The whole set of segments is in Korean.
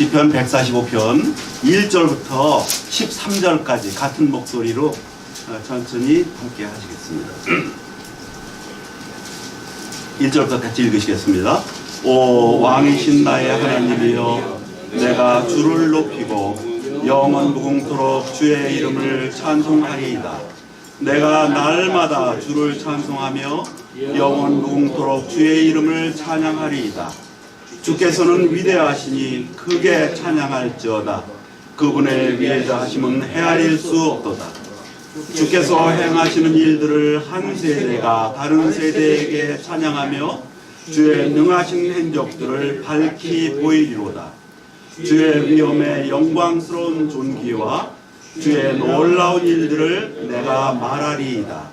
시편 145편 1절부터 13절까지 같은 목소리로 천천히 함께 하시겠습니다. 1절부터 같이 읽으시겠습니다. 오 왕이신 나의 하나님이여, 내가 주를 높이고 영원 무궁토록 주의 이름을 찬송하리이다. 내가 날마다 주를 찬송하며 영원 무궁토록 주의 이름을 찬양하리이다. 주께서는 위대하시니 크게 찬양할지어다. 그분의 위대하심은 헤아릴 수 없도다. 주께서 행하시는 일들을 한 세대가 다른 세대에게 찬양하며 주의 능하신 행적들을 밝히 보이리로다. 주의 위엄의 영광스러운 존귀와 주의 놀라운 일들을 내가 말하리이다.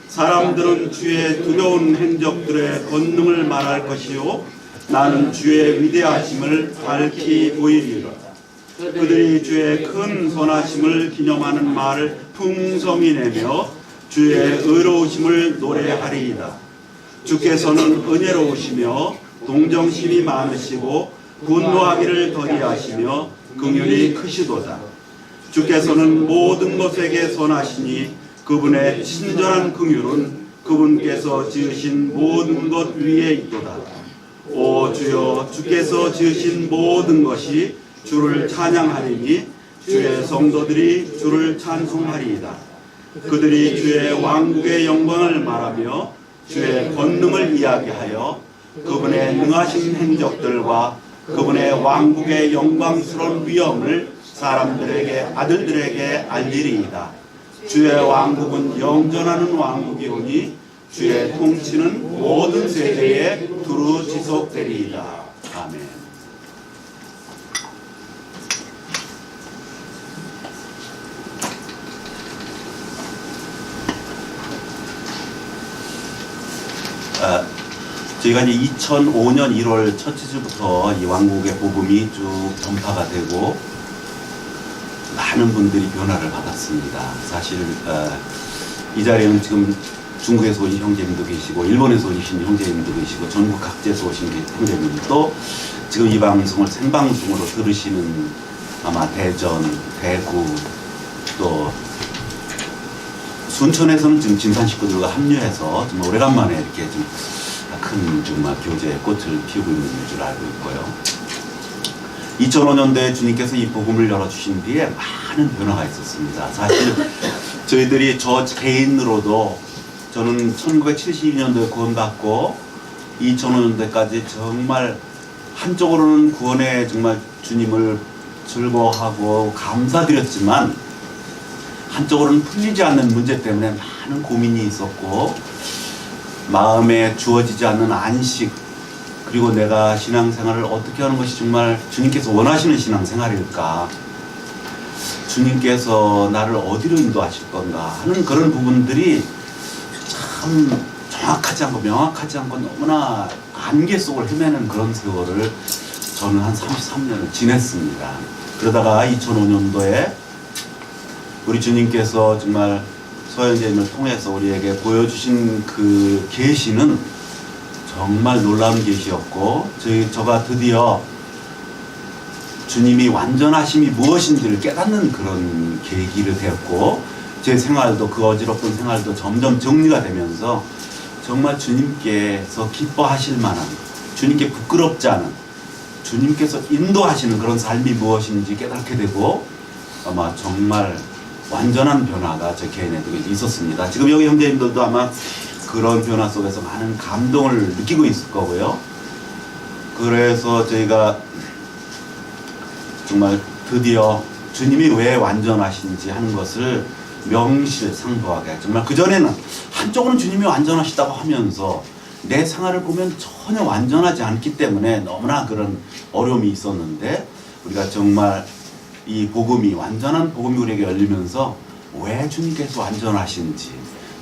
사람들은 주의 두려운 행적들의 권능을 말할 것이요, 나는 주의 위대하심을 밝히 보이리로다. 그들이 주의 큰 선하심을 기념하는 말을 풍성히 내며 주의 의로우심을 노래하리이다. 주께서는 은혜로우시며 동정심이 많으시고 분노하기를 더디하시며 긍휼이 크시도다. 주께서는 모든 것에게 선하시니 그분의 친절한 긍휼은 그분께서 지으신 모든 것 위에 있도다. 오 주여, 주께서 지으신 모든 것이 주를 찬양하리니 주의 성도들이 주를 찬송하리이다. 그들이 주의 왕국의 영광을 말하며 주의 권능을 이야기하여 그분의 능하신 행적들과 그분의 왕국의 영광스러운 위엄을 사람들에게, 아들들에게 알리리이다. 주의 왕국은 영전하는 왕국이오니 주의 통치는 모든 세대에 두루 지속되리이다. 아멘. 저희가 이제 2005년 1월 첫째 주부터 이 왕국의 복음이 쭉 전파가 되고 많은 분들이 변화를 받았습니다. 사실 이 자리에는 지금 중국에서 오신 형제님도 계시고 일본에서 오신 형제님도 계시고 전국 각지에서 오신 형제님도 지금 이 방송을 생방송으로 들으시는 아마 대전, 대구, 또 순천에서는 지금 진산 식구들과 합류해서 정말 오래간만에 이렇게 좀 큰 정말 교제의 꽃을 피우고 있는 줄 알고 있고요. 2005년도에 주님께서 이 복음을 열어주신 뒤에 많은 변화가 있었습니다. 사실 저희들이 저 개인으로도 저는 1972년도에 구원받고 2005년도까지 정말 한쪽으로는 구원에 정말 주님을 즐거워하고 감사드렸지만 한쪽으로는 풀리지 않는 문제 때문에 많은 고민이 있었고 마음에 주어지지 않는 안식, 그리고 내가 신앙생활을 어떻게 하는 것이 정말 주님께서 원하시는 신앙생활일까, 주님께서 나를 어디로 인도하실 건가 하는 그런 부분들이 참 정확하지 않고 명확하지 않고 너무나 안개 속을 헤매는 그런 세월을 저는 한 33년을 지냈습니다. 그러다가 2005년도에 우리 주님께서 정말 서현재님을 통해서 우리에게 보여주신 그 계시는 정말 놀라운 계시였고, 저가 드디어 주님이 완전하심이 무엇인지를 깨닫는 그런 계기를 되었고, 제 생활도, 그 어지럽던 생활도 점점 정리가 되면서 정말 주님께서 기뻐하실 만한, 주님께 부끄럽지 않은, 주님께서 인도하시는 그런 삶이 무엇인지 깨닫게 되고, 아마 정말 완전한 변화가 제 개인에도 있었습니다. 지금 여기 형제님들도 아마 그런 변화 속에서 많은 감동을 느끼고 있을 거고요. 그래서 저희가 정말 드디어 주님이 왜 완전하신지 하는 것을 명실상부하게, 정말 그전에는 한쪽은 주님이 완전하시다고 하면서 내 생활을 보면 전혀 완전하지 않기 때문에 너무나 그런 어려움이 있었는데, 우리가 정말 이 복음이, 완전한 복음이 우리에게 열리면서 왜 주님께서 완전하신지,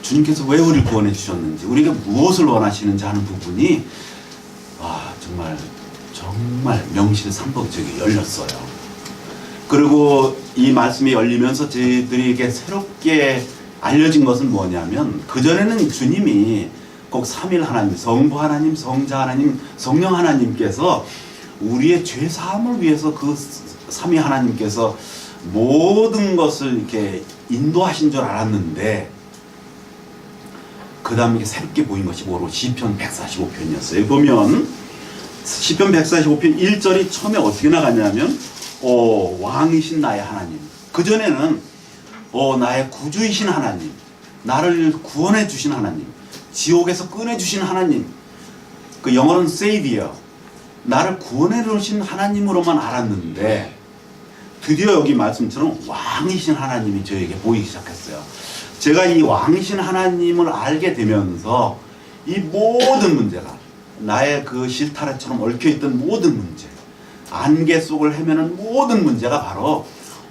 주님께서 왜 우리를 구원해 주셨는지, 우리가 무엇을 원하시는지 하는 부분이 정말 명실상부하게 열렸어요. 그리고 이 말씀이 열리면서 저희들에게 새롭게 알려진 것은 뭐냐면, 그전에는 주님이 꼭 삼일 하나님, 성부 하나님, 성자 하나님, 성령 하나님께서 우리의 죄 사함을 위해서 그 삼위 하나님께서 모든 것을 이렇게 인도하신 줄 알았는데, 그 다음에 새롭게 보인 것이 뭐로 시편 145편이었어요. 보면 시편 145편 1절이 처음에 어떻게 나가냐면 왕이신 나의 하나님, 그전에는 나의 구주이신 하나님, 나를 구원해 주신 하나님, 지옥에서 꺼내 주신 하나님, 그 영어로는 Savior, 나를 구원해 주신 하나님으로만 알았는데, 드디어 여기 말씀처럼 왕이신 하나님이 저에게 보이기 시작했어요. 제가 이 왕이신 하나님을 알게 되면서 이 모든 문제가, 나의 그 실타래처럼 얽혀있던 모든 문제, 안개 속을 헤매는 모든 문제가 바로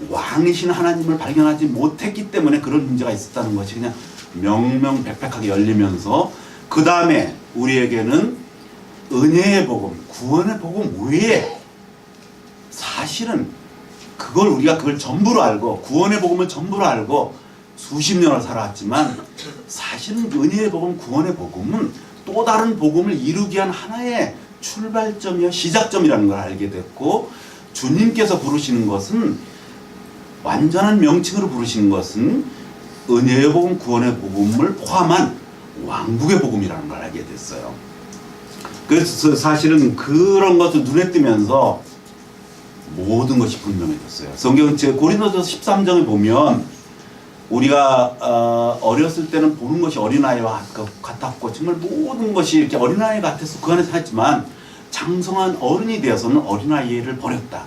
왕이신 하나님을 발견하지 못했기 때문에 그런 문제가 있었다는 것이 그냥 명명백백하게 열리면서, 그 다음에 우리에게는 은혜의 복음, 구원의 복음 외에 사실은 그걸 전부로 알고, 구원의 복음을 전부로 알고 수십 년을 살아왔지만, 사실은 은혜의 복음, 구원의 복음은 또 다른 복음을 이루기 위한 하나의 출발점이요 시작점이라는 걸 알게 됐고, 주님께서 부르시는 것은, 완전한 명칭으로 부르시는 것은 은혜의 복음, 구원의 복음을 포함한 왕국의 복음이라는 걸 알게 됐어요. 그래서 사실은 그런 것도 눈에 띄면서 모든 것이 분명해졌어요. 성경 고린도전서 13장에 보면, 우리가 어렸을 때는 보는 것이 어린아이와 같았고, 정말 모든 것이 이렇게 어린아이 같아서 그 안에서 했지만, 장성한 어른이 되어서는 어린아이를 버렸다.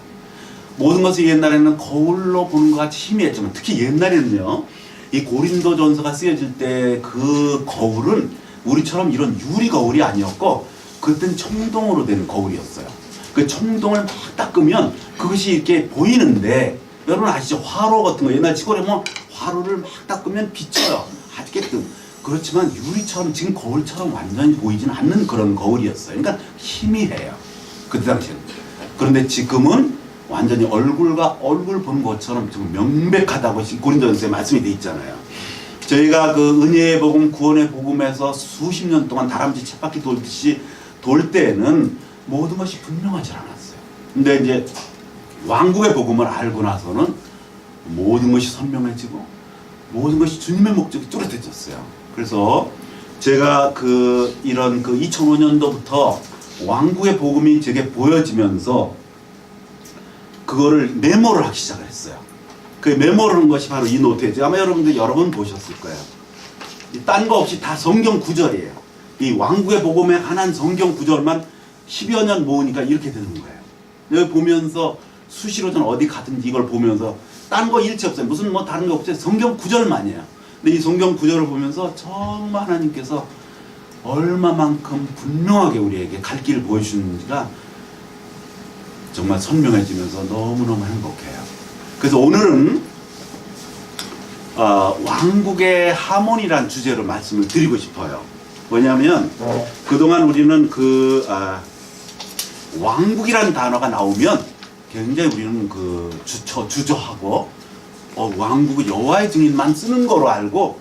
모든 것을 옛날에는 거울로 보는 것 같이 희미했지만, 특히 옛날에는요, 이 고린도전서가 쓰여질 때 그 거울은 우리처럼 이런 유리 거울이 아니었고, 그때는 청동으로 된 거울이었어요. 그 청동을 막 닦으면 그것이 이렇게 보이는데, 여러분 아시죠? 화로 같은 거, 옛날 시골에 뭐 화로를 막 닦으면 비쳐요. 아주 깨끗. 그렇지만 유리처럼, 지금 거울처럼 완전히 보이진 않는 그런 거울이었어요. 그러니까 희미해요. 그때 당시에는. 그런데 지금은 완전히 얼굴과 얼굴 보는 것처럼 좀 명백하다고 고린도전서에 말씀이 돼 있잖아요. 저희가 그 은혜의 복음, 구원의 복음에서 수십 년 동안 다람쥐 쳇바퀴 돌듯이 돌 때에는 모든 것이 분명하지 않았어요. 근데 이제 왕국의 복음을 알고 나서는 모든 것이 선명해지고, 모든 것이 주님의 목적이 뚜렷해졌어요. 그래서 제가 이런 2005년도부터 왕국의 복음이 제게 보여지면서 그거를 메모를 하기 시작을 했어요. 그 메모를 한 것이 바로 이 노트에, 아마 여러분들 여러 번 보셨을 거예요. 딴 거 없이 다 성경 구절이에요. 이 왕국의 복음에 관한 성경 구절만 10여 년 모으니까 이렇게 되는 거예요. 여기 보면서 수시로 전 어디 가든지 이걸 보면서 딴 거 일체 없어요. 무슨 뭐 다른 거 없어요. 성경 구절만이에요. 근데 이 성경 구절을 보면서 정말 하나님께서 얼마만큼 분명하게 우리에게 갈 길을 보여주는지가 정말 선명해지면서 너무너무 행복해요. 그래서 오늘은 왕국의 하모니란 주제로 말씀을 드리고 싶어요. 왜냐하면 그동안 우리는 왕국이라는 단어가 나오면 굉장히 우리는 주저하고, 왕국은 여호와의 증인만 쓰는 거로 알고,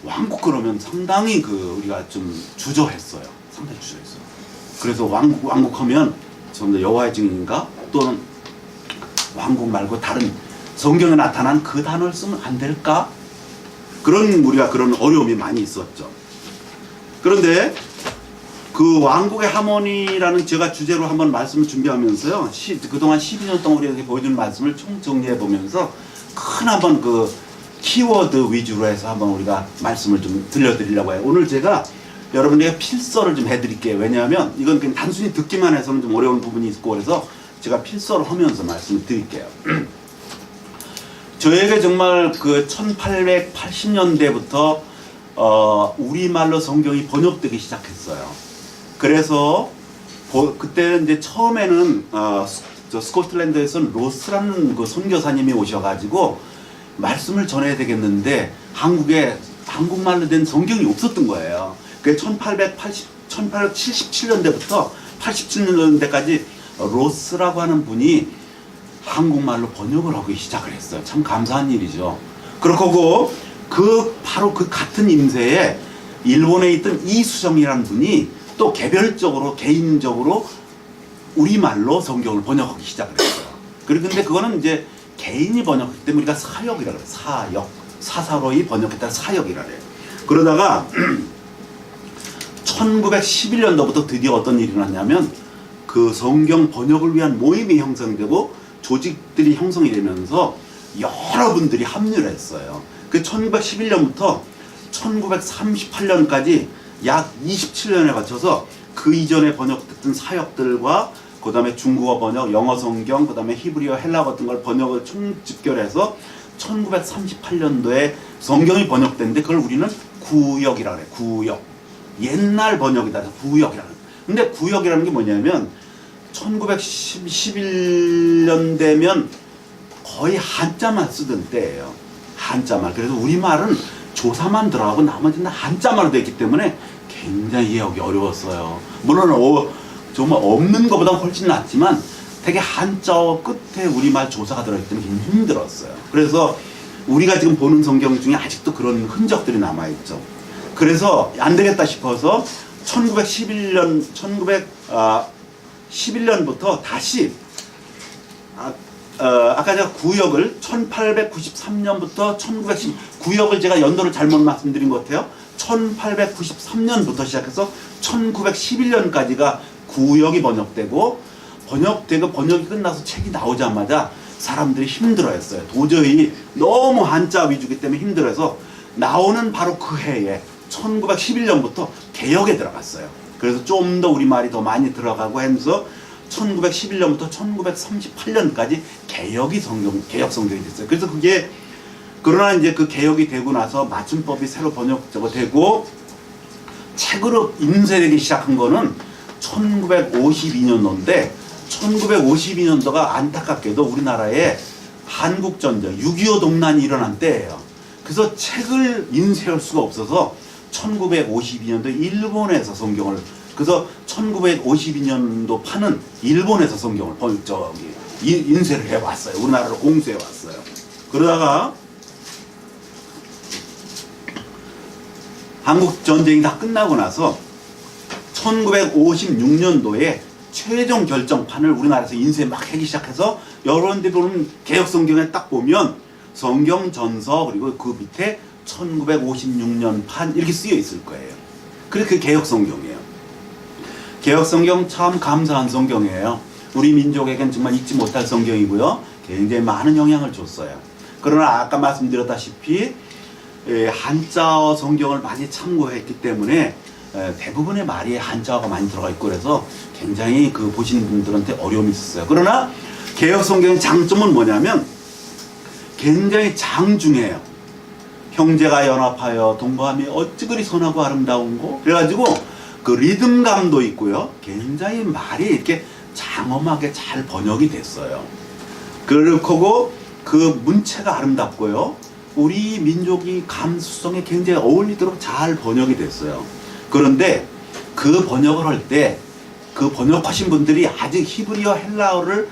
왕국 그러면 상당히 우리가 좀 주저했어요. 상당히 주저했어요. 그래서 왕국하면 좀 더 여호와의 증인인가, 또는 왕국 말고 다른 성경에 나타난 그 단어를 쓰면 안 될까? 우리가 그런 어려움이 많이 있었죠. 그런데 그 왕국의 하모니라는 제가 주제로 한번 말씀을 준비하면서요, 그동안 12년 동안 우리에게 보여준 말씀을 총 정리해 보면서 큰 한번 키워드 위주로 해서 한번 우리가 말씀을 좀 들려드리려고 해요. 오늘 제가 여러분에게 필서를 좀 해드릴게요. 왜냐하면 이건 그냥 단순히 듣기만 해서는 좀 어려운 부분이 있고, 그래서 제가 필서를 하면서 말씀을 드릴게요. 저에게 정말 1880년대부터 우리말로 성경이 번역되기 시작했어요. 그래서 그때는 이제 처음에는 스코틀랜드에서는 로스라는 선교사님이 오셔가지고 말씀을 전해야 되겠는데, 한국말로 된 성경이 없었던 거예요. 그래서 1877년대부터 87년대까지 로스라고 하는 분이 한국말로 번역을 하기 시작을 했어요. 참 감사한 일이죠. 그렇고 바로 그 같은 임세에 일본에 있던 이수정이라는 분이 또 개별적으로, 개인적으로 우리말로 성경을 번역하기 시작을 했어요. 그런데 그거는 이제 개인이 번역했기 때문에 우리가 사역이라 그래요. 사역. 사사로이 번역했다 사역이라 그래요. 그러다가 1911년도부터 드디어 어떤 일이 일어났냐면 그 성경 번역을 위한 모임이 형성되고 조직들이 형성이 되면서 여러분들이 합류를 했어요. 그 1911년부터 1938년까지 약 27년에 걸쳐서 그 이전에 번역됐던 사역들과 그 다음에 중국어 번역, 영어 성경, 그 다음에 히브리어, 헬라 같은 걸 번역을 총집결해서 1938년도에 성경이 번역됐는데 그걸 우리는 구역이라 그래. 구역. 옛날 번역이다. 구역이라는. 근데 구역이라는 게 뭐냐면 1911년 되면 거의 한자만 쓰던 때예요. 한자만. 그래서 우리말은 조사만 들어가고 나머지는 한자말로 되어 있기 때문에 굉장히 이해하기 어려웠어요. 물론 정말 없는 것보다 훨씬 낫지만 되게 한자어 끝에 우리말 조사가 들어있기 때문에 굉장히 힘들었어요. 그래서 우리가 지금 보는 성경 중에 아직도 그런 흔적들이 남아있죠. 그래서 안 되겠다 싶어서 1911년부터 다시 아까 제가 구역을 1893년부터 구역을 제가 연도를 잘못 말씀드린 것 같아요. 1893년부터 시작해서 1911년까지가 구역이 번역되고 번역이 끝나서 책이 나오자마자 사람들이 힘들어했어요. 도저히 너무 한자 위주기 때문에 힘들어서 나오는 바로 그 해에 1911년부터 개역에 들어갔어요. 그래서 좀 더 우리말이 더 많이 들어가고 하면서 1911년부터 1938년까지 개역 성경이 됐어요. 그래서 그러나 이제 그 개역이 되고 나서 맞춤법이 새로 되고 책으로 인쇄되기 시작한 거는 1952년도인데 1952년도가 안타깝게도 우리나라에 한국전쟁, 6.25 동란이 일어난 때예요. 그래서 책을 인쇄할 수가 없어서 1952년도 일본에서 성경을 그래서 1952년도 판은 일본에서 성경을 인쇄를 해왔어요. 우리나라로 공수해왔어요. 그러다가 한국전쟁이 다 끝나고 나서 1956년도에 최종 결정판을 우리나라에서 인쇄 막 하기 시작해서 여러분들이 보면 개역성경에 딱 보면 성경전서 그리고 그 밑에 1956년 판 이렇게 쓰여 있을 거예요. 그게 그 개역성경이에요. 개역성경 참 감사한 성경이에요. 우리 민족에겐 정말 잊지 못할 성경이고요. 굉장히 많은 영향을 줬어요. 그러나 아까 말씀드렸다시피 한자어 성경을 많이 참고했기 때문에 대부분의 말이 한자어가 많이 들어가 있고 그래서 굉장히 그 보시는 분들한테 어려움이 있었어요. 그러나 개역성경의 장점은 뭐냐면 굉장히 장중해요. 형제가 연합하여 동거함이 어찌 그리 선하고 아름다운고 그래가지고 그 리듬감도 있고요. 굉장히 말이 이렇게 장엄하게 잘 번역이 됐어요. 그리고 그 문체가 아름답고요. 우리 민족이 감수성에 굉장히 어울리도록 잘 번역이 됐어요. 그런데 그 번역을 할 때 그 번역하신 분들이 아직 히브리어 헬라어를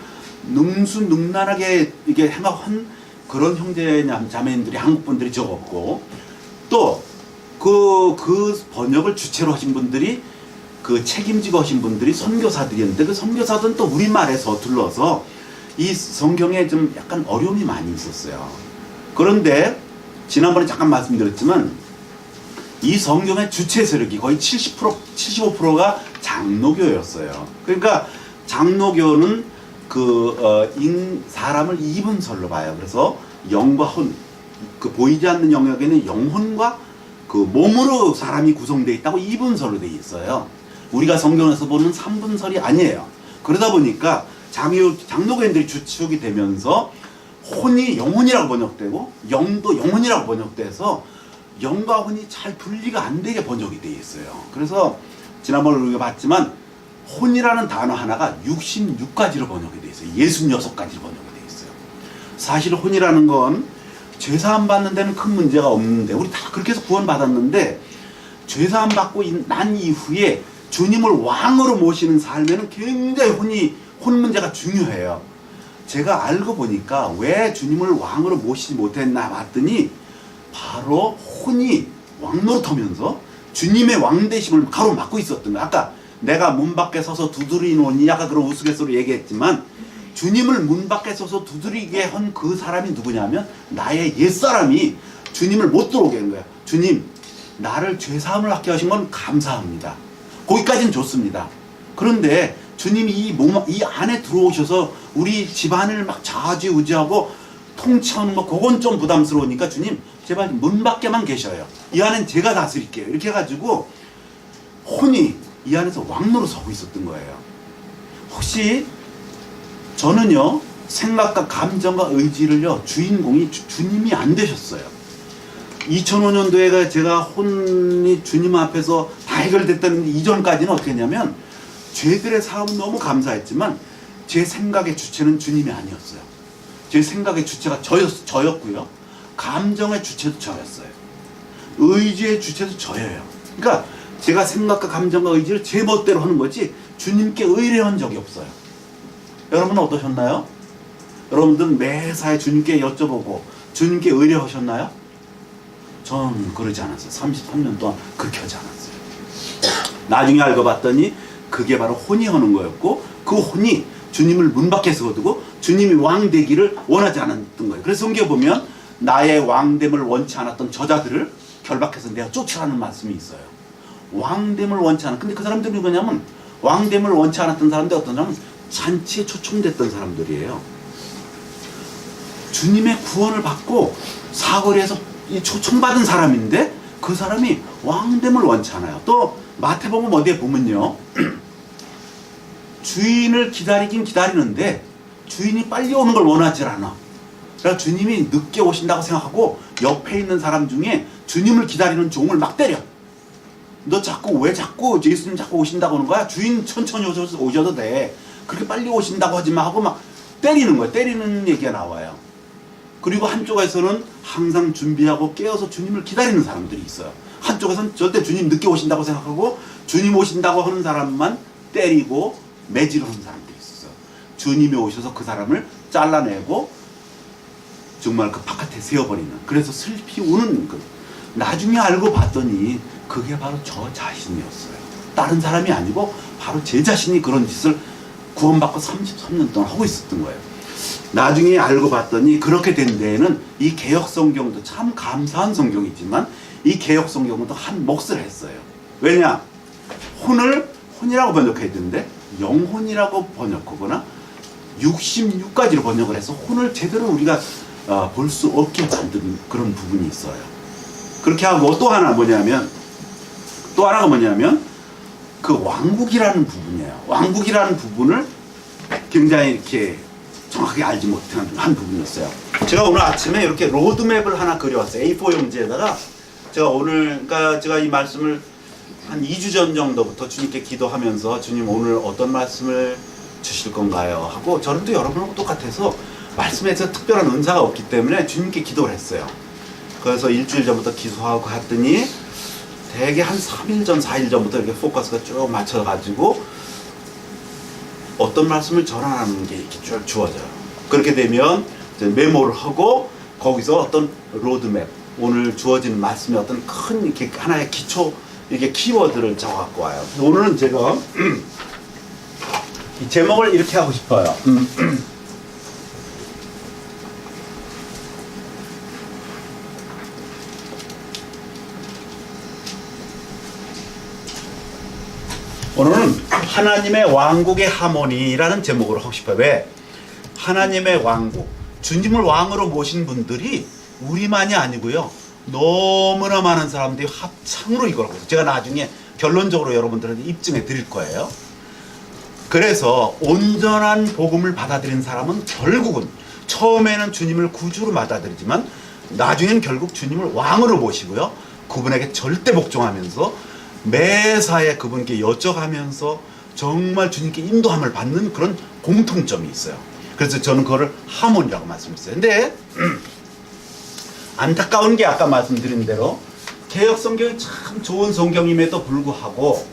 능수능란하게 이게 해석한 그런 형제 자매님들이 한국 분들이 적었고 또 그 번역을 주체로 하신 분들이 그 책임지고 하신 분들이 선교사들이었는데 그 선교사들은 또 우리말에 서툴러서 이 성경에 좀 약간 어려움이 많이 있었어요. 그런데 지난번에 잠깐 말씀드렸지만 이 성경의 주체 세력이 거의 75%가 장로교였어요. 그러니까 장로교는 사람을 이분설로 봐요. 그래서 영과 혼, 그 보이지 않는 영역에는 영혼과 그 몸으로 사람이 구성되어 있다고 이분설로 되어 있어요. 우리가 성경에서 보는 삼분설이 아니에요. 그러다 보니까 장로교인들이 주축이 되면서 혼이 영혼이라고 번역되고 영도 영혼이라고 번역돼서 영과 혼이 잘 분리가 안 되게 번역이 되어 있어요. 그래서 지난번에 우리가 봤지만 혼이라는 단어 하나가 66가지로 번역이 되어 있어요. 66가지로 번역이 되어 있어요. 사실 혼이라는 건 죄사함 받는 데는 큰 문제가 없는데 우리 다 그렇게 해서 구원받았는데 죄사함 받고 난 이후에 주님을 왕으로 모시는 삶에는 굉장히 혼 문제가 중요해요. 제가 알고 보니까 왜 주님을 왕으로 모시지 못했나 봤더니 바로 혼이 왕노릇하면서 주님의 왕되심을 가로막고 있었던 거예요. 아까 내가 문 밖에 서서 두드리노니 아까 그런 우스갯소리 얘기했지만 주님을 문 밖에 서서 두드리게 한 그 사람이 누구냐면 나의 옛사람이 주님을 못 들어오게 한 거야. 주님, 나를 죄사함을 받게 하신 건 감사합니다. 거기까지는 좋습니다. 그런데 주님이 이 안에 들어오셔서 우리 집안을 막 좌지우지하고 통치하는 거 그건 좀 부담스러우니까 주님 제발 문 밖에만 계셔요. 이 안엔 제가 다스릴게요. 이렇게 해가지고 혼이 이 안에서 왕노로 서고 있었던 거예요. 혹시 저는요 생각과 감정과 의지를요 주인공이 주님이 안 되셨어요. 2005년도에 제가 혼이 주님 앞에서 다 해결됐다는 이전까지는 어떻게 했냐면 죄들의 사함은 너무 감사했지만 제 생각의 주체는 주님이 아니었어요. 제 생각의 주체가 저였고요. 감정의 주체도 저였어요. 의지의 주체도 저예요. 그러니까 제가 생각과 감정과 의지를 제 멋대로 하는 거지 주님께 의뢰한 적이 없어요. 여러분은 어떠셨나요? 여러분들은 매사에 주님께 여쭤보고 주님께 의뢰하셨나요? 전 그러지 않았어요. 33년 동안 그렇게 하지 않았어요. 나중에 알고 봤더니 그게 바로 혼이 하는 거였고 그 혼이 주님을 문 밖에 세워두고 주님이 왕 되기를 원하지 않았던 거예요. 그래서 성경에 보면 나의 왕됨을 원치 않았던 저자들을 결박해서 내가 쫓아라는 말씀이 있어요. 왕됨을 원치 않았. 근데 그 사람들이 뭐냐면 왕됨을 원치 않았던 사람들 어떤 사람은 잔치에 초청됐던 사람들이에요. 주님의 구원을 받고 사거리에서 초청받은 사람인데 그 사람이 왕됨을 원치 않아요. 또 마태복음 어디에 보면요 주인을 기다리긴 기다리는데 주인이 빨리 오는 걸 원하지 않아. 그래서 주님이 늦게 오신다고 생각하고 옆에 있는 사람 중에 주님을 기다리는 종을 막 때려. 너 왜 자꾸 예수님 자꾸 오신다고 하는 거야? 주인 천천히 오셔도 돼. 그렇게 빨리 오신다고 하지 마 하고 막 때리는 거야. 때리는 얘기가 나와요. 그리고 한쪽에서는 항상 준비하고 깨어서 주님을 기다리는 사람들이 있어요. 한쪽에서는 절대 주님 늦게 오신다고 생각하고 주님 오신다고 하는 사람만 때리고 매질하는 사람들이 있어요. 주님이 오셔서 그 사람을 잘라내고 정말 그 바깥에 세워버리는. 그래서 슬피 우는 그. 나중에 알고 봤더니 그게 바로 저 자신이었어요. 다른 사람이 아니고 바로 제 자신이 그런 짓을 구원받고 33년 동안 하고 있었던 거예요. 나중에 알고 봤더니 그렇게 된 데에는 이 개역 성경도 참 감사한 성경이지만 이 개역 성경은 또 한 몫을 했어요. 왜냐? 혼이라고 번역해야 되는데 영혼이라고 번역하거나 66가지로 번역을 해서 혼을 제대로 우리가 볼 수 없게 만든 그런 부분이 있어요. 그렇게 하고 또 하나가 뭐냐면 그 왕국이라는 부분이에요. 왕국이라는 부분을 굉장히 이렇게 정확하게 알지 못한 한 부분이었어요. 제가 오늘 아침에 이렇게 로드맵을 하나 그려왔어요. A4 용지에다가 제가 오늘 그러니까 제가 이 말씀을 한 2주 전 정도부터 주님께 기도하면서 주님 오늘 어떤 말씀을 주실 건가요? 하고 저는 또 여러분하고 똑같아서 말씀에서 특별한 은사가 없기 때문에 주님께 기도를 했어요. 그래서 일주일 전부터 기도하고 갔더니 대개 한 3일 전, 4일 전부터 이렇게 포커스가 쭉 맞춰가지고 어떤 말씀을 전하는 게 이렇게 쭉 주어져요. 그렇게 되면 이제 메모를 하고 거기서 어떤 로드맵, 오늘 주어진 말씀의 어떤 큰 이렇게 하나의 기초, 이렇게 키워드를 적어갖고 와요. 오늘은 제가 이 제목을 이렇게 하고 싶어요. 오늘은 하나님의 왕국의 하모니라는 제목으로 하고 싶어요. 왜? 하나님의 왕국, 주님을 왕으로 모신 분들이 우리만이 아니고요, 너무나 많은 사람들이 합창으로 이걸 하고 있어요. 제가 나중에 결론적으로 여러분들한테 입증해 드릴 거예요. 그래서 온전한 복음을 받아들인 사람은 결국은 처음에는 주님을 구주로 받아들이지만 나중에는 결국 주님을 왕으로 모시고요, 그분에게 절대 복종하면서 매사에 그분께 여쭤가면서 정말 주님께 인도함을 받는 그런 공통점이 있어요. 그래서 저는 그거를 하모니라고 말씀했어요. 근데 안타까운 게 아까 말씀드린 대로 개역 성경이 참 좋은 성경임에도 불구하고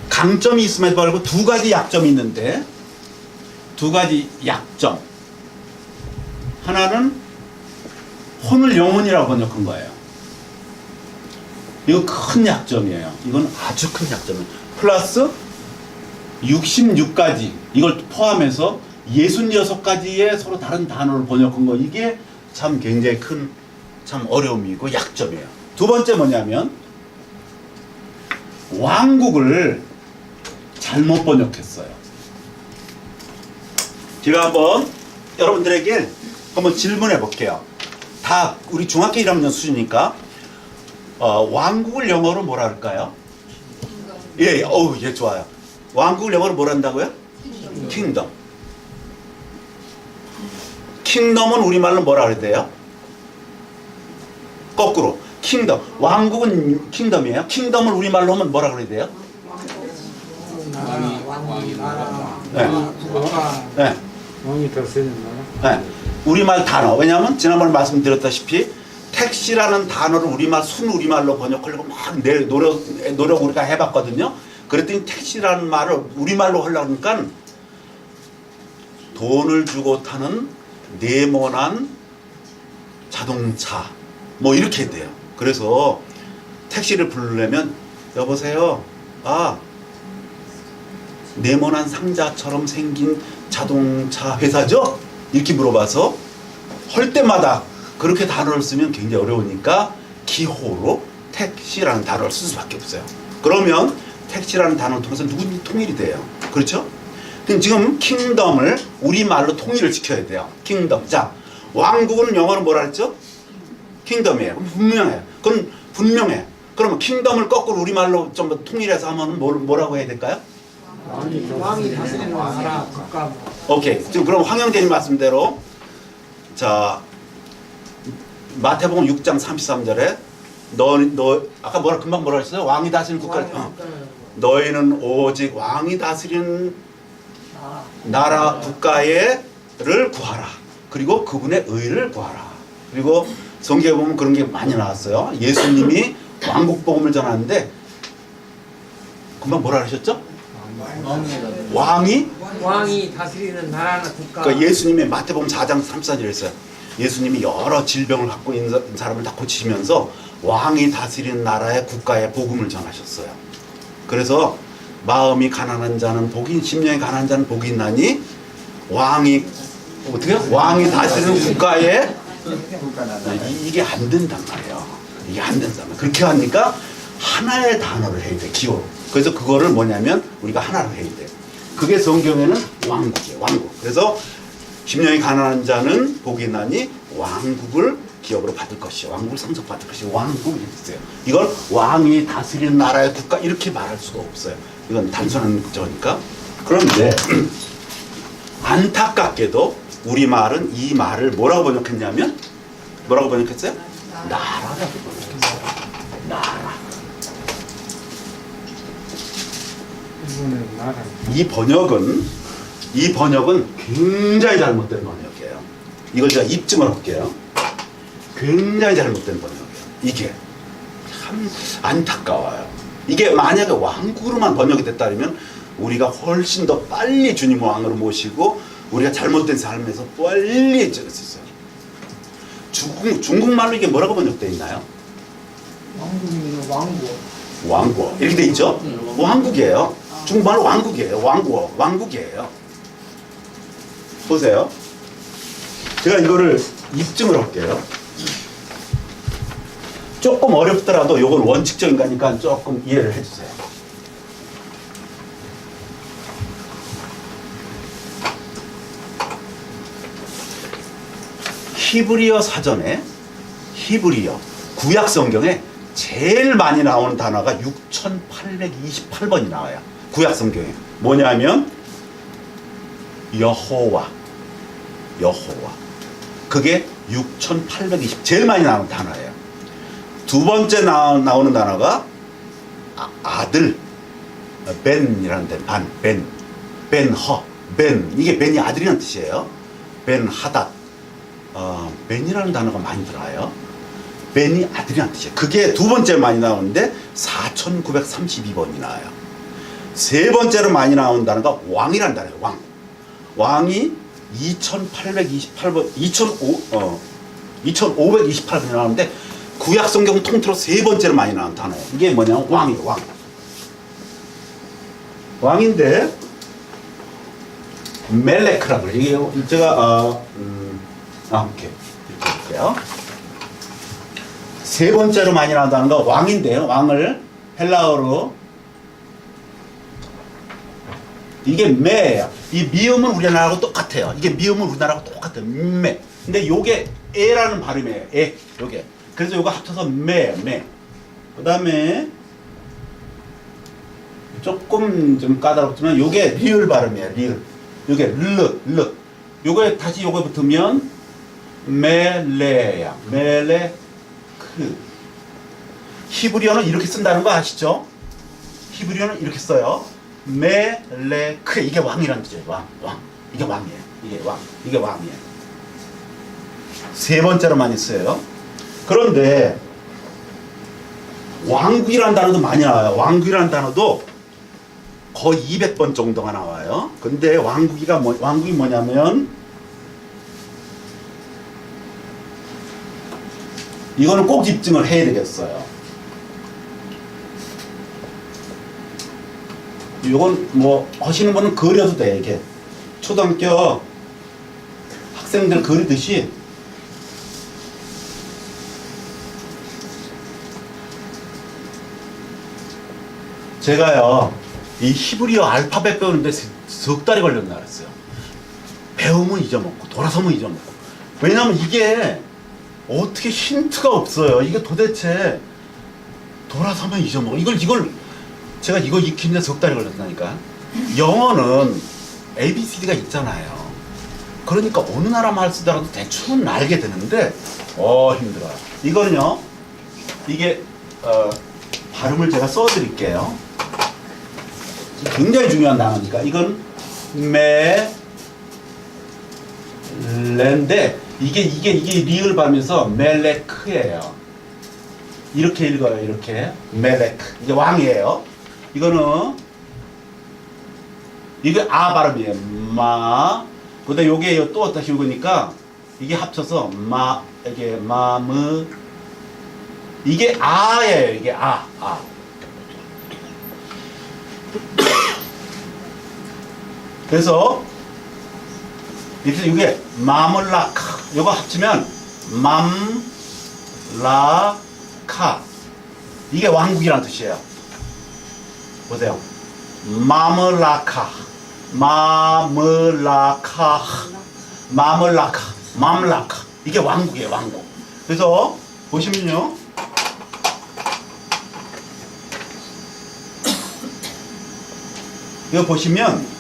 강점이 있음에도 불구하고 두 가지 약점이 있는데, 두 가지 약점. 하나는 혼을 영혼이라고 번역한 거예요. 이거 큰 약점이에요. 이건 아주 큰 약점이에요. 플러스 66가지 이걸 포함해서 66가지의 서로 다른 단어를 번역한 거, 이게 참 굉장히 큰 참 어려움이고 약점이에요. 두 번째 뭐냐면 왕국을 잘못 번역했어요. 제가 한번 여러분들에게 한번 질문해 볼게요. 다 우리 중학교 1학년 수준이니까 왕국을 영어로 뭐라 할까요? 예, 예, 좋아요. 왕국을 영어로 뭐라 한다고요? 킹덤. 킹덤은 우리말로 뭐라 그래야 돼요? 거꾸로. 킹덤. 왕국은 킹덤이에요. 킹덤을 우리말로 하면 뭐라 그래야 돼요? 왕이 나라. 네. 네. 왕이 다스리는 나라. 네. 우리말 단어. 왜냐하면 지난번에 말씀드렸다시피 택시라는 단어를 우리말 순 우리말로 번역하려고 막 노력 우리가 해봤거든요. 그랬더니 택시라는 말을 우리말로 하려고 하니까 돈을 주고 타는 네모난 자동차 뭐 이렇게 돼요. 그래서 택시를 부르려면 여보세요. 아, 네모난 상자처럼 생긴 자동차 회사죠? 이렇게 물어봐서 할 때마다 그렇게 단어를 쓰면 굉장히 어려우니까 기호로 택시라는 단어를 쓸 수밖에 없어요. 그러면 택시라는 단어를 통해서 누구든지 통일이 돼요. 그렇죠? 그럼 지금 킹덤을 우리말로 통일을 시켜야 돼요. 킹덤. 자, 왕국은 영어로 뭐라 했죠? 킹덤이에요. 그럼 분명해요. 그럼 분명해. 그러면 킹덤을 거꾸로 우리말로 좀 더 통일해서 하면 뭐라고 해야 될까요? 왕이 다스리는 나라 국가. 오케이. 지금 그럼 황영재님 말씀대로 자 마태복음 6장 33절에 너 아까 금방 뭐라 했어요? 왕이 다스리는 국가. 너희는 오직 왕이 다스리는 나라 국가를 구하라. 그리고 그분의 의를 구하라. 그리고 성경에 보면 그런 게 많이 나왔어요. 예수님이 왕국 복음을 전하는데 금방 뭐라 하셨죠? 왕이 다스리는 나라나 국가. 그러니까 예수님의 마태복음 4장 34절에 있어요. 예수님이 여러 질병을 갖고 있는 사람을 다 고치시면서 왕이 다스리는 나라의 국가의 복음을 전하셨어요. 그래서 마음이 가난한 자는 복이, 심령이 가난한 자는 복이 있나니 왕이 다스리는 국가에 이게 안 된단 말이에요. 이게 안 된단 말이에요. 그렇게 하니까 하나의 단어를 해야 돼, 기호로. 그래서 그거를 뭐냐면 우리가 하나로 해야 돼. 그게 성경에는 왕국이에요. 왕국. 그래서 심령이 가난한 자는 복이 있나니 왕국을 기업으로 받을 것이요. 왕국을 상속받을 것이요. 왕국 이렇게 있어요. 이걸 왕이 다스리는 나라의 국가 이렇게 말할 수가 없어요. 이건 단순한 저니까. 그런데 안타깝게도 우리말은 이 말을 뭐라고 번역했냐면 뭐라고 번역했어요? 나라라고 번역했어요. 나라. 이 번역은 굉장히 잘못된 번역이에요. 이걸 제가 입증을 할게요. 굉장히 잘못된 번역이에요. 이게 참 안타까워요. 이게 만약에 왕국으로만 번역이 됐다면 우리가 훨씬 더 빨리 주님 왕으로 모시고 우리가 잘못된 삶에서 빨리 쩔 수 있어요. 중국말로 이게 뭐라고 번역되어 있나요? 왕국이면 왕국. 왕국 이렇게 돼 있죠? 왕국이에요. 중국말로 왕국이에요. 왕국이에요. 보세요. 제가 이거를 입증을 할게요. 조금 어렵더라도 이건 원칙적인 거니까 조금 이해를 해주세요. 히브리어 사전에 히브리어 구약 성경에 제일 많이 나오는 단어가 6828번이 나와요. 구약 성경에 뭐냐면 여호와. 그게 6820 제일 많이 나오는 단어예요. 두 번째 나오는 단어가 아들 벤이라는 단어. 벤 이게 벤이 아들이라는 뜻이에요. 벤 하닷 벤이라는 단어가 많이 들어와요. 벤이 아들이라는 뜻이에요. 그게 두 번째 많이 나오는데 4932번이 나와요. 세 번째로 많이 나오는 단어가 왕이라는 단어예요. 왕이 2828번 2528번이 나오는데 구약 성경 통틀어 세 번째로 많이 나온 단어예요. 이게 뭐냐면 왕이에요. 왕. 왕인데 멜레크라고 그래요. 이게 제가 이렇게 할게요. 세 번째로 많이 나온다는 거 왕인데요. 왕을 헬라어로 이게 메예요. 이 미음은 우리나라하고 똑같아요. 이게 미음은 우리나라하고 똑같아요. 메. 근데 요게 에라는 발음이에요. 에. 요게. 그래서 요거 합쳐서 메. 그 다음에 조금 좀 까다롭지만 요게 리을 발음이에요. 리을. 요게 르. 요거에 다시 요거 붙으면 멜레야. 멜레크. 히브리어는 이렇게 쓴다는 거 아시죠? 히브리어는 이렇게 써요. 멜레크. 이게 왕이라는 뜻이에요. 왕. 이게 왕이에요. 이게 왕이에요. 세 번째로 많이 써요. 그런데 왕국이라는 단어도 많이 나와요. 왕국이라는 단어도 거의 200번 정도가 나와요. 근데 왕국이 뭐냐면 이거는 꼭 입증을 해야 되겠어요. 이건 뭐 하시는 분은 그려도 돼. 이게 초등학교 학생들 그리듯이 제가요 이 히브리어 알파벳 배우는데 석 달이 걸렸나 그랬어요. 배우면 잊어먹고 돌아서면 잊어먹고. 왜냐면 이게 어떻게 힌트가 없어요. 이게 도대체 돌아서면 잊어먹어. 이걸 제가 이거 익히는데 석 달이 걸렸다니까. 영어는 ABCD가 있잖아요. 그러니까 어느 나라 말 쓰더라도 대충은 알게 되는데 힘들어요. 이거는요 이게 발음을 제가 써드릴게요. 굉장히 중요한 단어니까. 이건 멜레인데 이게 리을 발음에서 멜레크예요. 이렇게 읽어요. 이렇게 멜레크. 이게 왕이에요. 이거는 이게 아 발음이에요. 마. 근데 요게 또 다시 읽으니까 이게 합쳐서 이게 마무. 이게 아예요. 이게 아. 그래서 이게 마물라카. 요거 합치면 맘라카. 이게 왕국이라는 뜻이에요. 보세요. 마물라카. 맘라카. 이게 왕국이에요. 왕국. 그래서 보시면요. 이거 보시면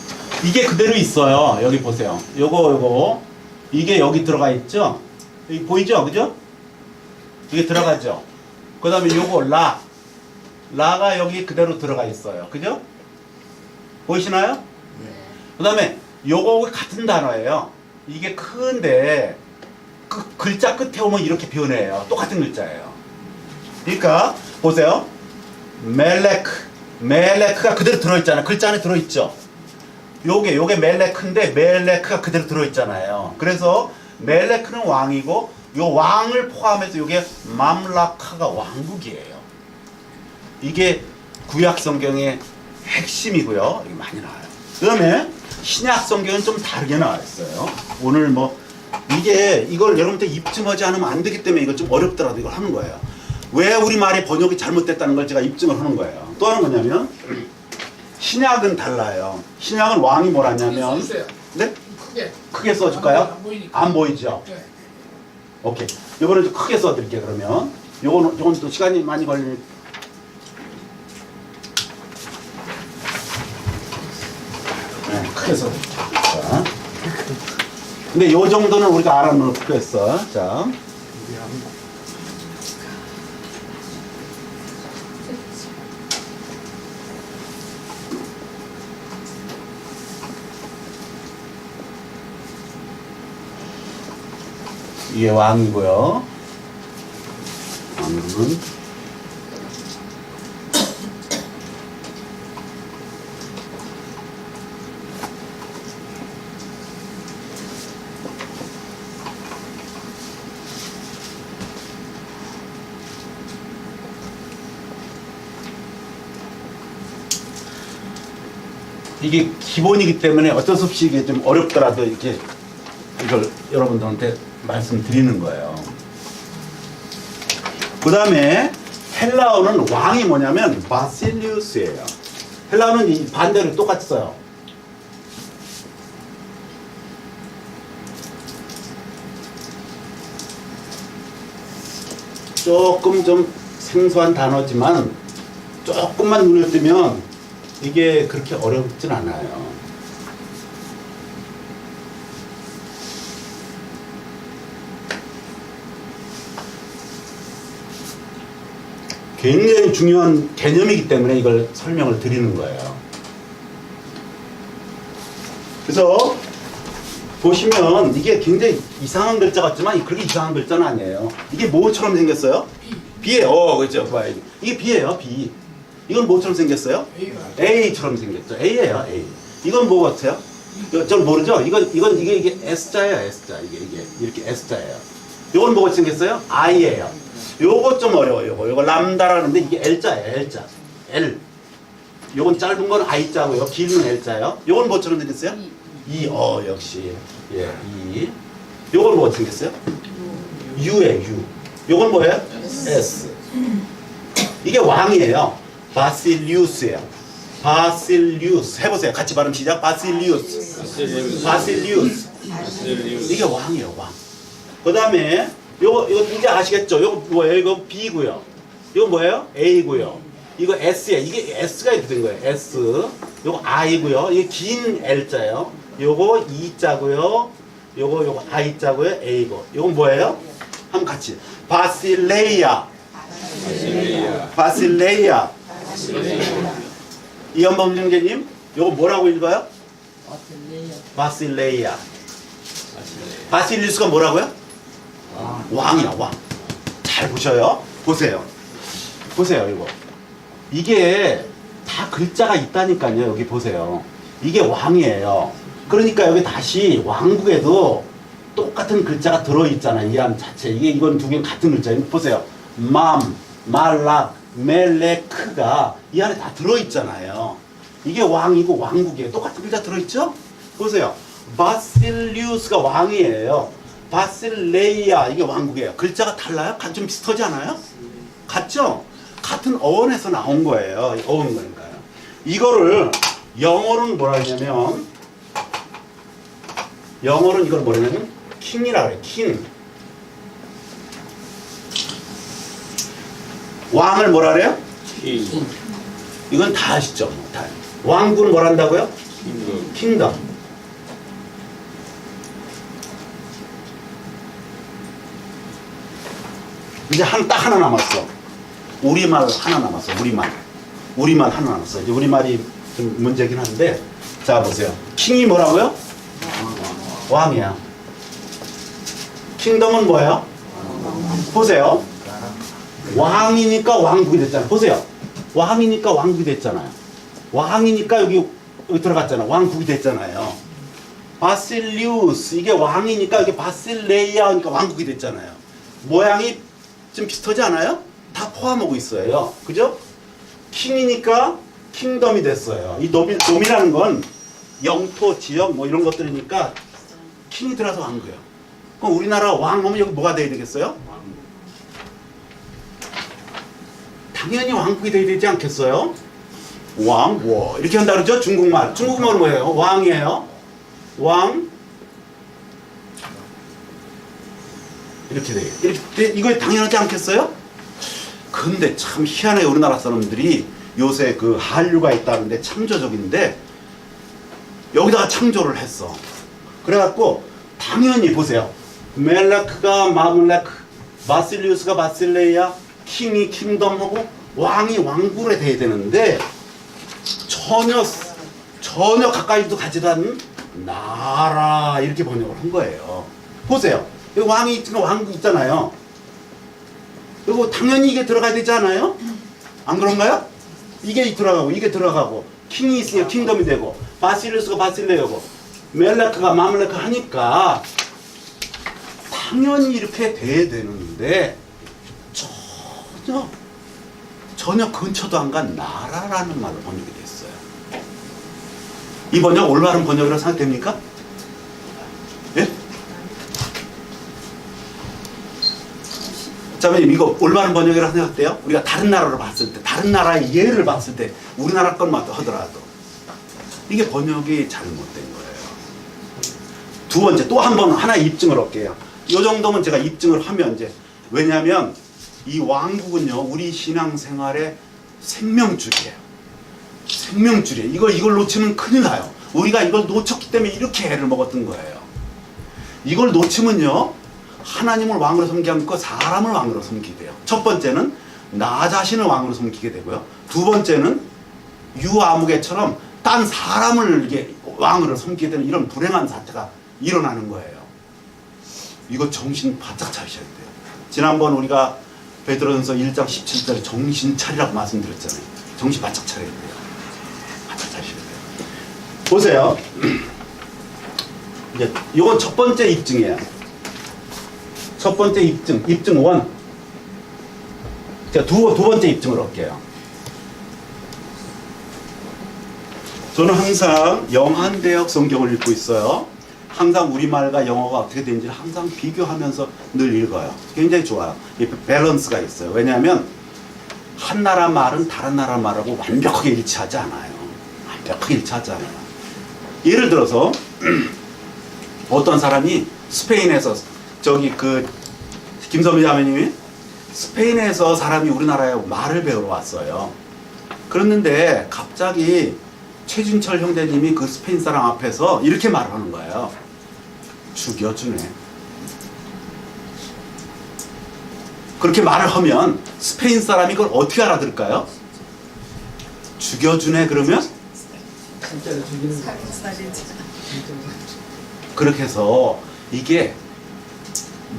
이게 그대로 있어요. 여기 보세요. 요거 이게 여기 들어가 있죠. 여기 보이죠, 그죠? 이게 들어가죠. 그 다음에 요거 라가 여기 그대로 들어가 있어요. 그죠? 보이시나요? 그 다음에 요거 같은 단어예요. 이게 큰데 글자 끝에 오면 이렇게 변해요. 똑같은 글자예요. 그러니까 보세요. 멜레크가 그대로 들어있잖아요. 글자 안에 들어있죠. 요게 멜레크인데 멜레크가 그대로 들어있잖아요. 그래서 멜레크는 왕이고 요 왕을 포함해서 요게 맘라카가 왕국이에요. 이게 구약 성경의 핵심이고요. 이게 많이 나와요. 그 다음에 신약 성경은 좀 다르게 나와 있어요. 오늘 이걸 여러분한테 입증하지 않으면 안 되기 때문에 이거 좀 어렵더라도 이걸 하는 거예요. 왜 우리말의 번역이 잘못됐다는 걸 제가 입증을 하는 거예요. 또 하는 거냐면 신약은 달라요. 신약은 왕이 뭐라냐면 네? 크게 써줄까요? 안 보이죠? 네. 오케이. 이거는 좀 크게 써드릴게요. 그러면 요건 또 시간이 많이 걸리니 네, 크게 써드릴게요. 자. 근데 요 정도는 우리가 알아놓겠어. 자. 이게 왕이고요. 왕은 이게 기본이기 때문에 어쩔 수 없이 이게 좀 어렵더라도 이렇게 이걸 여러분들한테 말씀드리는 거예요. 그 다음에 헬라어는 왕이 뭐냐면 바실리우스예요. 헬라어는 이 반대로 똑같이 써요. 조금 좀 생소한 단어지만 조금만 눈을 뜨면 이게 그렇게 어렵진 않아요. 굉장히 중요한 개념이기 때문에 이걸 설명을 드리는 거예요. 그래서 보시면 이게 굉장히 이상한 글자 같지만 그렇게 이상한 글자는 아니에요. 이게 뭐처럼 생겼어요? B예요. 그렇죠? 이게 B예요. B. 이건 뭐처럼 생겼어요? A처럼 생겼죠. A예요. A. 이건 뭐 같아요? 전 모르죠? 이게 S자예요. S자. 이게 이렇게 S자예요. 이건 뭐가 생겼어요? I예요. 요거 좀 어려워요. 요거 람다라는데 이게 L자예요. L자. L. 요건 짧은 건 I자고요. 긴 건 L자예요. 요건 뭐처럼 생겼어요? 역시. 예, E. 요건 뭐가 생겼어요? U예요. U. 요건 뭐예요? S. 이게 왕이에요. 바실리우스예요. 바실리우스. 해보세요. 같이 발음 시작. 바실리우스. 바실리우스. 이게 왕이에요. 왕. 그 다음에 요거 이제 아시겠죠? 요거 뭐예요? 이거 B고요. 이거 뭐예요? A고요. 이거 S예요. 이게 S가 이렇게 된 거예요. S. 요거 I고요. 이게 긴 L자예요. 요거 E자고요. 요거 I자고요. A고. 요건 뭐예요? 한번 같이. 바실레이아. 바실레이아. 이현범 중재님, 요거 뭐라고 읽어요? 바실레이아. 바실리우스가 뭐라고요? 왕이야, 왕. 잘 보셔요. 보세요. 보세요, 이거. 이게 다 글자가 있다니까요. 여기 보세요. 이게 왕이에요. 그러니까 여기 다시 왕국에도 똑같은 글자가 들어있잖아요. 이 안 자체. 이건 두 개 같은 글자예요. 보세요. 말락, 멜레크가 이 안에 다 들어있잖아요. 이게 왕이고 왕국이에요. 똑같은 글자 들어있죠? 보세요. 바실리우스가 왕이에요. 바실레이아 이게 왕국이에요. 글자가 달라요? 좀 비슷하지 않아요? 같죠? 같은 어원에서 나온 거예요. 어원 거니까요. 이거를 영어로는 뭐라 하냐면 영어로는 이걸 뭐냐면 킹이라고 해요. 킹. 왕을 뭐라 그래요? 킹. 이건 다 아시죠? 다. 왕국은 뭐라 한다고요? 킹덤. 이제 딱 하나 남았어. 우리말 하나 남았어. 우리말 하나 남았어. 이제 우리말이 좀 문제긴 한데, 자 보세요. 킹이 뭐라고요? 왕이야. 킹덤은 뭐예요? 보세요. 왕이니까 왕국이 됐잖아요. 보세요. 왕이니까 왕국이 됐잖아요. 왕이니까 여기 들어갔잖아요. 왕국이 됐잖아요. 바실리우스 이게 왕이니까 이게 바실레이아니까 왕국이 됐잖아요. 모양이 좀 비슷하지 않아요? 다 포함하고 있어요. 그죠? 킹이니까 킹덤이 됐어요. 이 돔이라는 건 영토, 지역 뭐 이런 것들이니까 킹이 들어서 왕국이에요. 그럼 우리나라 왕 하면 여기 뭐가 돼야 되겠어요? 당연히 왕국이 돼야 되지 않겠어요? 왕, 워 이렇게 한다 그러죠? 중국말. 중국말은 뭐예요? 왕이에요. 왕 이렇게 돼요. 이렇게 이거 당연하지 않겠어요? 근데 참 희한해요. 우리나라 사람들이 요새 그 한류가 있다는데 창조적인데 여기다가 창조를 했어. 그래갖고 당연히 보세요. 멜라크가 마멜라크, 바실리우스가 바실레이아, 킹이 킹덤하고 왕이 왕국에 돼야 되는데 전혀 가까이도 가지도 않는 나라 이렇게 번역을 한 거예요. 보세요. 여기 왕이 있으면 왕국 있잖아요. 그리고 당연히 이게 들어가야 되지 않아요? 안 그런가요? 이게 들어가고 킹이 있으니까 킹덤이 되고 바실리우스가 바실레이아고 멜라크가 마멜라크 하니까 당연히 이렇게 돼야 되는데 전혀 근처도 안 간 나라라는 말로 번역이 됐어요. 이 번역 올바른 번역이라고 생각됩니까? 예? 자매님, 이거 올바른 번역이라고 생각돼요? 우리가 다른 나라로 봤을 때, 다른 나라의 예를 봤을 때, 우리나라 것만 하더라도 이게 번역이 잘못된 거예요. 두 번째, 또 한 번 하나의 입증을 얻게요. 이 정도면 제가 입증을 하면 이제, 왜냐하면 이 왕국은요, 우리 신앙생활의 생명줄이에요. 생명줄이에요. 이걸 놓치면 큰일 나요. 우리가 이걸 놓쳤기 때문에 이렇게 애를 먹었던 거예요. 이걸 놓치면요, 하나님을 왕으로 섬기지 않고 사람을 왕으로 섬기게 돼요. 첫 번째는 나 자신을 왕으로 섬기게 되고요. 두 번째는 유아무개처럼 딴 사람을 이게 왕으로 섬기게 되는 이런 불행한 사태가 일어나는 거예요. 이거 정신 바짝 차리셔야 돼요. 지난번 우리가 베드로전서 1장 17절에 정신 차리라고 말씀드렸잖아요. 정신 바짝 차려야 돼요. 바짝 차리셔야 돼요. 보세요. 이제 이건 첫 번째 입증이에요. 첫 번째 입증 1. 제가 두 번째 입증을 얻게요. 저는 항상 영한대역 성경을 읽고 있어요. 항상 우리말과 영어가 어떻게 되는지를 항상 비교하면서 늘 읽어요. 굉장히 좋아요. 이 밸런스가 있어요. 왜냐하면 한 나라 말은 다른 나라 말하고 완벽하게 일치하지 않아요. 완벽하게 일치하지 않아요. 예를 들어서 어떤 사람이 스페인에서 김선미 자매님이 스페인에서 사람이 우리나라에 말을 배우러 왔어요. 그랬는데 갑자기 최준철 형제님이 그 스페인 사람 앞에서 이렇게 말하는 거예요. 죽여주네. 그렇게 말을 하면 스페인 사람이 그걸 어떻게 알아들을까요? 죽여주네 그러면? 진짜로 죽이는 거. 그렇게 해서 이게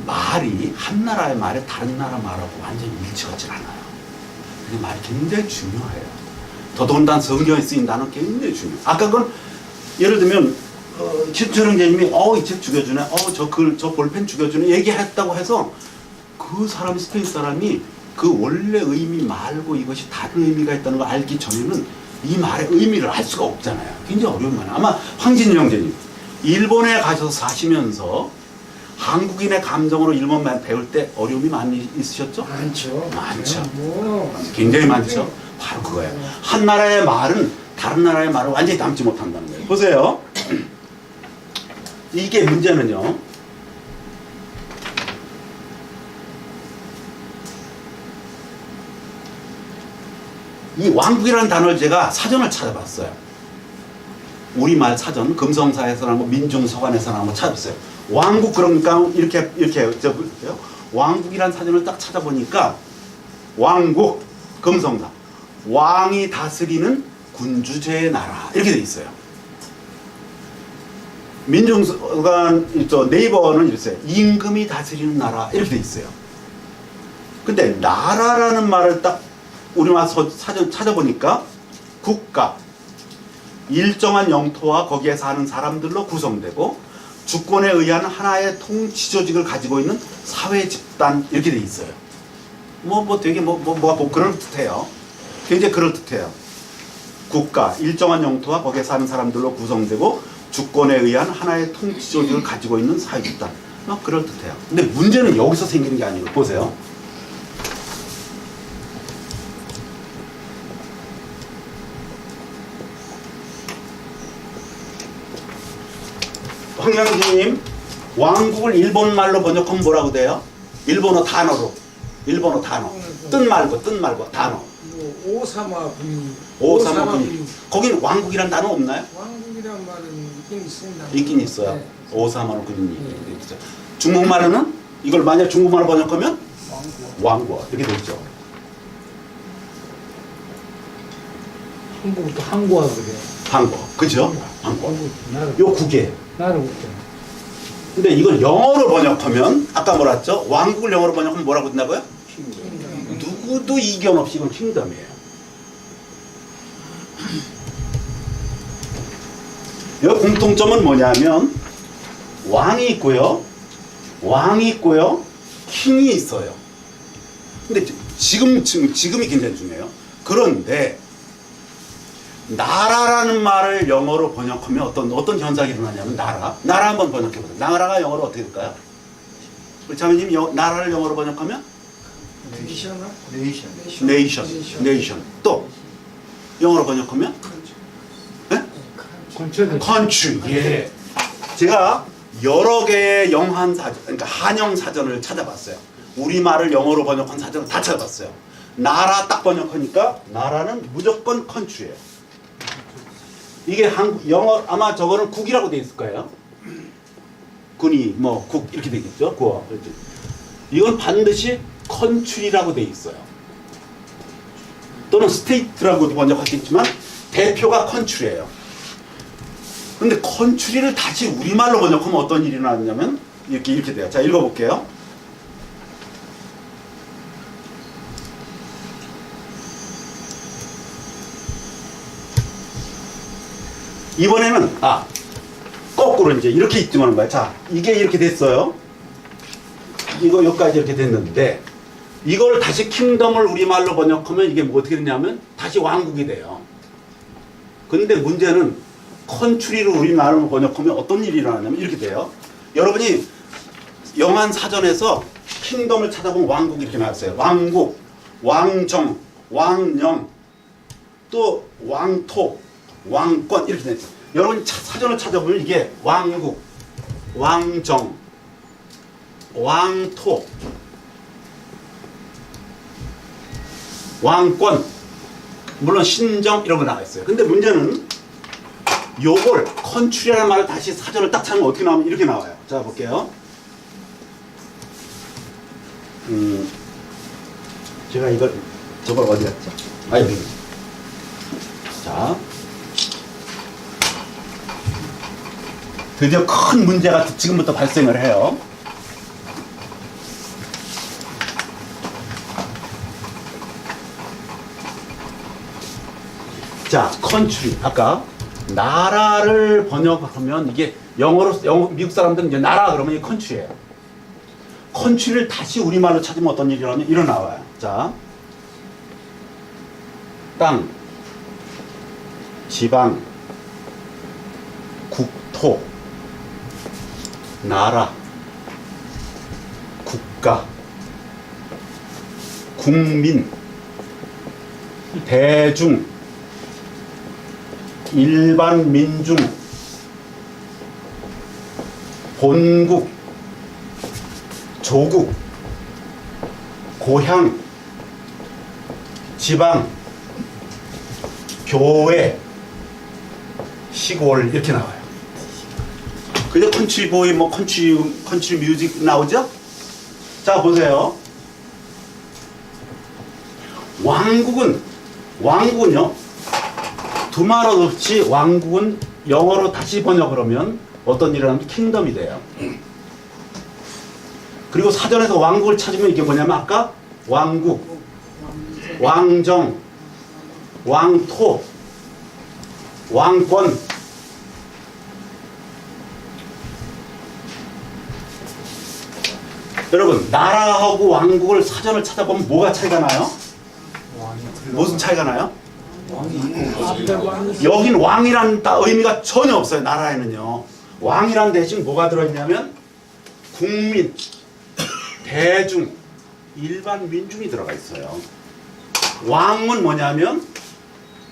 말이 한 나라의 말이 다른 나라 말하고 완전히 일치하지 않아요. 이 말이 굉장히 중요해요. 더더군다나 성경에 쓰인 단어는 굉장히 중요해요. 아까 그건 예를 들면 최준철 형제님이 이 책 죽여주네, 저 볼펜 죽여주네 얘기했다고 해서 그 사람이 스페인 사람이 그 원래 의미 말고 이것이 다른 의미가 있다는 걸 알기 전에는 이 말의 의미를 알 수가 없잖아요. 굉장히 어려운 말이에요. 아마 황진일 형제님 일본에 가셔서 사시면서 한국인의 감정으로 일본말 배울 때 어려움이 많이 있으셨죠? 많죠. 많죠. 뭐 굉장히 많죠. 바로 그거예요. 한 나라의 말은 다른 나라의 말을 완전히 담지 못한다는 거예요. 보세요. 이게 문제는요. 이 왕국이라는 단어를 제가 사전을 찾아봤어요. 우리말 사전, 금성사에서 나온 거, 민중서관에서 나온 거 찾아봤어요. 왕국 그러니까 이렇게 왕국이라는 사전을 딱 찾아보니까 왕국, 금성사, 왕이 다스리는 군주제의 나라 이렇게 돼 있어요. 민중서관 네이버는 이랬어요. 임금이 다스리는 나라 이렇게 돼 있어요. 근데 나라라는 말을 딱 우리말 사전 찾아보니까 국가, 일정한 영토와 거기에 사는 사람들로 구성되고 주권에 의한 하나의 통치 조직을 가지고 있는 사회 집단 이렇게 돼 있어요. 되게 그럴듯해요. 굉장히 그럴듯해요. 국가, 일정한 영토와 거기에 사는 사람들로 구성되고 주권에 의한 하나의 통치 조직을 가지고 있는 사회 집단. 그럴듯해요. 근데 문제는 여기서 생기는 게 아니고 보세요. 황영진님, 왕국을 일본말로 번역하면 뭐라고 돼요? 일본어 단어로. 뜻 말고 단어. 오사마 군인. 오사마 군인. 거기는 왕국이란 단어 없나요? 왕국이란 말은 있긴 있습니다. 있긴 있어요. 네. 오사마 군인이. 중국말로는 이걸 만약 중국말로 번역하면 왕국 이렇게 되죠. 한국도 항구하고 그래요. 한국, 그죠? 한국. 요 국에. 나를 웃겨. 근데 이걸 영어로 번역하면 아까 뭐라 했죠? 왕국을 영어로 번역하면 뭐라고 된다고요? 누구도 이견 없이 이건 킹덤이에요. 이 공통점은 뭐냐면 왕이 있고요, 킹이 있어요. 근데 지금이 굉장히 중요해요. 그런데 나라라는 말을 영어로 번역하면 어떤 현상이 일어나냐면 나라 한번 번역해 보세요. 나라가 영어로 어떻게 될까요? 우리 자매님 나라를 영어로 번역하면 네이션아? 네이션. 또 영어로 번역하면 네? country. 예. 제가 여러 개의 영한 사전, 그러니까 한영 사전을 찾아봤어요. 우리말을 영어로 번역한 사전을 다 찾아봤어요. 나라 딱 번역하니까 나라는 무조건 country예요. 이게 영어 아마 저거는 국이라고 돼 있을 거예요. 군이 뭐 국 이렇게 되겠죠. 구어. 이건 반드시 country라고 돼 있어요. 또는 state라고도 번역하겠지만 대표가 country예요. 근데 country를 다시 우리말로 번역하면 어떤 일이 나왔냐면 이렇게 돼요. 자, 읽어볼게요. 이번에는 거꾸로 이제 이렇게 입증하는 거야. 자, 이게 이렇게 됐어요. 이거 여기까지 이렇게 됐는데 이걸 다시 킹덤을 우리말로 번역하면 이게 뭐 어떻게 되냐면 다시 왕국이 돼요. 근데 문제는 컨트리를 우리말로 번역하면 어떤 일이 일어나냐면 이렇게 돼요. 여러분이 영한 사전에서 킹덤을 찾아보면 왕국이 이렇게 나왔어요. 왕국, 왕정, 왕령, 또 왕토, 왕권 이렇게 됐어요. 여러분 사전을 찾아보면 이게 왕국, 왕정, 왕토, 왕권, 물론 신정 이런 거 나와 있어요. 근데 문제는 요걸 컨트리라는 말을 다시 사전을 딱 찾으면 어떻게 나오면 이렇게 나와요. 자, 볼게요. 제가 저걸 어디 갔죠? 여기. 자, 드디어 큰 문제가 지금부터 발생을 해요. 자, country. 아까 나라를 번역하면 이게 미국 사람들은 이제 나라 그러면 이게 country예요. country를 다시 우리말로 찾으면 어떤 일이 일어나와요. 자, 땅, 지방, 국토, 나라, 국가, 국민, 대중, 일반 민중, 본국, 조국, 고향, 지방, 교회, 시골 이렇게 나와요. 그죠? 컨트리 보이 뭐 컨트리 뮤직 나오죠? 자, 보세요. 왕국은요. 두말 없이 왕국은 영어로 다시 번역을 하면 어떤 일을 하면 킹덤이 돼요. 그리고 사전에서 왕국을 찾으면 이게 뭐냐면 아까 왕국, 왕정, 왕토, 왕권, 여러분 나라하고 왕국을 사전을 찾아보면 뭐가 차이가 나요? 무슨 차이가 나요? 여긴 왕이라는 의미가 전혀 없어요. 나라에는요. 왕이라는 대신 뭐가 들어있냐면 국민, 대중, 일반 민중이 들어가 있어요. 왕은 뭐냐면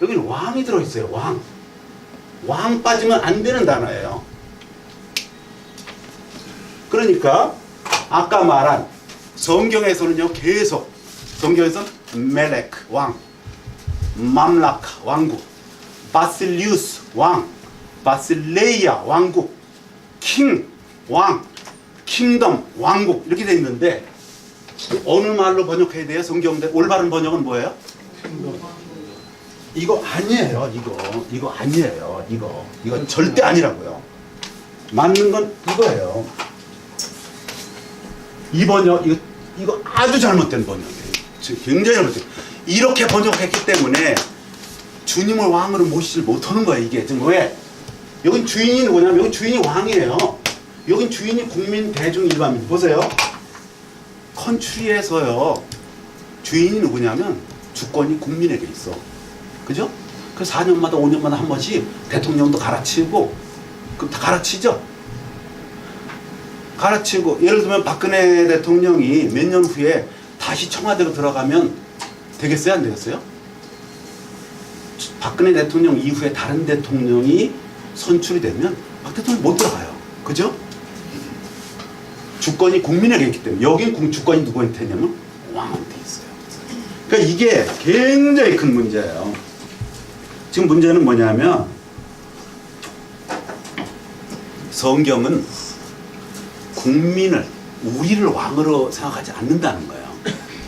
여기는 왕이 들어있어요. 왕 빠지면 안 되는 단어예요. 그러니까 아까 말한 성경에서는요, 계속 성경에서는 멜렉 왕, 맘라카 왕국, 바실리우스 왕, 바실레이아 왕국, 킹 왕, 킹덤 왕국 이렇게 돼 있는데 어느 말로 번역해야 돼요? 성경대 올바른 번역은 뭐예요? 이거 아니에요. 이거 아니에요. 이거 절대 아니라고요. 맞는 건 이거예요. 이 번역 이거 아주 잘못된 번역이에요. 굉장히 잘못된. 이렇게 번역했기 때문에 주님을 왕으로 모시지 못하는 거예요. 이게 지금 왜? 여긴 주인이 누구냐면 여기 주인이 왕이에요. 여긴 주인이 국민, 대중, 일반민. 보세요. 컨트리에서요 주인이 누구냐면 주권이 국민에게 있어. 그죠? 그 4년마다 5년마다 한 번씩 대통령도 갈아치우고 그럼 다 갈아치죠. 갈아치우고 예를 들면 박근혜 대통령이 몇 년 후에 다시 청와대로 들어가면 되겠어요? 안 되겠어요? 박근혜 대통령 이후에 다른 대통령이 선출이 되면 박 대통령 못 들어가요. 그죠? 주권이 국민에게 있기 때문에 여긴 주권이 누구한테 있냐면 왕한테 있어요. 그러니까 이게 굉장히 큰 문제예요. 지금 문제는 뭐냐면 성경은 국민을 우리를 왕으로 생각하지 않는다는 거예요.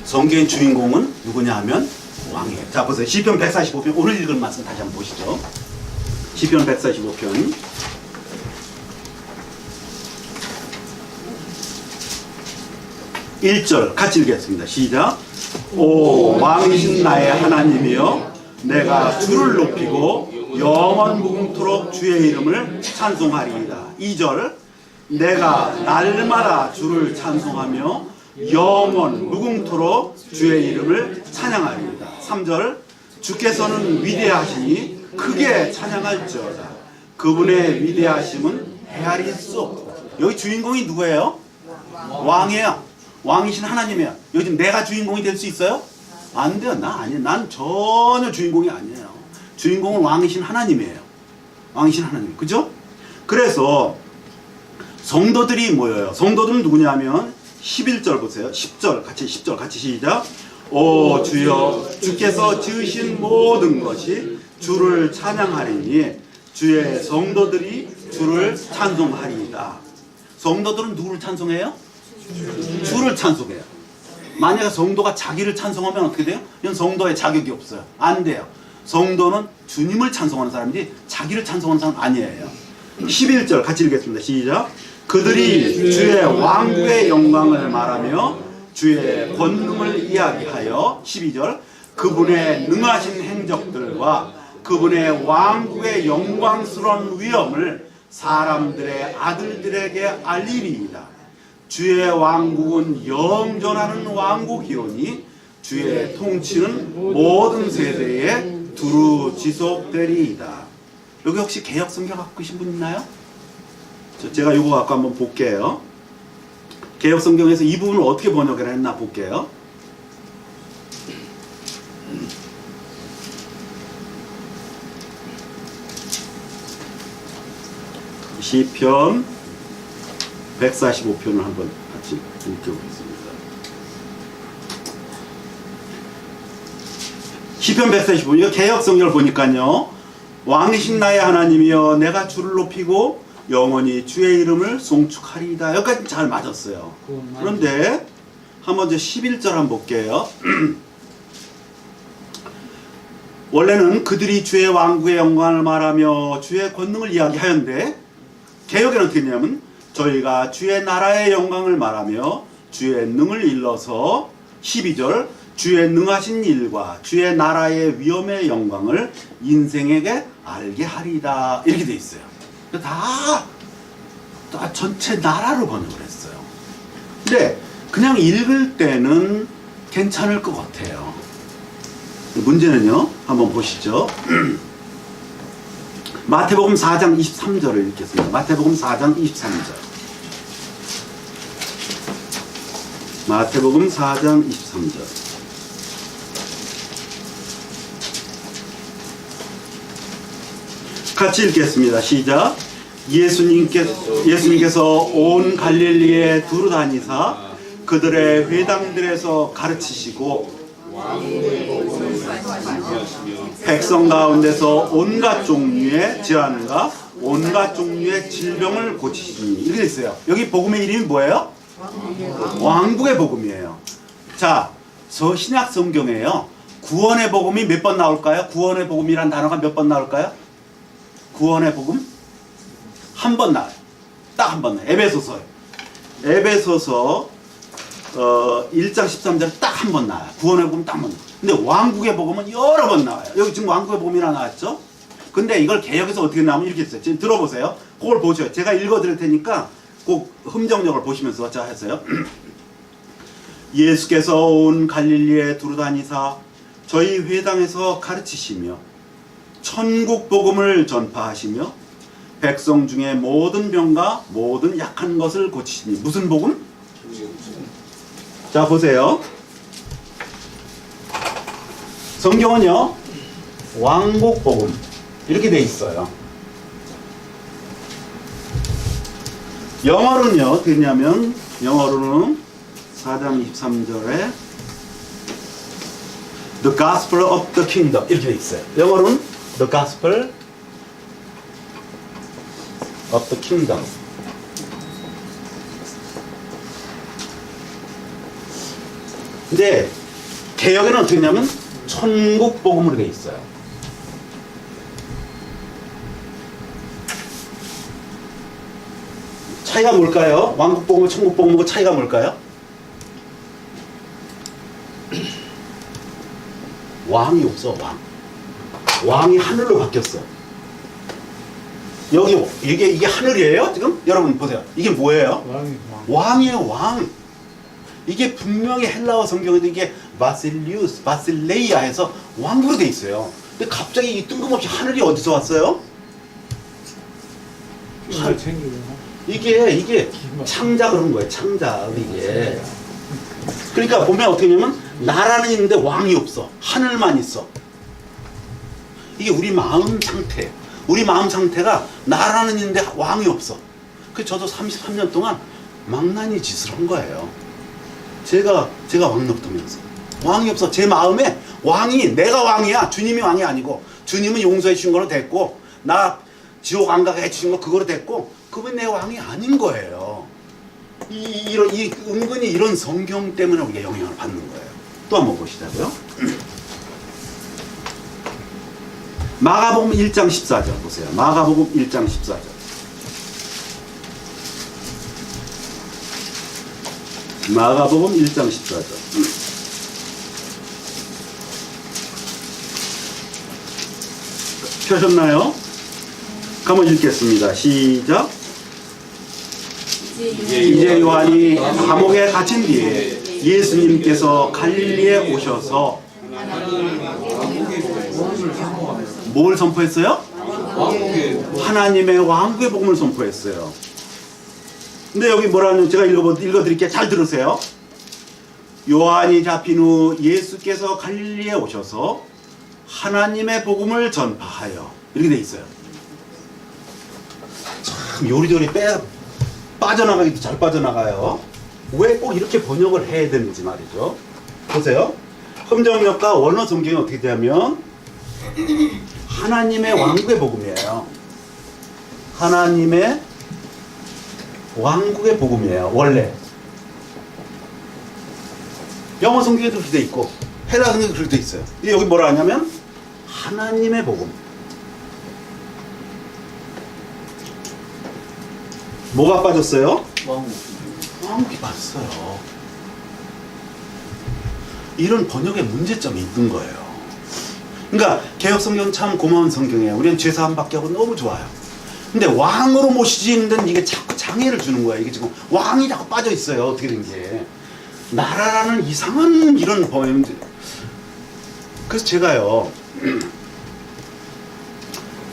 성경의 주인공은 누구냐 하면 왕이에요. 자 보세요. 시편 145편 오늘 읽을 말씀 다시 한번 보시죠. 시편 145편 1절 같이 읽겠습니다. 시작. 오 왕이신 나의 하나님이여 내가 주를 높이고 영원 무궁토록 주의 이름을 찬송하리이다. 2절 내가 날마다 주를 찬송하며 영원 무궁토록 주의 이름을 찬양하리이다. 3절 주께서는 위대하시니 크게 찬양할지어다. 그분의 위대하심은 헤아릴 수 없다. 여기 주인공이 누구예요? 왕이에요. 왕이신 하나님이에요. 요즘 내가 주인공이 될 수 있어요? 안 돼요. 난 전혀 주인공이 아니에요. 주인공은 왕이신 하나님이에요. 왕이신 하나님. 그죠? 그래서 성도들이 모여요. 성도들은 누구냐면 11절 보세요. 10절 같이 시작. 오 주여 주께서 지으신 모든 것이 주를 찬양하리니 주의 성도들이 주를 찬송하리이다. 성도들은 누구를 찬송해요? 주를 찬송해요. 만약에 성도가 자기를 찬송하면 어떻게 돼요? 이건 성도의 자격이 없어요. 안 돼요. 성도는 주님을 찬송하는 사람이지 자기를 찬송하는 사람 아니에요. 11절 같이 읽겠습니다. 시작. 그들이 주의 왕국의 영광을 말하며 주의 권능을 이야기하여 12절 그분의 능하신 행적들과 그분의 왕국의 영광스러운 위엄을 사람들의 아들들에게 알리리이다. 주의 왕국은 영존하는 왕국이오니 주의 통치는 모든 세대에 두루 지속되리이다. 여기 혹시 개혁 성경 갖고 계신 분 있나요? 제가 이거 갖고 한번 볼게요. 개혁 성경에서 이 부분을 어떻게 번역을 했나 볼게요. 시편 145편을 한번 같이 읽어보겠습니다. 시편 145편 이거 개혁 성경을 보니까요. 왕이신 나의 하나님이여 내가 주를 높이고 영원히 주의 이름을 송축하리이다. 여기까지 잘 맞았어요. 그런데 한번 이제 11절 한번 볼게요. 원래는 그들이 주의 왕국의 영광을 말하며 주의 권능을 이야기하였는데 개혁에는 어떻게 했냐면 저희가 주의 나라의 영광을 말하며 주의 능을 일러서 12절 주의 능하신 일과 주의 나라의 위엄의 영광을 인생에게 알게 하리이다. 이렇게 돼 있어요. 다 전체 나라로 번역을 했어요. 근데 그냥 읽을 때는 괜찮을 것 같아요. 문제는요. 한번 보시죠. 마태복음 4장 23절을 읽겠습니다. 마태복음 4장 23절. 마태복음 4장 23절. 같이 읽겠습니다. 시작. 예수님께서 온 갈릴리에 두루 다니사 그들의 회당들에서 가르치시고 백성 가운데서 온갖 종류의 질환과 온갖 종류의 질병을 고치시니 이렇게 있어요. 여기 복음의 이름이 뭐예요? 왕국의 복음이에요. 자, 저 신약 성경에요. 구원의 복음이 몇 번 나올까요? 구원의 복음이란 단어가 몇 번 나올까요? 구원의 복음? 한 번 나와요. 딱 한 번 나와요. 에베소서 1장 13절 딱 한 번 나와요. 구원의 복음 딱 한 번 나와요. 근데 왕국의 복음은 여러 번 나와요. 여기 지금 왕국의 복음이라 나왔죠? 근데 이걸 개혁해서 어떻게 나오면 이렇게 했어요. 지금 들어보세요. 그걸 보셔요. 제가 읽어드릴 테니까 꼭 흠정력을 보시면서 자 하세요. 예수께서 온 갈릴리에 두루 다니사 저희 회당에서 가르치시며 천국 복음을 전파하시며 백성 중에 모든 병과 모든 약한 것을 고치시니. 무슨 복음? 자, 보세요. 성경은요, 왕국 복음 이렇게 돼 있어요. 영어로는요, 어떻게 되냐면, 영어로는 4장 23절에 The Gospel of the Kingdom 이렇게 돼 있어요. 영어로는 The Gospel of the Kingdom. 근데 개역에는 어떻게 되냐면 천국 복음으로 돼 있어요. 차이가 뭘까요? 왕국 복음과 천국 복음과 차이가 뭘까요? 왕이 없어. 왕이 하늘로 바뀌었어. 여기 이게 하늘이에요? 지금 여러분 보세요. 이게 뭐예요? 왕이에요. 왕. 이게 분명히 헬라어 성경에도 이게 바실리우스, 바실레이아에서 왕국으로 돼 있어요. 근데 갑자기 이 뜬금없이 하늘이 어디서 왔어요? 이게 창작 그런 거예요. 창작 이게. 그러니까 보면 어떻게 되냐면 나라는 있는데 왕이 없어. 하늘만 있어. 이게 우리 마음 상태예요. 우리 마음 상태가 나라는 있는데 왕이 없어. 그래서 저도 33년 동안 망나니 짓을 한 거예요. 제가 왕 높다면서. 왕이 없어. 제 마음에 왕이 내가 왕이야. 주님이 왕이 아니고 주님은 용서해 주신 걸로 됐고 나 지옥 안 가게 해주신 거 그거로 됐고 그분이 내 왕이 아닌 거예요. 은근히 이런 성경 때문에 우리가 영향을 받는 거예요. 또 한번 보시자고요. 마가복음 1장 14절 보세요. 마가복음 1장 14절. 마가복음 1장 14절. 펴셨나요? 한번 읽겠습니다. 시작. 이제 요한이 감옥에 갇힌 뒤에 예수님께서 갈릴리에 오셔서 뭘 선포했어요? 하나님의 왕국의 복음을 선포했어요. 근데 여기 뭐라는 제가 읽어드릴게요. 잘 들으세요. 요한이 잡힌 후 예수께서 갈릴리에 오셔서 하나님의 복음을 전파하여 이렇게 돼 있어요. 참 요리조리 빠져나가기도 잘 빠져나가요. 왜 꼭 이렇게 번역을 해야 되는지 말이죠. 보세요. 흠정역과 원어 성경이 어떻게 되냐면 하나님의 왕국의 복음이에요. 하나님의 왕국의 복음이에요. 원래 영어 성경에도 그렇게 돼 있고 헬라 성경에도 그렇게 돼 있어요. 여기 뭐라 하냐면 하나님의 복음. 뭐가 빠졌어요? 왕국이 빠졌어요. 이런 번역의 문제점이 있는 거예요. 그러니까 개혁 성경 참 고마운 성경이에요. 우리는 죄사함밖에 하고 너무 좋아요. 근데 왕으로 모시는 데는 이게 자꾸 장애를 주는 거예요. 이게 지금 왕이 자꾸 빠져 있어요. 어떻게 된 게. 나라라는 이상한 이런 번역. 그래서 제가요.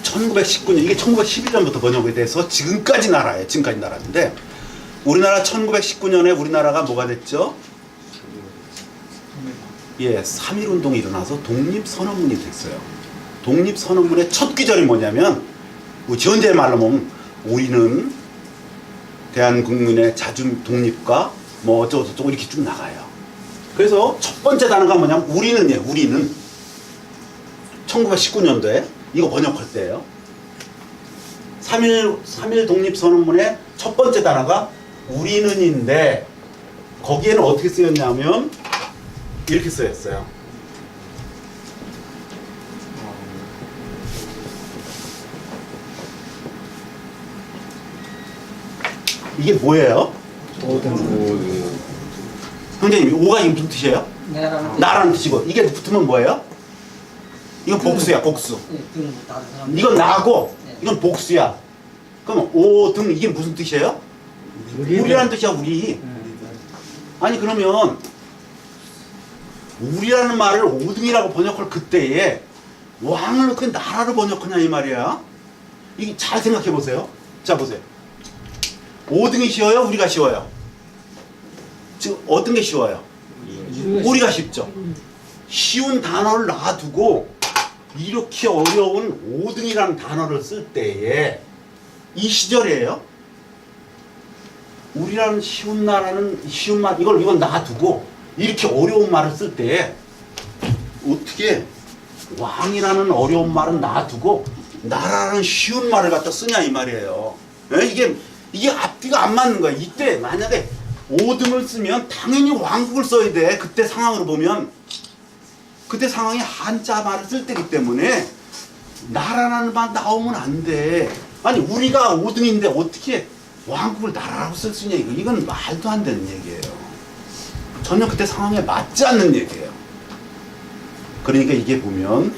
1919년 이게 1911년부터 번역이 돼서 지금까지 나라예요. 지금까지 나라인데 우리나라 1919년에 우리나라가 뭐가 됐죠? 예, 3.1운동이 일어나서 독립선언문이 됐어요. 독립선언문의 첫 귀절이 뭐냐면 현재 말로 보면 우리는 대한국민의 자주 독립과 뭐 어쩌고저쩌고 이렇게 쭉 나가요. 그래서 첫 번째 단어가 뭐냐면 우리는이에요. 우리는 1919년도에 이거 번역할 때예요. 3.1 독립선언문의 첫 번째 단어가 우리는인데 거기에는 어떻게 쓰였냐면 이렇게 쓰였어요. 이게 뭐예요? 형제님, 오가 이게 무슨 뜻이에요? 나라는 뜻이고 이게 붙으면 뭐예요? 이건 복수야, 복수. 이건 나고 이건 복수야. 그럼 오 등 이게 무슨 뜻이에요? 우리라는 뜻이야, 우리. 아니 그러면 우리라는 말을 5등이라고 번역할 그때에 왕을 어떻게 나라로 번역하냐 이 말이야. 이게 잘 생각해 보세요. 자 보세요. 5등이 쉬워요? 우리가 쉬워요? 지금 어떤 게 쉬워요? 우리가 쉽죠. 쉬운 단어를 놔두고 이렇게 어려운 5등이라는 단어를 쓸 때에 이 시절이에요. 우리라는 쉬운 나라는 쉬운 말 이건 놔두고 이렇게 어려운 말을 쓸 때에 어떻게 왕이라는 어려운 말은 놔두고 나라는 쉬운 말을 갖다 쓰냐 이 말이에요. 이게 앞뒤가 안 맞는 거야. 이때 만약에 5등을 쓰면 당연히 왕국을 써야 돼. 그때 상황으로 보면 그때 상황이 한자 말을 쓸 때이기 때문에 나라라는 말 나오면 안 돼. 아니 우리가 5등인데 어떻게 왕국을 나라라고 쓸 수 있냐 이건 말도 안 되는 얘기예요. 전혀 그때 상황에 맞지 않는 얘기예요. 그러니까 이게 보면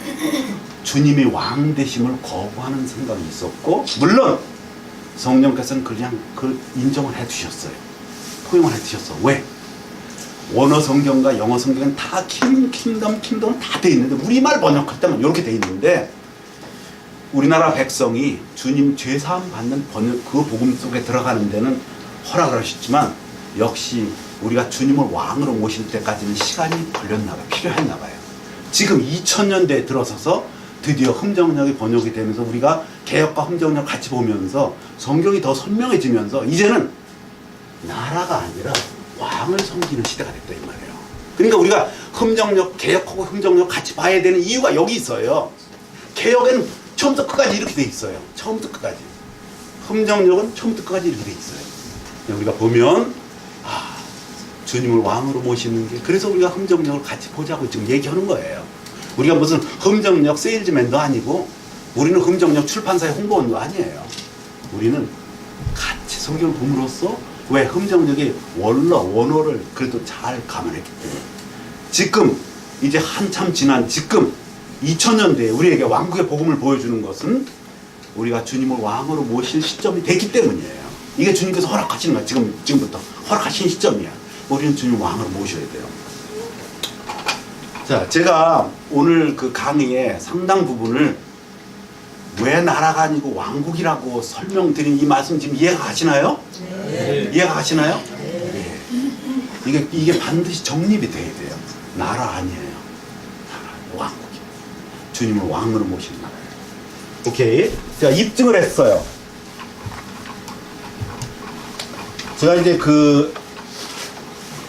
주님이 왕 되심을 거부하는 생각이 있었고 물론 성령께서는 그냥 그 인정을 해주셨어요. 포용을 해주셨어. 왜? 원어 성경과 영어 성경은 다 킹덤은 다 돼 있는데 우리말 번역할 때만 이렇게 돼 있는데 우리나라 백성이 주님 죄사함 받는 그 복음 속에 들어가는 데는 허락을 하셨지만 역시 우리가 주님을 왕으로 모실 때까지는 시간이 걸렸나 봐요. 필요했나 봐요. 지금 2000년대에 들어서서 드디어 흠정역이 번역이 되면서 우리가 개역과 흠정역 같이 보면서 성경이 더 선명해지면서 이제는 나라가 아니라 왕을 섬기는 시대가 됐다 이 말이에요. 그러니까 우리가 흠정역, 개역하고 흠정역 같이 봐야 되는 이유가 여기 있어요. 개역에는 처음부터 끝까지 이렇게 돼 있어요. 처음부터 끝까지. 흠정역은 처음부터 끝까지 이렇게 돼 있어요. 우리가 보면 주님을 왕으로 모시는 게 그래서 우리가 흠정역을 같이 보자고 지금 얘기하는 거예요. 우리가 무슨 흠정역 세일즈맨도 아니고 우리는 흠정역 출판사의 홍보원도 아니에요. 우리는 같이 성경을 봄으로써 왜 흠정역의 원어를 그래도 잘 감안했기 때문에 지금 이제 한참 지난 지금 2000년대에 우리에게 왕국의 복음을 보여주는 것은 우리가 주님을 왕으로 모실 시점이 됐기 때문이에요. 이게 주님께서 허락하시는 거야. 지금부터 허락하신 시점이야. 우리는 주님 왕으로 모셔야 돼요. 자, 제가 오늘 그 강의의 상당 부분을 왜 나라가 아니고 왕국이라고 설명드린 이 말씀 지금 이해가 가시나요? 네. 이해가 가시나요? 네. 이게 반드시 정립이 돼야 돼요. 나라 아니에요. 나라, 왕국이에요. 주님을 왕으로 모시는 나라예요. 오케이. 제가 입증을 했어요. 제가 이제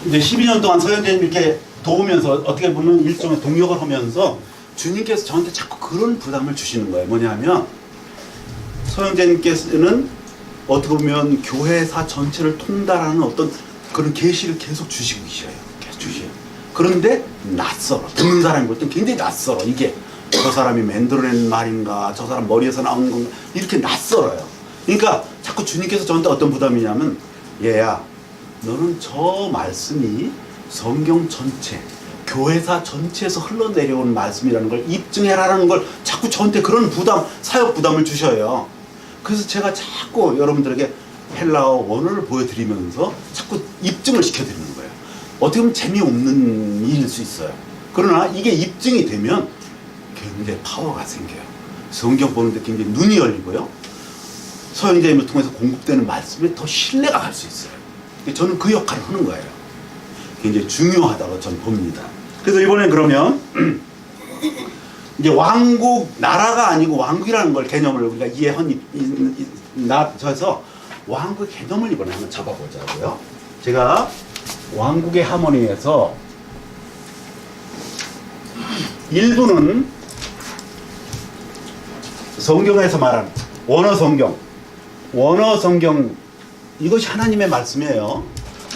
이제 12년 동안 서현재님 이렇게 도우면서 어떻게 보면 일종의 동역을 하면서 주님께서 저한테 자꾸 그런 부담을 주시는 거예요. 뭐냐면 서영재님께서는 어떻게 보면 교회사 전체를 통달하는 어떤 그런 계시를 계속 주시고 계셔요. 계속 주셔요. 그런데 낯설어. 듣는 사람이 볼 땐 굉장히 낯설어. 이게 저 사람이 만들어낸 말인가, 저 사람 머리에서 나오는 건가, 이렇게 낯설어요. 그러니까 자꾸 주님께서 저한테 어떤 부담이냐면 얘야, 너는 저 말씀이 성경 전체, 교회사 전체에서 흘러내려온 말씀이라는 걸 입증해라라는 걸 자꾸 저한테 그런 부담, 사역 부담을 주셔요. 그래서 제가 자꾸 여러분들에게 헬라어 원어를 보여드리면서 자꾸 입증을 시켜드리는 거예요. 어떻게 보면 재미없는 일일 수 있어요. 그러나 이게 입증이 되면 굉장히 파워가 생겨요. 성경 보는데 굉장히 눈이 열리고요. 서영재님을 통해서 공급되는 말씀에 더 신뢰가 갈 수 있어요. 저는 그 역할을 하는 거예요. 굉장히 중요하다고 저는 봅니다. 그래서 이번에 그러면 이제 왕국, 나라가 아니고 왕국이라는 걸 개념을 우리가 이해해서 왕국의 개념을 이번에 한번 잡아보자고요. 제가 왕국의 하모니에서 일부는 성경에서 말하는 원어 성경 이것이 하나님의 말씀이에요.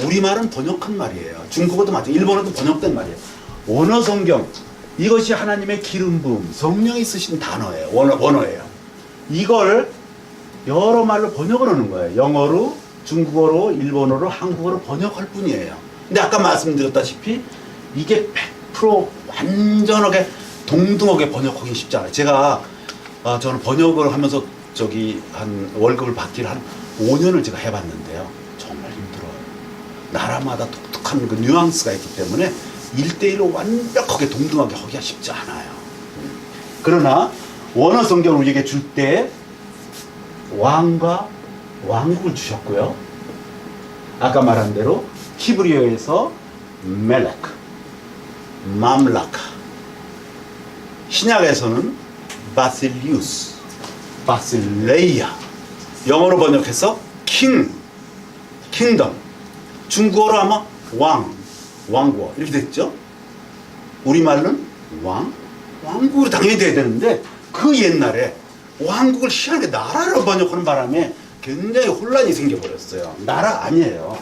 우리말은 번역한 말이에요. 중국어도 마찬가지, 일본어도 번역된 말이에요. 원어 성경 이것이 하나님의 기름 부음, 성령이 쓰신 단어예요. 원어예요. 이걸 여러 말로 번역을 하는 거예요. 영어로, 중국어로, 일본어로, 한국어로 번역할 뿐이에요. 근데 아까 말씀드렸다시피 이게 100% 완전하게 동등하게 번역하기 쉽지 않아요. 제가 저는 번역을 하면서 한 월급을 받기를 한 5년을 제가 해봤는데요. 정말 힘들어요. 나라마다 독특한 그 뉘앙스가 있기 때문에 1대1로 완벽하게 동등하게 하기가 쉽지 않아요. 그러나 원어 성경을 우리에게 줄 때 왕과 왕국을 주셨고요. 아까 말한 대로 히브리어에서 멜렉, 맘라카, 신약에서는 바실리우스, 바실레이아, 영어로 번역해서 킹, 킹덤, 중국어로 아마 왕, 왕국 이렇게 됐죠. 우리말로는 왕, 왕국으로 당연히 돼야 되는데 그 옛날에 왕국을 희한하게 나라로 번역하는 바람에 굉장히 혼란이 생겨버렸어요. 나라 아니에요.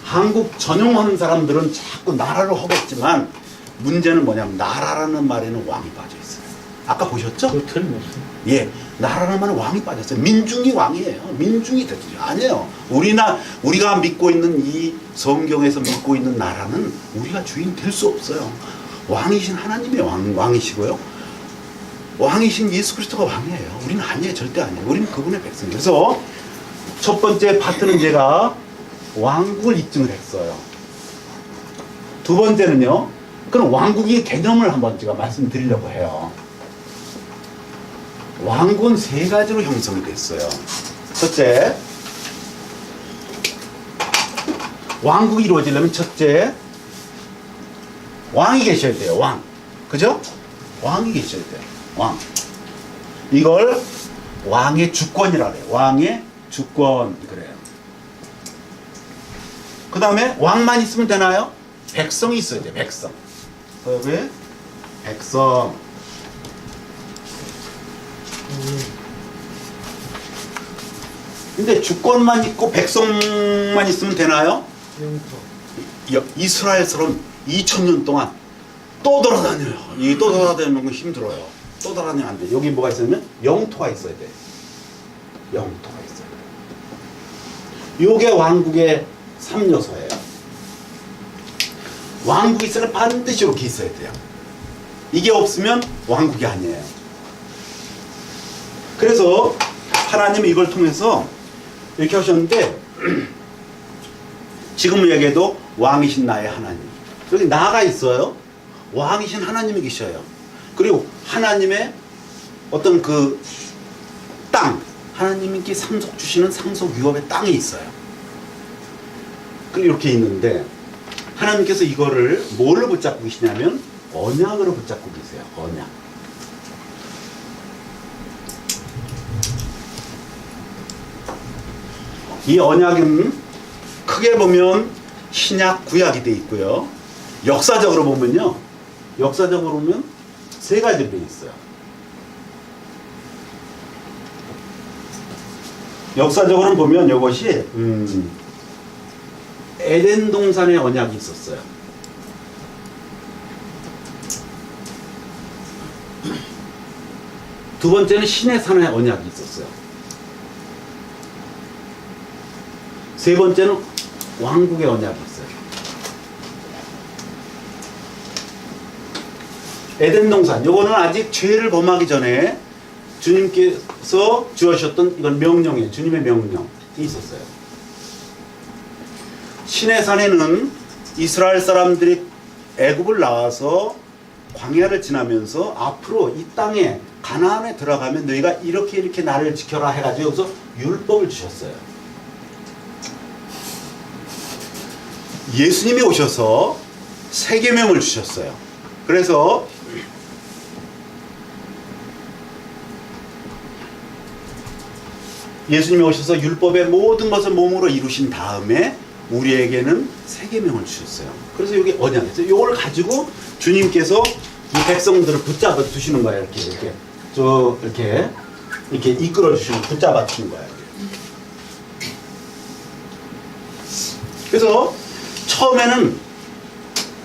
한국 전용하는 사람들은 자꾸 나라로 허겁지만 문제는 뭐냐면 나라라는 말에는 왕이 빠져 있어요. 아까 보셨죠? 그 틀림없어. 예, 나라라는 말은 왕이 빠졌어요. 민중이 왕이에요. 민중이 대통령 아니에요. 우리가 믿고 있는 이 성경에서 믿고 있는 나라는 우리가 주인 될 수 없어요. 왕이신 하나님이 왕이시고요. 왕이신 예수 그리스도가 왕이에요. 우리는 아니에요. 절대 아니에요. 우리는 그분의 백성이에요. 그래서 첫 번째 파트는 제가 왕국을 입증을 했어요. 두 번째는요. 그럼 왕국의 개념을 한번 제가 말씀드리려고 해요. 왕국은 세 가지로 형성이 됐어요. 첫째, 왕국이 이루어지려면 첫째, 왕이 계셔야 돼요. 왕. 그죠? 왕이 계셔야 돼요. 왕. 이걸 왕의 주권이라 그래요. 왕의 주권 그래요. 그 다음에 왕만 있으면 되나요? 백성이 있어야 돼요. 백성. 왜? 백성. 근데 주권만 있고 백성만 있으면 되나요? 이스라엘처럼 2000년 동안 또 돌아다녀요. 이 또 돌아다니는 건 힘들어요. 또 돌아다니면 안 돼. 여기 뭐가 있으면 영토가 있어야 돼. 영토가 있어야 돼. 요게 왕국의 3요소예요. 왕국이 있으면 반드시 이렇게 있어야 돼요. 이게 없으면 왕국이 아니에요. 그래서 하나님은 이걸 통해서 이렇게 하셨는데 지금 얘기해도 왕이신 나의 하나님. 여기 나가 있어요. 왕이신 하나님이 계셔요. 그리고 하나님의 어떤 그 땅, 하나님께 상속 주시는 상속 유업의 땅이 있어요. 그리고 이렇게 있는데 하나님께서 이거를 뭘로 붙잡고 계시냐면 언약으로 붙잡고 계세요. 언약. 이 언약은 크게 보면 신약, 구약이 돼 있고요. 역사적으로 보면요. 역사적으로 보면 세 가지로 돼 있어요. 역사적으로 보면 이것이 에덴 동산의 언약이 있었어요. 두 번째는 신의 산의 언약이 있었어요. 세 번째는 왕국의 언약이 있어요. 에덴 동산, 요거는 아직 죄를 범하기 전에 주님께서 주셨던 이건 명령이에요. 주님의 명령이 있었어요. 신의 산에는 이스라엘 사람들이 애굽을 나와서 광야를 지나면서 앞으로 이 땅에 가나안에 들어가면 너희가 이렇게 나를 지켜라 해가지고 여기서 율법을 주셨어요. 예수님이 오셔서 세계명을 주셨어요. 그래서 예수님이 오셔서 율법의 모든 것을 몸으로 이루신 다음에 우리에게는 세계명을 주셨어요. 그래서 여기 언약이었어요. 이걸 가지고 주님께서 이 백성들을 붙잡아 두시는 거예요. 이렇게 이끌어 주시는, 붙잡아 주시는 거예요. 그래서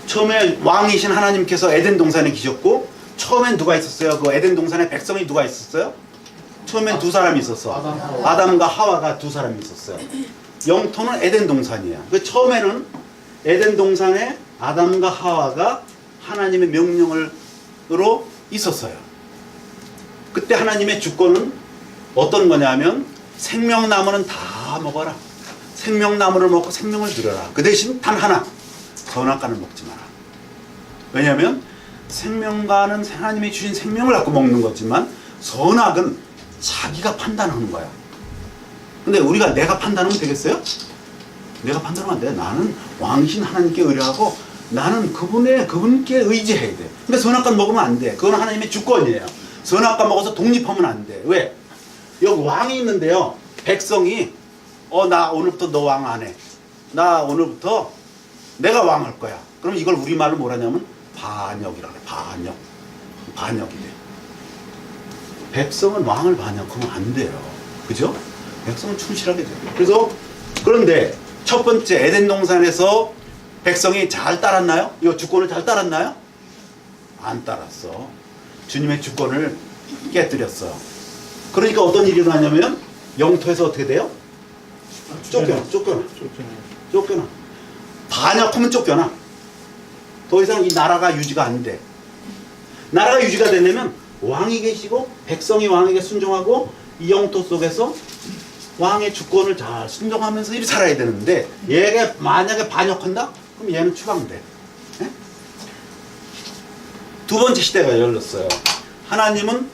처음에 왕이신 하나님께서 에덴 동산에 계셨고, 처음엔 누가 있었어요? 그 에덴 동산에 백성이 누가 있었어요? 처음엔 두 사람이 있었어. 아담과 하와가 두 사람이 있었어요. 영토는 에덴 동산이에요. 그 처음에는 에덴 동산에 아담과 하와가 하나님의 명령으로 있었어요. 그때 하나님의 주권은 어떤 거냐면 생명나무는 다 먹어라. 생명나무를 먹고 생명을 누려라. 그 대신 단 하나, 선악과는 먹지 마라. 왜냐하면 생명과는 하나님이 주신 생명을 갖고 먹는 거지만 선악은 자기가 판단하는 거야. 근데 우리가 내가 판단하면 되겠어요? 내가 판단하면 안 돼. 나는 왕이신 하나님께 의뢰하고 나는 그분께 의지해야 돼. 근데 선악과 먹으면 안 돼. 그건 하나님의 주권이에요. 선악과 먹어서 독립하면 안 돼. 왜? 여기 왕이 있는데요. 백성이 나 오늘부터 너 왕 안 해. 나 오늘부터 내가 왕 할 거야. 그럼 이걸 우리말로 뭐라냐면 반역이라 그래. 반역이 돼. 백성은 왕을 반역하면 안 돼요. 그죠? 백성은 충실하게 돼요. 그런데 첫 번째 에덴 동산에서 백성이 잘 따랐나요? 이 주권을 잘 따랐나요? 안 따랐어. 주님의 주권을 깨뜨렸어. 그러니까 어떤 일이 일어나냐면 영토에서 어떻게 돼요? 쫓겨나. 반역하면 쫓겨나. 더 이상 이 나라가 유지가 안 돼. 나라가 유지가 되려면 왕이 계시고 백성이 왕에게 순종하고 이 영토 속에서 왕의 주권을 잘 순종하면서 이렇게 살아야 되는데 얘가 만약에 반역한다? 그럼 얘는 추방돼. 네? 두 번째 시대가 열렸어요. 하나님은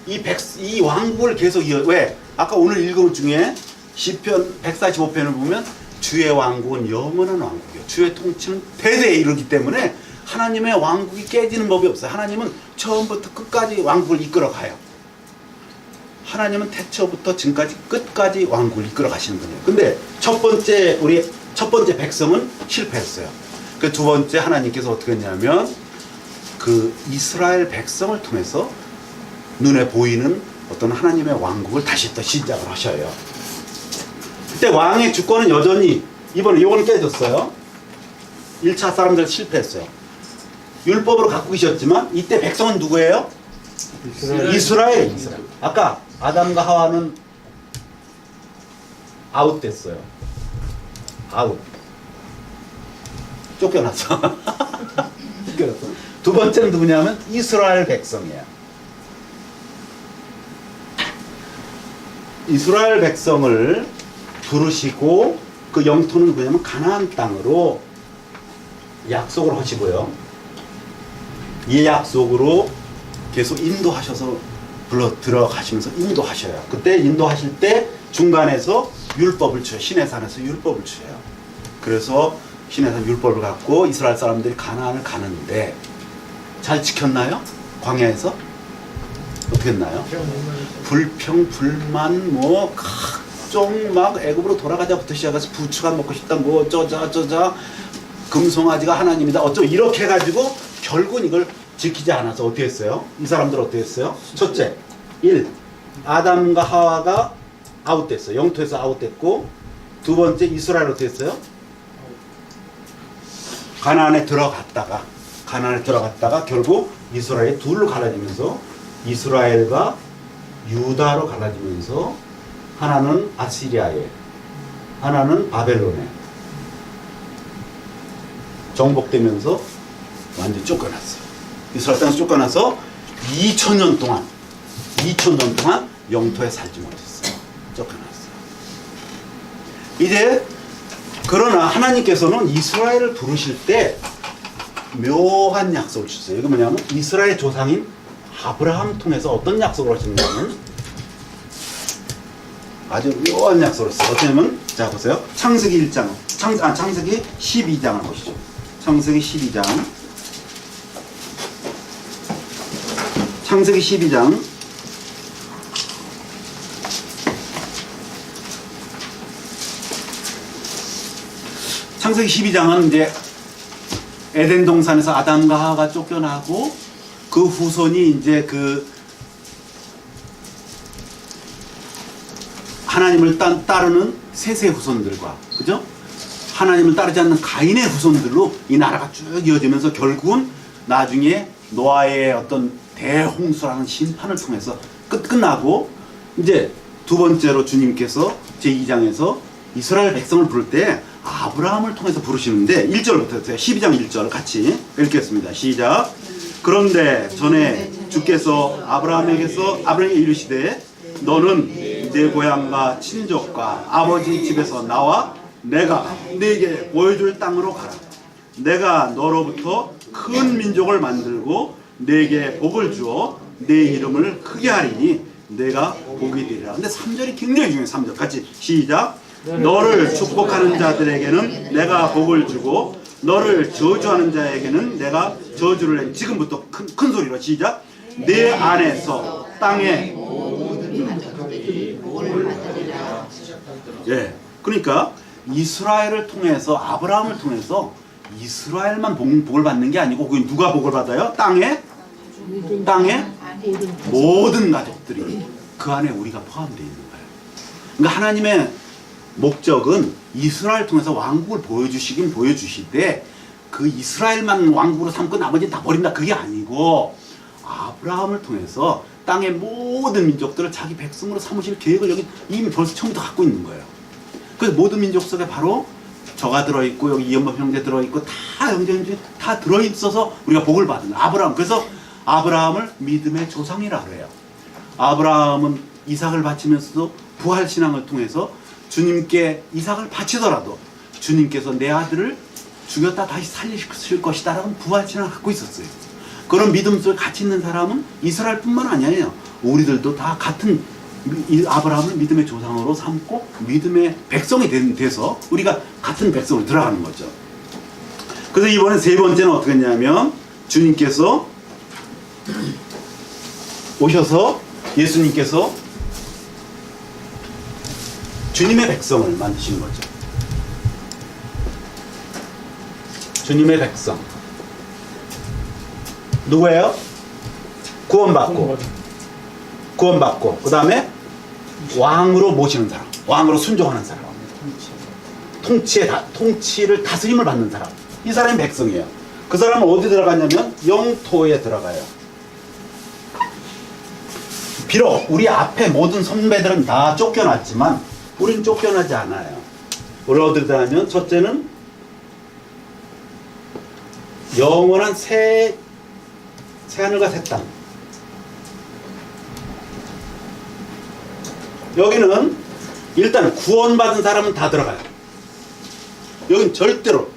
이 왕국을 계속 왜? 아까 오늘 읽은 중에 시편 145편을 보면 주의 왕국은 영원한 왕국이에요. 주의 통치는 대대에 이르기 때문에 하나님의 왕국이 깨지는 법이 없어요. 하나님은 처음부터 끝까지 왕국을 이끌어 가요. 하나님은 태초부터 지금까지 끝까지 왕국을 이끌어 가시는 분이에요. 근데 첫 번째 백성은 실패했어요. 그 두 번째 하나님께서 어떻게 했냐면 그 이스라엘 백성을 통해서 눈에 보이는 어떤 하나님의 왕국을 다시 또 시작을 하셔요. 그때 왕의 주권은 여전히 이거는 깨졌어요. 1차 사람들 실패했어요. 율법으로 갖고 계셨지만 이때 백성은 누구예요? 이스라엘. 아까 아담과 하와는 아웃됐어요. 쫓겨났어. 두 번째는 누구냐면 이스라엘 백성이에요. 이스라엘 백성을 부르시고 그 영토는 뭐냐면 가나안 땅으로 약속을 하시고요. 이 약속으로 계속 인도하셔서 들어가시면서 인도하셔요. 그때 인도하실 때 중간에서 율법을 줘요. 시내산에서 율법을 줘요. 그래서 시내산 율법을 갖고 이스라엘 사람들이 가나안을 가는데 잘 지켰나요? 광야에서? 어떻게 했나요? 불평, 불만, 각종 애굽으로 돌아가자부터 시작해서 부추가 먹고 싶다, 어쩌자, 금송아지가 하나님이다, 이렇게 해가지고 결국은 이걸 지키지 않아서 어떻게 했어요? 이 사람들 어떻게 했어요? 첫째, 아담과 하와가 아웃됐어요. 영토에서 아웃됐고, 두 번째, 이스라엘 어떻게 했어요? 가나안에 들어갔다가 결국 이스라엘이 둘로 갈라지면서 이스라엘과 유다로 갈라지면서 하나는 아시리아에, 하나는 바벨론에 정복되면서 완전히 쫓겨났어요. 이스라엘 땅에서 쫓겨나서 2000년 동안 영토에 살지 못했어요. 쫓겨났어요. 이제 그러나 하나님께서는 이스라엘을 부르실 때 묘한 약속을 주셨어요. 이게 뭐냐면 이스라엘 조상인 아브라함 통해서 어떤 약속을 하셨냐면 아주 묘한 약속을 했어요. 어쩌면 자 보세요. 창세기 1장, 창세기 12장을 보시죠. 창세기 12장. 창세기 12장. 창세기 12장은 이제 에덴 동산에서 아담과 하와가 쫓겨나고 그 후손이 이제 그 하나님을 따르는 셋의 후손들과, 그죠? 하나님을 따르지 않는 가인의 후손들로 이 나라가 쭉 이어지면서 결국은 나중에 노아의 어떤 대홍수라는 심판을 통해서 끝나고 이제 두 번째로 주님께서 제2장에서 이스라엘 백성을 부를 때 아브라함을 통해서 부르시는데 1절부터 12장 1절 같이 읽겠습니다. 시작. 그런데 전에 주께서 아브라함에게 이르시되 너는 내 고향과 친족과 아버지 집에서 나와 내가 네게 보여줄 땅으로 가라. 내가 너로부터 큰 민족을 만들고 내게 복을 주어 내 이름을 크게 하리니 내가 복이 되리라. 근데 3절이 굉장히 중요해요. 3절 같이 시작. 너를 축복하는 자들에게는 내가 복을 주고 너를 저주하는 자에게는 내가 저주를 내. 지금부터 큰 소리로 시작. 내 안에서 땅에 예, 그러니까 이스라엘을 통해서 아브라함을 통해서 이스라엘만 복을 받는 게 아니고 그게 누가 복을 받아요? 땅에 모든 가족들이 그 안에 우리가 포함되어 있는 거예요. 그러니까 하나님의 목적은 이스라엘 통해서 왕국을 보여주시긴 보여주시되 그 이스라엘만 왕국으로 삼고 나머지는 다 버린다 그게 아니고 아브라함을 통해서 땅의 모든 민족들을 자기 백성으로 삼으실 계획을 여기 이미 벌써 처음부터 갖고 있는 거예요. 그래서 모든 민족 속에 바로 저가 들어있고 여기 이연법 형제 들어있고 다 형제님 중에 다 들어있어서 우리가 복을 받는 거예요. 아브라함. 그래서 아브라함을 믿음의 조상이라고 그래요. 아브라함은 이삭을 바치면서도 부활신앙을 통해서 주님께 이삭을 바치더라도 주님께서 내 아들을 죽였다 다시 살리실 것이다 라는 부활신앙을 갖고 있었어요. 그런 믿음 속에 같이 있는 사람은 이스라엘뿐만 아니에요. 우리들도 다 같은 아브라함을 믿음의 조상으로 삼고 믿음의 백성이 돼서 우리가 같은 백성으로 들어가는 거죠. 그래서 이번에 세 번째는 어떻게 했냐면 주님께서 오셔서 예수님께서 주님의 백성을 만드신 거죠. 주님의 백성. 누구예요? 구원받고 그 다음에 왕으로 모시는 사람, 왕으로 순종하는 사람, 통치를 다스림을 받는 사람. 이 사람이 백성이에요. 그 사람은 어디 들어가냐면 영토에 들어가요. 비록 우리 앞에 모든 선배들은 다 쫓겨났지만 우리는 쫓겨나지 않아요. 우리 어디 들어가면 첫째는 영원한 새 하늘과 새 땅. 여기는 일단 구원받은 사람은 다 들어가요. 여긴 절대로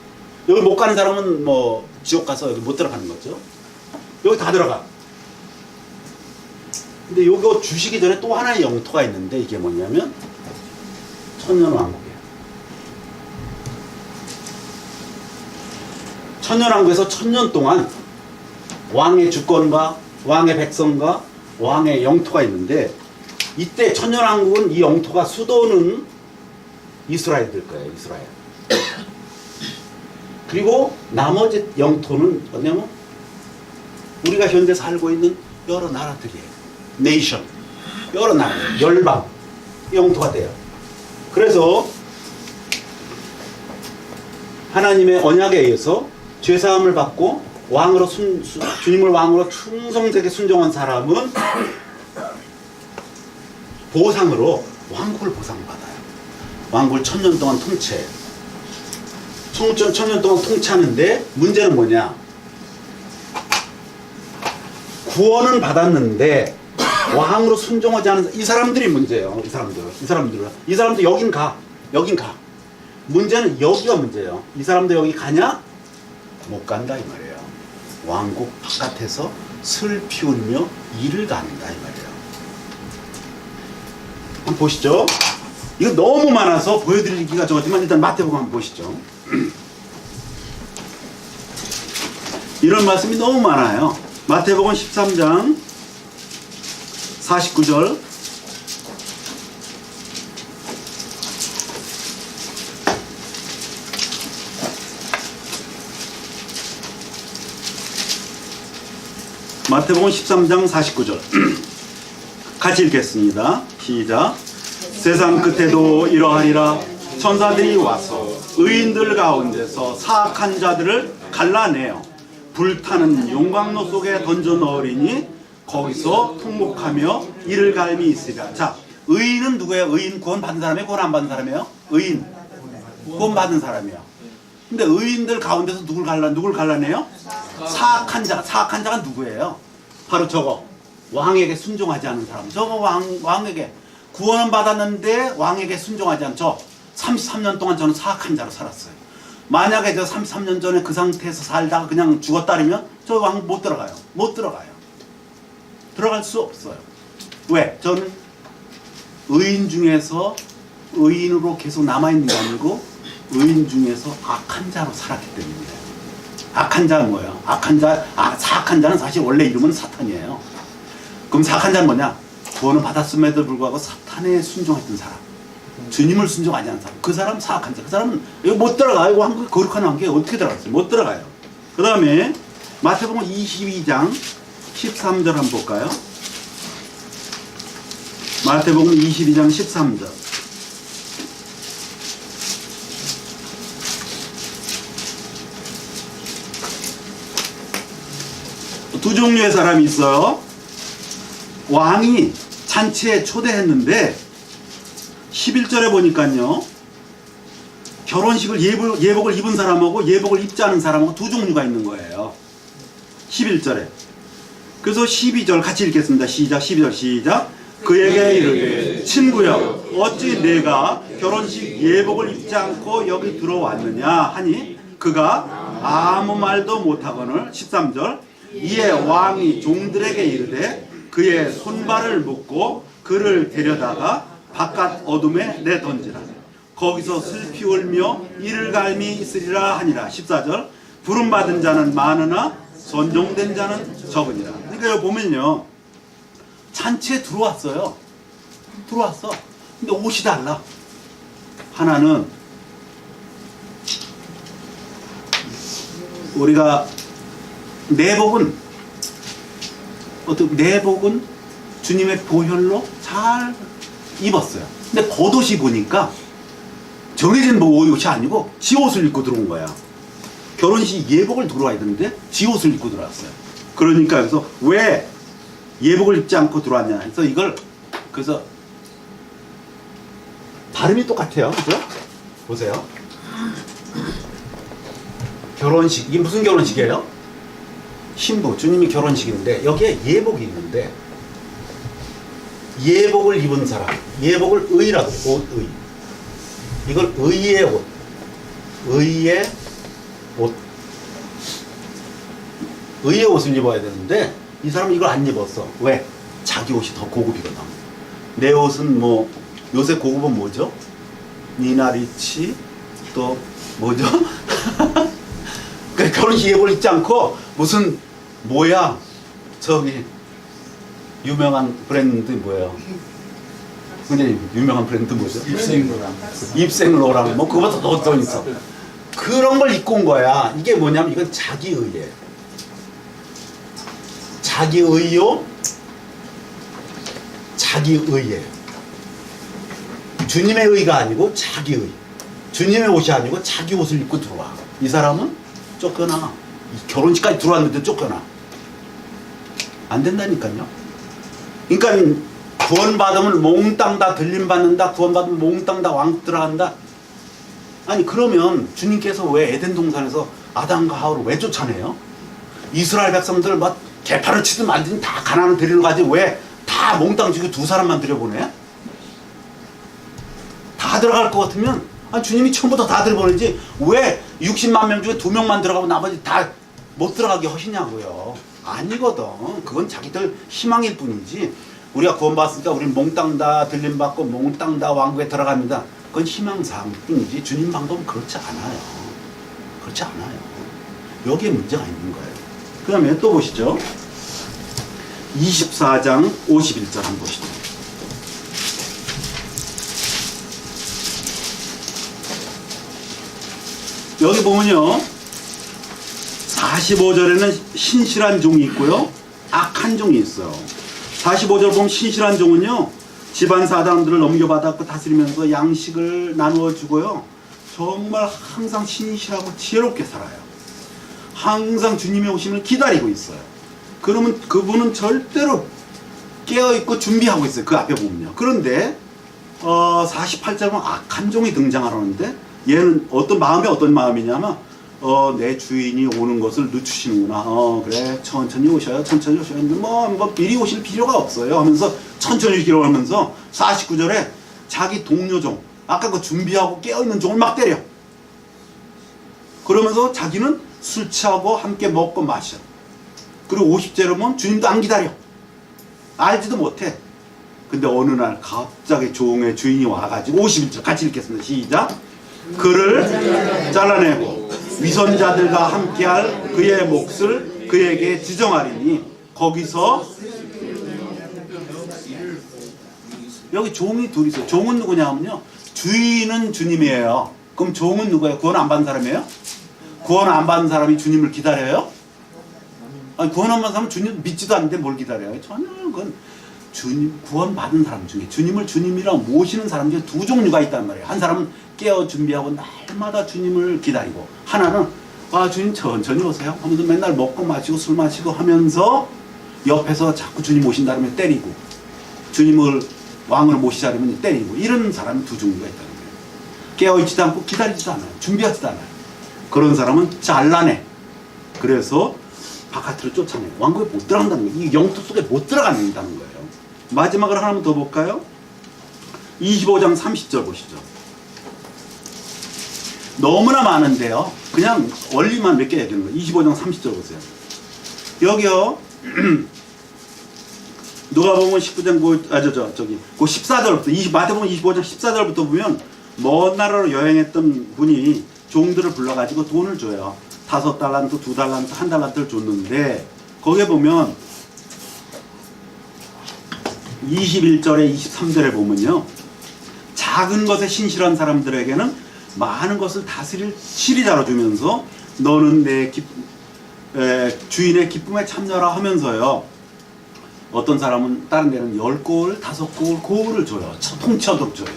여기 못 가는 사람은 뭐 지옥 가서 여기 못 들어가는 거죠. 여기 다 들어가. 근데 요거 주시기 전에 또 하나의 영토가 있는데 이게 뭐냐면 천년왕국이에요. 천년왕국에서 천년 동안 왕의 주권과 왕의 백성과 왕의 영토가 있는데 이때 천년왕국은 이 영토가 수도는 이스라엘 될 거예요. 이스라엘. 그리고 나머지 영토는 뭐냐면 우리가 현재 살고 있는 여러 나라들이에요. 네이션. 여러 나라, 열방 영토가 돼요. 그래서 하나님의 언약에 의해서 죄사함을 받고 왕으로 주님을 왕으로 충성되게 순종한 사람은 보상으로 왕국을 보상받아요. 왕국을 천년 동안 통치해요. 천년 동안 통치하는데 문제는 뭐냐? 구원은 받았는데 왕으로 순종하지 않은 이 사람들이 문제예요. 이 사람들 여긴 가. 문제는 여기가 문제예요. 이 사람들 여기 가냐? 못 간다 이 말이에요. 왕국 바깥에서 슬 피우며 일을 갖는다 이 말이에요. 한번 보시죠. 이거 너무 많아서 보여드리기가 좋지만 일단 마태복음 한번 보시죠. 이런 말씀이 너무 많아요. 마태복음 13장 49절 마태복음 13장 49절 같이 읽겠습니다. 시작. 세상 끝에도 이러하리라. 천사들이 와서 의인들 가운데서 사악한 자들을 갈라내어 불타는 용광로 속에 던져 넣으리니 거기서 통곡하며 이를 갈미 있으리라. 자, 의인은 누구예요? 의인 구원 받은 사람이에요? 구원 안 받은 사람이에요? 의인 구원 받은 사람이에요. 근데 의인들 가운데서 누굴 갈라내요? 사악한 자가 누구예요? 바로 저거 왕에게 순종하지 않은 사람. 저거 왕에게 구원은 받았는데 왕에게 순종하지 않은 저 33년 동안 저는 사악한 자로 살았어요. 만약에 저 33년 전에 그 상태에서 살다가 그냥 죽었다면 저 왕 못 들어가요. 못 들어가요. 들어갈 수 없어요. 왜? 저는 의인 중에서 의인으로 계속 남아있는 게 아니고 의인 중에서 악한 자로 살았기 때문이에요. 악한 자는 뭐예요? 사악한 자는 사실 원래 이름은 사탄이에요. 그럼 사악한 자는 뭐냐? 구원을 받았음에도 불구하고 사탄에 순종했던 사람. 주님을 순종하지 않은 사람. 그 사람 사악한 자. 그 사람은 여기 못 들어가요. 왕국에 거룩한 왕국에 어떻게 들어갔어요? 못 들어가요. 그 다음에 마태복음 22장 13절 한번 볼까요? 마태복음 22장 13절. 두 종류의 사람이 있어요. 왕이 잔치에 초대했는데 11절에 보니까요, 결혼식을 예복을 입은 사람하고 예복을 입지 않은 사람하고 두 종류가 있는 거예요. 11절에. 그래서 12절 같이 읽겠습니다. 시작. 12절 시작. 그에게 이르되 친구여 어찌 내가 결혼식 예복을 입지 않고 여기 들어왔느냐 하니 그가 아무 말도 못하거늘. 13절. 이에 왕이 종들에게 이르되 그의 손발을 묶고 그를 데려다가 바깥 어둠에 내던지라. 거기서 슬피 울며 이를 갈미 있으리라 하니라. 14절. 부름받은 자는 많으나 선종된 자는 적으니라. 그러니까 여기 보면요, 잔치에 들어왔어요. 들어왔어. 근데 옷이 달라. 하나는 우리가 내복은 주님의 보혈로 잘 입었어요. 근데 겉옷이 보니까 정해진 옷이 아니고 지 옷을 입고 들어온 거야. 결혼식 예복을 들어와야 되는데 지 옷을 입고 들어왔어요. 그러니까 그래서 왜 예복을 입지 않고 들어왔냐 해서 그래서 발음이 똑같아요. 그죠? 보세요. 결혼식, 이게 무슨 결혼식이에요? 신부, 주님이 결혼식인데 여기에 예복이 있는데 예복을 입은 사람, 예복을 의라고 해요. 옷의. 이걸 의의 옷, 의의 옷, 의의 옷을 입어야 되는데 이 사람은 이걸 안 입었어. 왜? 자기 옷이 더 고급이거든. 내 옷은 뭐 요새 고급은 뭐죠? 니나리치, 또 뭐죠? 그러니까 결혼식 예복을 입지 않고 무슨 뭐야 저기 유명한 브랜드 뭐예요? 근데 유명한 브랜드 뭐죠? 입생로랑 뭐 그거보다 더 있어. 그런 걸 입고 온 거야. 이게 뭐냐면 이건 자기의예요. 자기의요. 자기의예요. 주님의 의가 아니고 자기의. 주님의 옷이 아니고 자기 옷을 입고 들어와. 이 사람은 쫓겨나. 결혼식까지 들어왔는데 쫓겨나. 안 된다니까요. 그러니까 구원받으면 몽땅 다 들림받는다. 구원받으면 몽땅 다 왕국 들어간다. 아니 그러면 주님께서 왜 에덴 동산에서 아담과 하와를 왜 쫓아내요? 이스라엘 백성들 막 개파를 치든 말든 다 가나안을 데리러 가지 왜 다 몽땅 죽이고 두 사람만 들여보내? 다 들어갈 것 같으면 주님이 처음부터 다 들여보내지 왜 60만 명 중에 2명만 들어가고 나머지 다 못 들어가게 하시냐고요. 아니거든. 그건 자기들 희망일 뿐이지. 우리가 구원받았으니까 우리는 몽땅 다 들림받고 몽땅 다 왕국에 들어갑니다. 그건 희망사항일 뿐이지 주님 방법은 그렇지 않아요. 그렇지 않아요. 여기에 문제가 있는 거예요. 그 다음에 또 보시죠. 24장 51절 한번 보시죠. 여기 보면요, 45절에는 신실한 종이 있고요, 악한 종이 있어요. 45절 보면 신실한 종은요, 집안 사람들을 넘겨받았고 다스리면서 양식을 나누어 주고요, 정말 항상 신실하고 지혜롭게 살아요. 항상 주님의 오심을 기다리고 있어요. 그러면 그분은 절대로 깨어있고 준비하고 있어요. 그 앞에 보면요. 그런데 48절 보면 악한 종이 등장하는데 얘는 어떤 마음이냐면 내 주인이 오는 것을 늦추시는구나. 그래 천천히 오셔요. 천천히 오셔요. 뭐 미리 오실 필요가 없어요 하면서 천천히 오시기로 하면서 49절에 자기 동료 종, 아까 그 준비하고 깨어있는 종을 막 때려. 그러면서 자기는 술 취하고 함께 먹고 마셔. 그리고 50제로면 주님도 안 기다려. 알지도 못해. 근데 어느 날 갑자기 종의 주인이 와가지고 51절 같이 읽겠습니다. 시작. 그를 잘라내고 위선자들과 함께할 그의 몫을 그에게 지정하리니 거기서 여기 종이 둘이 있어요. 종은 누구냐면요. 주인은 주님이에요. 그럼 종은 누구예요? 구원 안 받은 사람이에요? 구원 안 받은 사람이 주님을 기다려요? 아니, 구원 안 받은 사람은 주님 믿지도 않는데 뭘 기다려요? 전혀 그건 주님 구원 받은 사람 중에 주님을 주님이라 모시는 사람 중에 두 종류가 있단 말이에요. 한 사람은 깨어 준비하고 날마다 주님을 기다리고, 하나는 아 주님 천천히 오세요 하면서 맨날 먹고 마시고 술 마시고 하면서 옆에서 자꾸 주님 오신다면 때리고, 주님을 왕을 모시자면 때리고, 이런 사람이 두 종류가 있다는 거예요. 깨어있지도 않고 기다리지도 않아요. 준비하지도 않아요. 그런 사람은 잘라내. 그래서 바깥으로 쫓아내요. 왕국에 못 들어간다는 거예요. 이 영토 속에 못 들어간다는 거예요. 마지막으로 하나만 더 볼까요? 25장 30절 보시죠. 너무나 많은데요. 그냥 원리만 몇 개 얘기하는 거예요. 25장 30절 보세요. 여기요. 누가복음 19장 그 14절부터 마태복음 25장 14절부터 보면 먼 나라로 여행했던 분이 종들을 불러가지고 돈을 줘요. 5달란트, 2달란트, 1달란트를 줬는데 거기에 보면 21절에 23절에 보면요. 작은 것에 신실한 사람들에게는 많은 것을 다스릴 치리자로 주면서 너는 내 주인의 기쁨에 참여라 하면서요. 어떤 사람은 다른 데는 10골, 5골, 고을을 줘요. 통치하도록 줘요.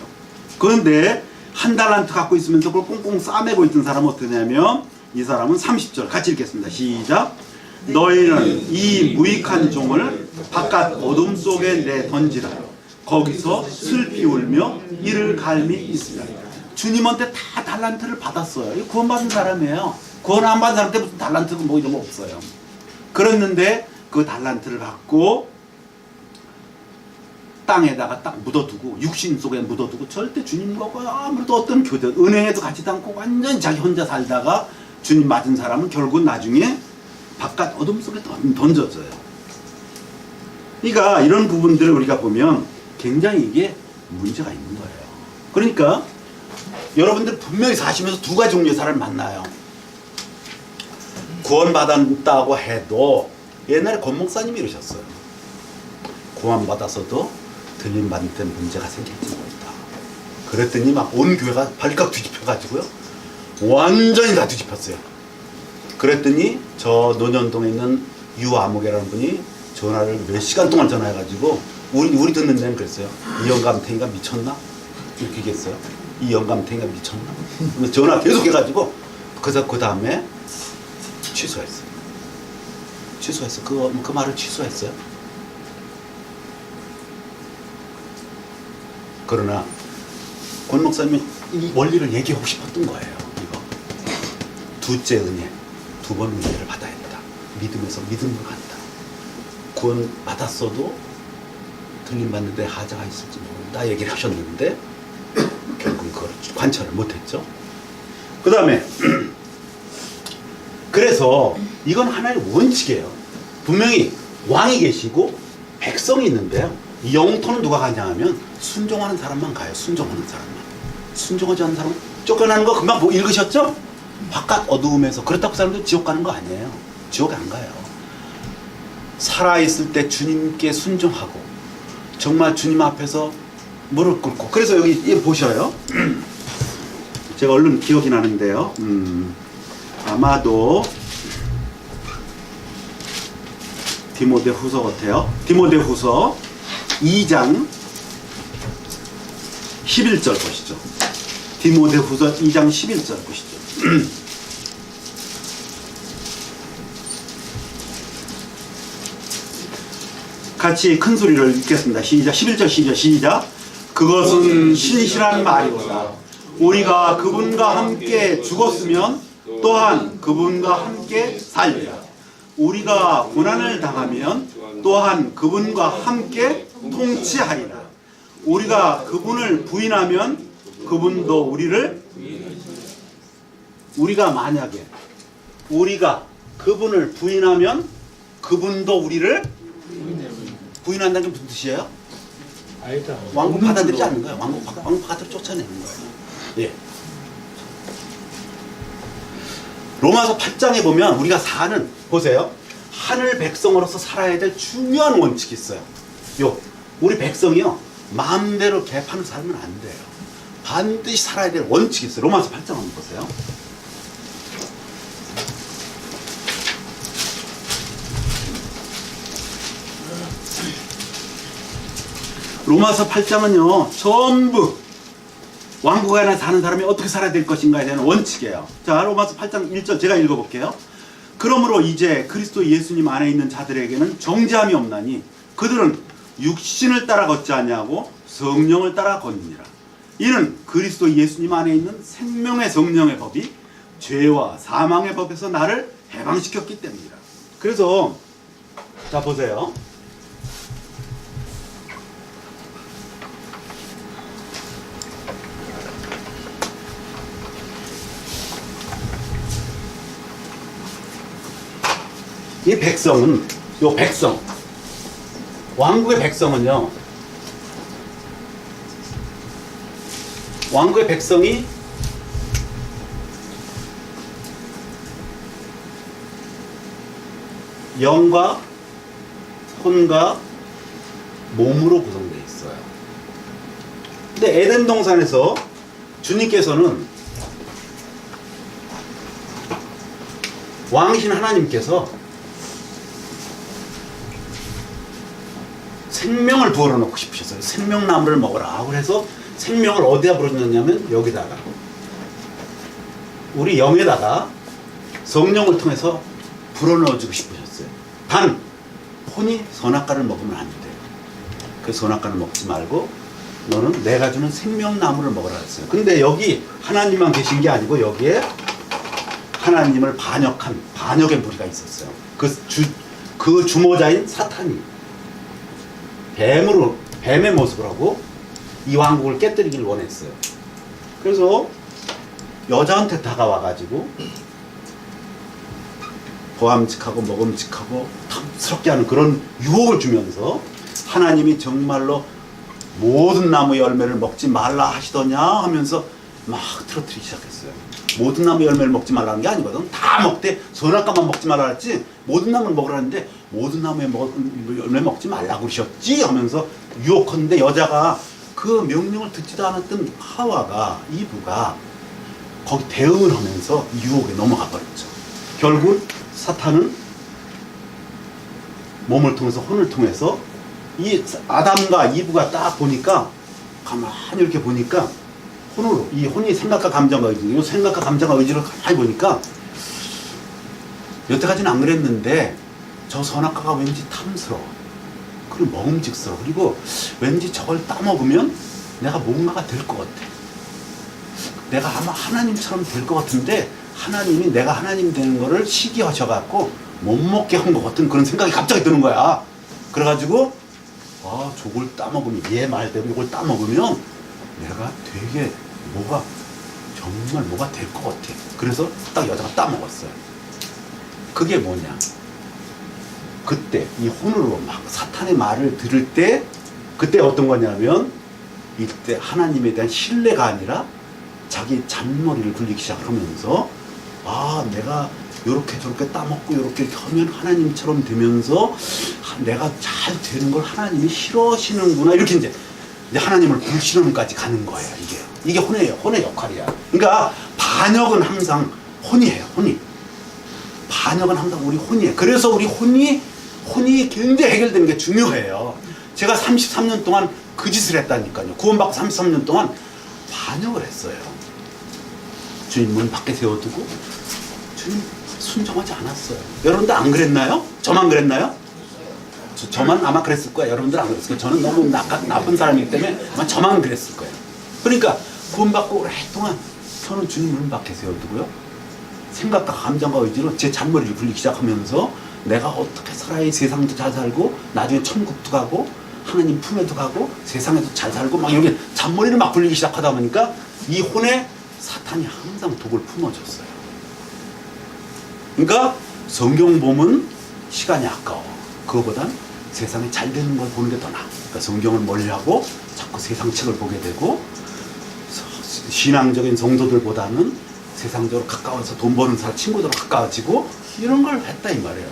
그런데 1달란트 갖고 있으면서 그걸 꽁꽁 싸매고 있던 사람은 어떠냐면 이 사람은 30절 같이 읽겠습니다. 시작. 너희는 이 무익한 종을 바깥 어둠 속에 내던지라. 거기서 슬피 울며 이를 갈미 있으라. 주님한테 다 달란트를 받았어요. 구원받은 사람이에요. 구원 안 받은 사람한테 무슨 달란트가 뭐 이런 거 없어요. 그랬는데 그 달란트를 갖고 땅에다가 딱 묻어두고, 육신 속에 묻어두고 절대 주님과 아무래도 어떤 교대, 은행에도 같이도 않고 완전히 자기 혼자 살다가 주님 맞은 사람은 결국 나중에 바깥 어둠 속에 던져져요. 그러니까 이런 부분들을 우리가 보면 굉장히 이게 문제가 있는 거예요. 그러니까 여러분들 분명히 사시면서 두 가지 종류의 사람을 만나요. 구원받았다고 해도 옛날에 권 목사님이 이러셨어요. 구원받아서도 들림받을 때 문제가 생길지 모른다. 그랬더니 막 온 교회가 발칵 뒤집혀가지고요. 완전히 다 뒤집혔어요. 그랬더니 저 논현동에 있는 유아무개라는 분이 전화를 몇 시간 동안 전화해가지고 우리 듣는 데는 그랬어요. 이 영감탱이가 미쳤나? 이렇게 얘기했어요. 이 영감탱이가 미쳤나? 전화 계속 해가지고 그래서 그 다음에 취소했어요. 그 말을 취소했어요. 그러나 권 목사님이 이 원리를 얘기하고 싶었던 거예요. 이거 둘째 은혜, 두 번 은혜를 받아야 된다. 믿음에서 믿음으로 간다. 구원 받았어도 들림받는데 하자가 있을지 모른다 얘기를 하셨는데 결국 그걸 관찰을 못했죠. 그 다음에 그래서 이건 하나의 원칙이에요. 분명히 왕이 계시고 백성이 있는데요. 이 영토는 누가 가냐 하면 순종하는 사람만 가요. 순종하는 사람만. 순종하지 않는 사람은 쫓겨나는 거 금방 읽으셨죠? 바깥 어두움에서. 그렇다고 사람들 지옥 가는 거 아니에요. 지옥에 안 가요. 살아있을 때 주님께 순종하고 정말 주님 앞에서 무릎 꿇고. 그래서 여기 보셔요. 제가 얼른 기억이 나는데요. 아마도 디모데후서 같아요. 디모데후서 2장 11절 보시죠. 디모데후서 2장 11절 보시죠. 같이 큰 소리를 읽겠습니다. 시작. 11절 시작. 그것은 신실한 말이로다. 우리가 그분과 함께 죽었으면 또한 그분과 함께 살리라. 우리가 고난을 당하면 또한 그분과 함께 통치하리라. 우리가 그분을 부인하면 그분도 우리가 만약에 우리가 그분을 부인하면 그분도 우리를 부인한다는 게 무슨 뜻이에요? 아니다. 왕국 받아들이지 않는 거예요. 왕국 받아들여 쫓아내는 거예요. 예. 로마서 8장에 보면 우리가 사는, 보세요. 하늘 백성으로서 살아야 될 중요한 원칙이 있어요. 우리 백성이요, 마음대로 개판을 살면 안 돼요. 반드시 살아야 될 원칙이 있어요. 로마서 8장 한번 보세요. 로마서 8장은요, 전부 왕국 안에 사는 사람이 어떻게 살아야 될 것인가에 대한 원칙이에요. 자, 로마서 8장 1절 제가 읽어볼게요. 그러므로 이제 그리스도 예수님 안에 있는 자들에게는 정죄함이 없나니 그들은 육신을 따라 걷지 아니하고 성령을 따라 걷느니라. 이는 그리스도 예수님 안에 있는 생명의 성령의 법이 죄와 사망의 법에서 나를 해방시켰기 때문이라. 그래서 자 보세요. 이 백성은, 백성, 왕국의 백성은요, 왕국의 백성이 영과 혼과 몸으로 구성되어 있어요. 근데 에덴 동산에서 주님께서는 왕이신 하나님께서 생명을 부어러 놓고 싶으셨어요. 생명나무를 먹어라. 그래서 생명을 어디다 불어넣냐면 여기다가, 우리 영에다가 성령을 통해서 불어넣어주고 싶으셨어요. 단 혼이 선악과를 먹으면 안 돼요. 그 선악과를 먹지 말고 너는 내가 주는 생명나무를 먹으라 했어요. 근데 여기 하나님만 계신 게 아니고 여기에 하나님을 반역한 반역의 무리가 있었어요. 그 주모자인 사탄이 뱀의 모습을 하고 이 왕국을 깨뜨리기를 원했어요. 그래서 여자한테 다가와가지고 보암직하고 먹음직하고 탐스럽게 하는 그런 유혹을 주면서 하나님이 정말로 모든 나무 열매를 먹지 말라 하시더냐 하면서 막 틀어뜨리기 시작했어요. 모든 나무 열매를 먹지 말라는 게 아니거든. 다 먹되 선악과만 먹지 말라 했지 모든 나무를 먹으라는데 모든 나무에 열매 먹지 말라고 그러셨지 하면서 유혹하는데 여자가 그 명령을 듣지도 않았던 하와가, 이브가 거기 대응을 하면서 유혹에 넘어가 버렸죠. 결국 사탄은 몸을 통해서, 혼을 통해서 이 아담과 이브가 딱 보니까, 가만히 이렇게 보니까 혼으로, 이 혼이 생각과 감정과 의지, 이 생각과 감정과 의지를 가만히 보니까 여태까지는 안 그랬는데 저 선악과가 왠지 탐스러워. 그리고 먹음직스러워. 그리고 왠지 저걸 따먹으면 내가 뭔가가 될 것 같아. 내가 아마 하나님처럼 될 것 같은데 하나님이 내가 하나님 되는 거를 시기하셔갖고 못 먹게 한 것 같은 그런 생각이 갑자기 드는 거야. 그래가지고 저걸 따먹으면, 얘 말대로 이걸 따먹으면 내가 되게 정말 뭐가 될 것 같아. 그래서 딱 여자가 따먹었어요. 그게 뭐냐, 그때 이 혼으로 막 사탄의 말을 들을 때 그때 어떤 거냐면 이때 하나님에 대한 신뢰가 아니라 자기 잔머리를 굴리기 시작하면서 내가 요렇게 저렇게 따먹고 요렇게 하면 하나님처럼 되면서 내가 잘 되는 걸 하나님이 싫어하시는구나, 이렇게 이제 하나님을 불신론까지 가는 거예요. 이게 혼이에요. 혼의 역할이야. 그러니까 반역은 항상 혼이에요. 반역은 항상 우리 혼이에요. 그래서 우리 혼이 굉장히 해결되는 게 중요해요. 제가 33년 동안 그 짓을 했다니까요. 구원받고 33년 동안 반역을 했어요. 주님 문 밖에 세워두고 주님 순종하지 않았어요. 여러분들 안 그랬나요? 저만 그랬나요? 저만 아마 그랬을 거예요. 여러분들 안 그랬을 거예요. 저는 너무 나쁜 사람이기 때문에 아마 저만 그랬을 거예요. 그러니까 구원받고 오랫동안 저는 주님 문 밖에 세워두고요, 생각과 감정과 의지로 제 잔머리를 굴리기 시작하면서 내가 어떻게 살아야 세상도 잘 살고 나중에 천국도 가고 하나님 품에도 가고 세상에도 잘 살고 막 이렇게 잔머리를 막 굴리기 시작하다 보니까 이 혼에 사탄이 항상 독을 품어줬어요. 그러니까 성경 보면 시간이 아까워. 그거보단 세상에 잘 되는 걸 보는 게 더 나아. 그러니까 성경을 멀리하고 자꾸 세상 책을 보게 되고 신앙적인 성도들보다는 세상적으로 가까워서 돈 버는 사람 친구들하고 가까워지고 이런 걸 했다 이 말이에요.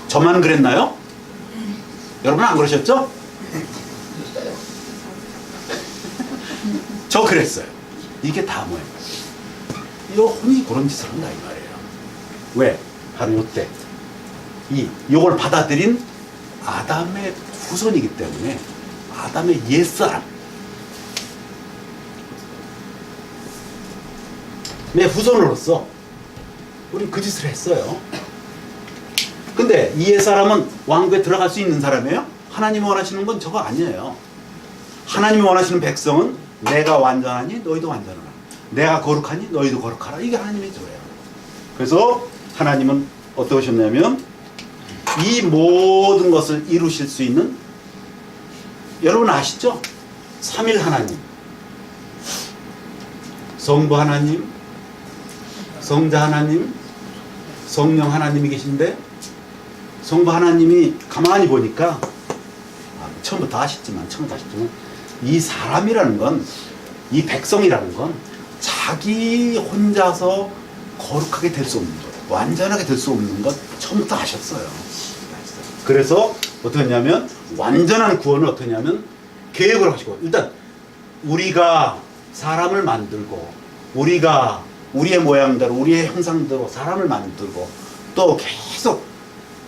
저만 그랬나요? 여러분 안 그러셨죠? 저 그랬어요. 이게 다 뭐예요? 이혼이 그런 짓을 한다 이 말이에요. 왜? 바로 요때 요걸 받아들인 아담의 후손이기 때문에 아담의 옛사람 내 후손으로서 우린 그 짓을 했어요. 근데 이 옛사람은 왕국에 들어갈 수 있는 사람이에요? 하나님이 원하시는 건 저거 아니에요. 하나님이 원하시는 백성은 내가 완전하니 너희도 완전하라. 내가 거룩하니 너희도 거룩하라. 이게 하나님의 조예요. 그래서 하나님은 어떠셨냐면 이 모든 것을 이루실 수 있는 여러분 아시죠? 삼일 하나님, 성부 하나님, 성자 하나님, 성령 하나님이 계신데 성부 하나님이 가만히 보니까 처음부터 아셨지만 이 사람이라는 건, 이 백성이라는 건 자기 혼자서 거룩하게 될 수 없는 것, 완전하게 될 수 없는 것 처음부터 아셨어요. 그래서 어떻게 했냐면 완전한 구원은 어떻게 했냐면 계획을 하시고 일단 우리가 사람을 만들고 우리가 우리의 모양대로 우리의 형상대로 사람을 만들고 또 계속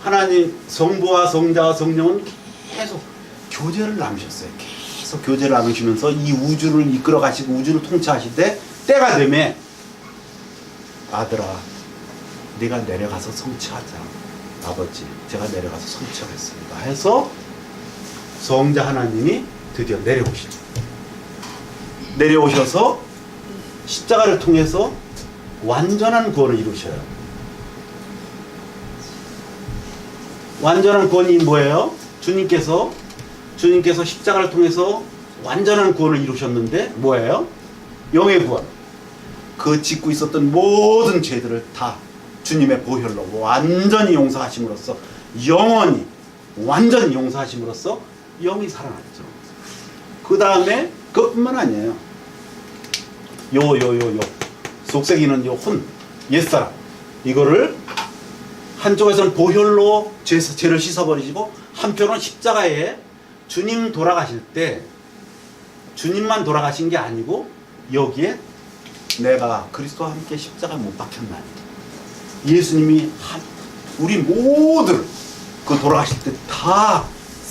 하나님 성부와 성자와 성령은 계속 교제를 나누셨어요. 계속 교제를 나누시면서 이 우주를 이끌어 가시고 우주를 통치하실 때 때가 되면 아들아 네가 내려가서 성취하자. 아버지 제가 내려가서 성취하겠습니다 해서 성자 하나님이 드디어 내려오셔서 십자가를 통해서 완전한 구원을 이루셔요. 완전한 구원이 뭐예요? 주님께서 십자가를 통해서 완전한 구원을 이루셨는데 뭐예요? 영의 구원. 그 짓고 있었던 모든 죄들을 다 주님의 보혈로 완전히 용서하심으로써 영원히 완전히 용서하심으로써 영이 살아났죠. 그 다음에 그것뿐만 아니에요. 속삭이는 요 옛사람 이거를 한쪽에서는 보혈로 죄를 씻어버리시고 한편으로는 십자가에 주님 돌아가실 때 주님만 돌아가신 게 아니고 여기에 내가 그리스도와 함께 십자가에 못 박혔나니 예수님이 우리 모두를 그 돌아가실 때 다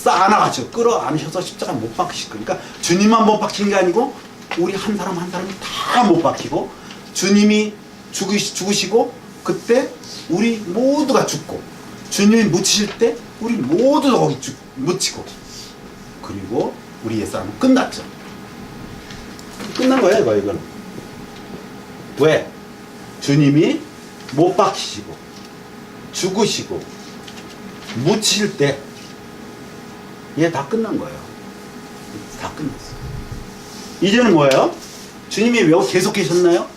쌓아나가지고 끌어안으셔서 십자가에 못 박히시고 그러니까 주님만 못 박힌 게 아니고 우리 한 사람 한 사람이 다 못 박히고 주님이 죽으시고 그때 우리 모두가 죽고 주님이 묻히실 때 우리 모두 거기 묻히고 그리고 우리 옛사람은 끝났죠. 끝난 거예요 이거는. 왜? 주님이 못 박히시고 죽으시고 묻히실 때 얘 다 끝난 거예요. 다 끝났어요. 이제는 뭐예요? 주님이 왜 계속 계셨나요?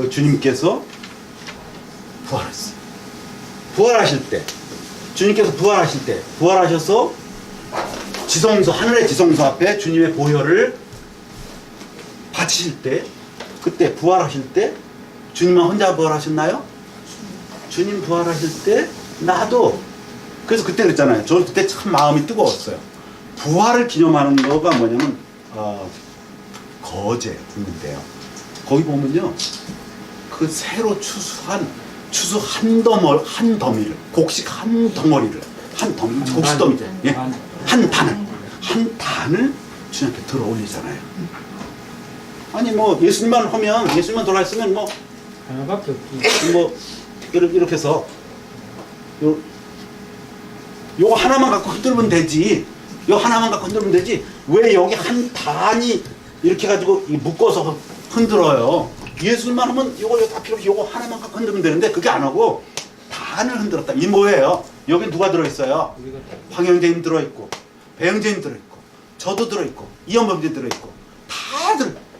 주님께서 부활했어요. 부활하실 때 주님께서 부활하셔서 지성소 하늘의 지성소 앞에 주님의 보혈을 바치실 때 그때 부활하실 때 주님만 혼자 부활하셨나요? 주님 부활하실 때 나도 그래서 그때 그랬잖아요. 저 그때 참 마음이 뜨거웠어요. 부활을 기념하는 거가 뭐냐면 거제 있는데요. 거기 보면요 그 새로 추수 한 더미를 곡식 한 덩어리를 곡식 더미죠. 예? 한 단을 주님께 들어 올리잖아요. 아니 뭐 예수님만 하면 예수님만 돌아있으면 뭐 하나밖에 없지. 뭐 이렇게 해서 요거 하나만 갖고 흔들면 되지. 요 하나만 갖고 흔들면 되지. 왜 여기 한 단이 이렇게 가지고 묶어서 흔들어요? 예수님만 하면 요거 다 필요 없이 요거 하나만 갖고 흔들면 되는데 그게 안 하고 단을 흔들었다. 이 뭐예요? 여기 누가 들어있어요? 황영재님 들어있고 배영재님 들어있고 저도 들어있고 이현범님 들어있고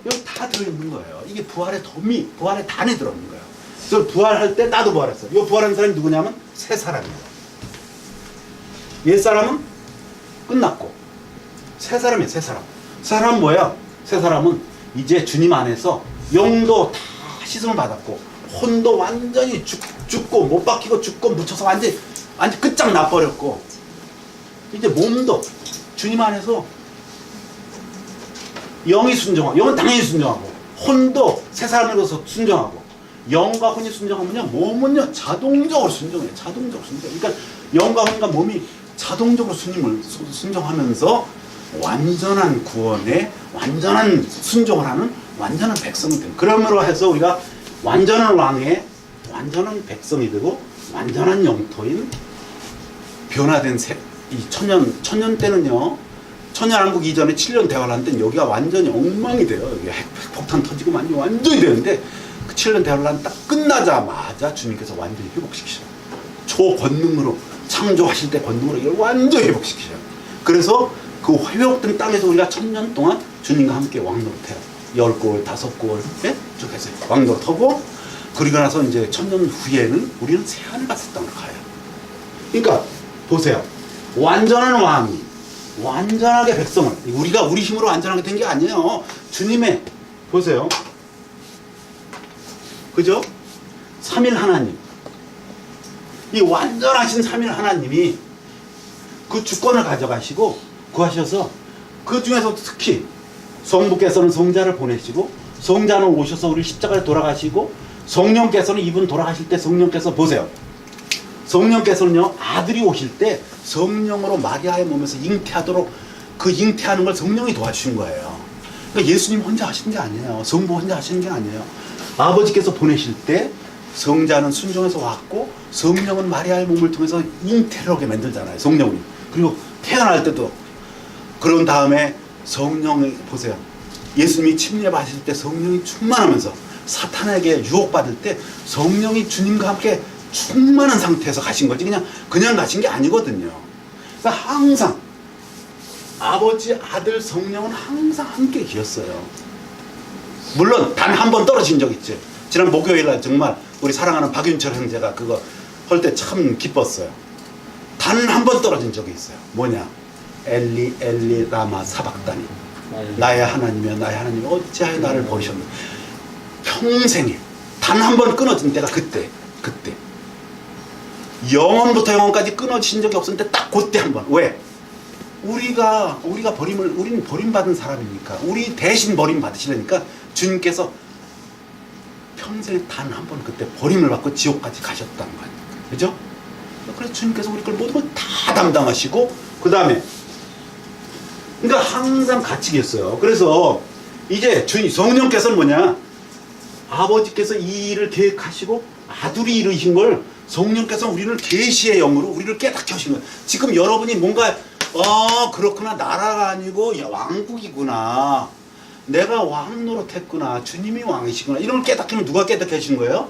여기 다 들어있는 거예요. 이게 부활의 단이 들어있는 거예요. 그래서 부활할 때 나도 부활했어요. 이 부활한 사람이 누구냐면 새 사람이에요. 옛사람은 끝났고 새 사람이에요. 새 사람. 새 사람은 뭐야? 새 사람은 이제 주님 안에서 영도 다 씻음을 받았고 혼도 완전히 죽고 못 박히고 죽고 묻혀서 완전 끝장 나버렸고 이제 몸도 주님 안에서 영이 순종하고 영은 당연히 순종하고 혼도 새 사람으로서 순종하고 영과 혼이 순종하면요 몸은요 자동적으로 순종해요. 자동적으로 순종. 그러니까 영과 혼과 몸이 자동적으로 순종하면서 완전한 구원에 완전한 순종을 하는 완전한 백성이 되는. 그러므로 해서 우리가 완전한 왕의 완전한 백성이 되고 완전한 영토인 변화된 이 천년 때는요. 천년왕국 이전에 7년 대화를 한 때는 여기가 완전히 엉망이 돼요. 여기 핵폭탄 터지고 완전히 되는데 그 7년 대화를 한 딱 끝나자마자 주님께서 완전히 회복시키셔요. 초권능으로 창조하실 때 권능으로 이걸 완전히 회복시키셔요. 그래서 그 회복된 땅에서 우리가 1000년 동안 주님과 함께 왕노릇해요. 10골, 5골 쭉 해서 왕노릇하고 그리고 나서 이제 1000년 후에는 우리는 새하늘 같은 땅으로 가요. 그러니까 보세요. 완전한 왕이 완전하게 백성을 우리가 우리 힘으로 완전하게 된 게 아니에요. 주님의 보세요. 그죠? 3일 하나님 이 완전하신 3일 하나님이 그 주권을 가져가시고 구하셔서 그 중에서 특히 성부께서는 성자를 보내시고 성자는 오셔서 우리 십자가에 돌아가시고 성령께서는 이분 돌아가실 때 성령께서 보세요. 성령께서는요 아들이 오실 때 성령으로 마리아의 몸에서 잉태하도록 그 잉태하는 걸 성령이 도와주신 거예요. 그러니까 예수님 혼자 하신 게 아니에요. 성부 혼자 하신 게 아니에요. 아버지께서 보내실 때 성자는 순종해서 왔고 성령은 마리아의 몸을 통해서 잉태를 하게 만들잖아요. 성령이. 그리고 태어날 때도 그런 다음에 성령이 보세요. 예수님이 침례받으실 때 성령이 충만하면서 사탄에게 유혹받을 때 성령이 주님과 함께 충만한 상태에서 가신 거지 그냥 가신 게 아니거든요. 그러니까 항상 아버지, 아들, 성령은 항상 함께 계셨어요. 물론 단 한 번 떨어진 적 있지. 지난 목요일날 정말 우리 사랑하는 박윤철 형제가 그거 할 때 참 기뻤어요. 단 한 번 떨어진 적이 있어요. 뭐냐? 엘리 엘리 라마 사박다니 나의 하나님이여 나의 하나님 어찌하여 나를 버리셨느냐. 평생에 단 한 번 끊어진 때가 그때 영원부터 영원까지 끊어진 적이 없었는데 딱 그때 한 번. 왜? 우리가 우리는 버림받은 사람이니까 우리 대신 버림받으시려니까 주님께서 평생에 단 한 번 그때 버림을 받고 지옥까지 가셨다는 거예요. 그죠? 그래서 주님께서 우리 걸 모든 걸 다 담당하시고 그 다음에 그러니까 항상 같이 계셨어요. 그래서 이제 주님 성령께서는 뭐냐? 아버지께서 이 일을 계획하시고 아들이 이루신 걸 성령께서는 우리를 계시의 영으로 우리를 깨닫게 하신 거예요. 지금 여러분이 뭔가 그렇구나 나라가 아니고 왕국이구나 내가 왕 노릇했구나 주님이 왕이시구나 이런 걸 깨닫게 하면 누가 깨닫게 하신 거예요?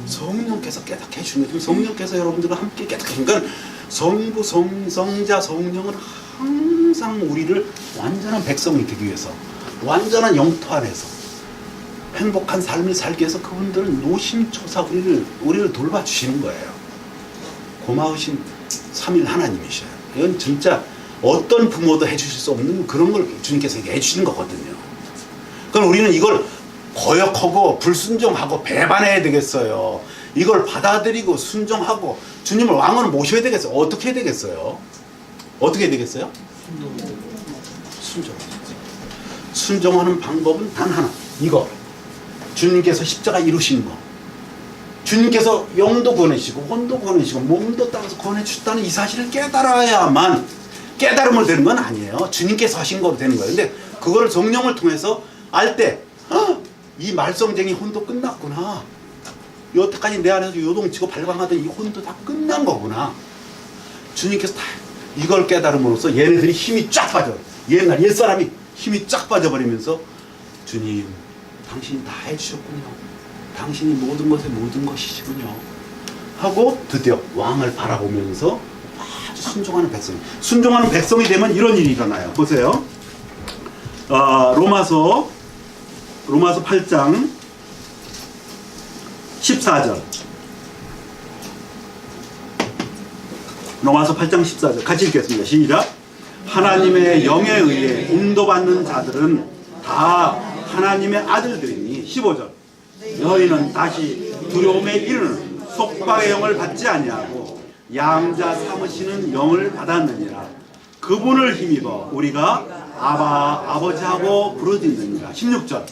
성령께서 깨닫게 해주신 거예요. 성령께서 여러분들과 함께 깨닫게 하신 거예요. 성부, 성자, 성령은 항상 우리를 완전한 백성이 되기 위해서 완전한 영토 안에서 행복한 삶을 살기 위해서 그분들은 노심초사 우리를 돌봐주시는 거예요. 고마우신 3일 하나님이셔요. 이건 진짜 어떤 부모도 해주실 수 없는 그런 걸 주님께서 해주시는 거거든요. 그럼 우리는 이걸 거역하고 불순종하고 배반해야 되겠어요. 이걸 받아들이고 순종하고 주님을 왕으로 모셔야 되겠어요. 어떻게 해야 되겠어요? 어떻게 해야 되겠어요? 순종하는 방법은 단 하나. 이거 주님께서 십자가 이루신 거 주님께서 영도 구원해주시고 혼도 구원해주시고 몸도 따라서 구원해주셨다는 이 사실을 깨달아야만 깨달음을 되는 건 아니에요. 주님께서 하신 거로 되는 거예요. 근데 그거를 성령을 통해서 알 때 이 말썽쟁이 혼도 끝났구나. 여태까지 내 안에서 요동치고 발광하던 이 혼도 다 끝난 거구나. 주님께서 다 이걸 깨달음으로써 얘네들이 힘이 쫙 빠져. 옛사람이 힘이 쫙 빠져버리면서 주님 당신이 다 해주셨군요. 당신이 모든 것의 모든 것이시군요. 하고 드디어 왕을 바라보면서 아주 순종하는 백성이. 순종하는 백성이 되면 이런 일이 일어나요. 보세요. 로마서 8장 14절. 로마서 8장 14절 같이 읽겠습니다. 시작. 하나님의 영에 의해 인도받는 자들은 다 하나님의 아들들이니 15절. 너희는 다시 두려움에 이르는 속박의 영을 받지 아니하고 양자 삼으시는 영을 받았느니라. 그분을 힘입어 우리가 아바 아버지하고 부르짖느니라. 16절.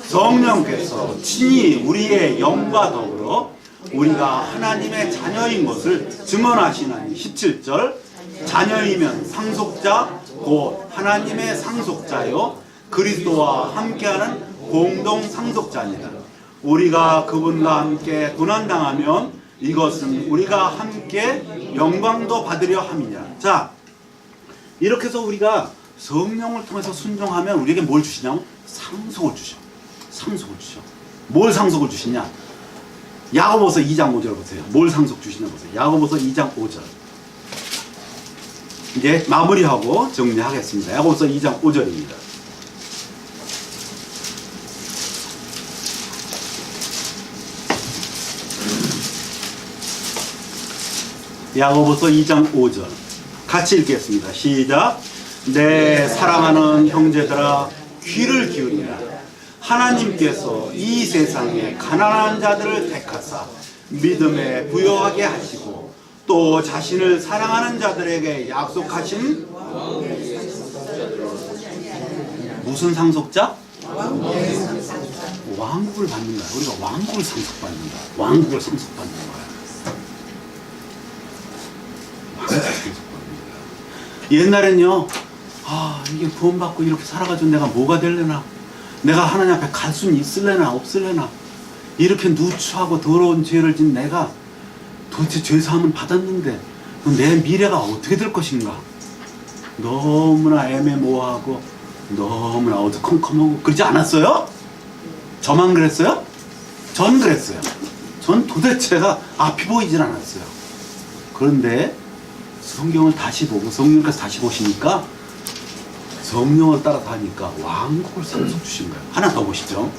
성령께서 친히 우리의 영과 더불어 우리가 하나님의 자녀인 것을 증언하시나니. 17절. 자녀이면 상속자 곧 하나님의 상속자요 그리스도와 함께하는 공동 상속자니라. 우리가 그분과 함께 고난당하면 이것은 우리가 함께 영광도 받으려 함이냐. 자, 이렇게 해서 우리가 성령을 통해서 순종하면 우리에게 뭘 주시냐면 상속을 주셔. 상속을 주셔. 뭘 상속을 주시냐? 야고보서 2장 5절 보세요. 뭘 상속 주시냐 보세요. 야고보서 2장 5절. 이제 마무리하고 정리하겠습니다. 야고보서 2장 5절입니다. 야고보서 2장 5절 같이 읽겠습니다. 시작. 내 사랑하는 형제들아 귀를 기울이라. 하나님께서 이 세상에 가난한 자들을 택하사 믿음에 부여하게 하시고 또 자신을 사랑하는 자들에게 약속하신 무슨 상속자? 왕국을 받는 거야. 우리가 왕국을 상속받는 거야. 왕국을 상속받는 거야. 옛날엔요, 이게 구원받고 이렇게 살아가지고 내가 뭐가 될래나, 내가 하나님 앞에 갈 수는 있을래나 없을래나, 이렇게 누추하고 더러운 죄를 진 내가 도대체 죄사함은 받았는데 내 미래가 어떻게 될 것인가, 너무나 애매모호하고 너무나 어두컴컴하고 그러지 않았어요? 저만 그랬어요? 전 그랬어요. 전 도대체가 앞이 보이질 않았어요. 그런데 성경을 다시 보고 성령께서 다시 보시니까 성령을 따라가니까 왕국을 상속 주신 거예요. 하나 더 보시죠.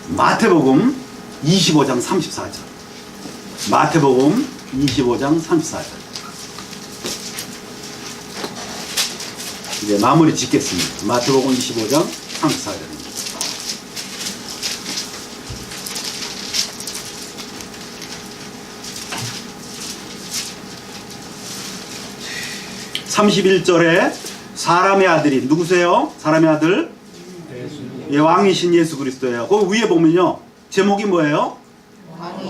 마태복음 25장 34절. 마태복음 25장 34절. 이제 마무리 짓겠습니다. 마태복음 25장 34절입니다. (31절에) 사람의 아들이 누구세요? 사람의 아들? 예, 왕이신 예수 그리스도예요. 그 위에 보면요, 제목이 뭐예요?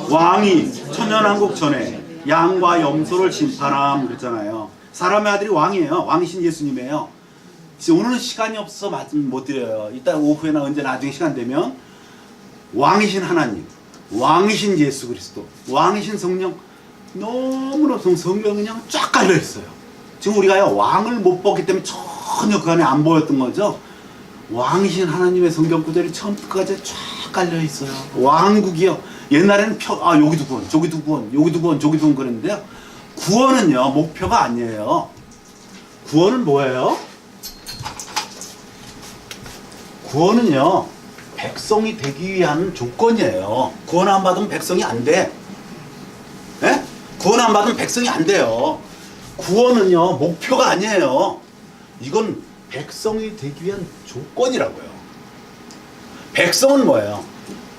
왕이 천년왕국 전에 양과 염소를 심판함 그랬잖아요. 사람의 아들이 왕이에요. 왕이신 예수님이에요. 오늘은 시간이 없어서 말씀 못 드려요. 이따 오후에나 언제 나중에 시간 되면 왕이신 하나님, 왕이신 예수 그리스도, 왕이신 성령, 너무나 성경이 그냥 쫙 깔려 있어요. 지금 우리가요, 왕을 못 봤기 때문에 전혀 그 안에 안 보였던 거죠. 왕이신 하나님의 성경 구절이 처음부터까지 쫙 깔려 있어요. 왕국이요. 옛날에는 여기도 구원, 저기도 구원, 여기도 구원, 저기도 구원 그랬는데요. 구원은요, 목표가 아니에요. 구원은 뭐예요? 구원은요, 백성이 되기 위한 조건이에요. 구원 안 받으면 백성이 안 돼. 예? 구원 안 받으면 백성이 안 돼요. 구원은요, 목표가 아니에요. 이건 백성이 되기 위한 조건이라고요. 백성은 뭐예요?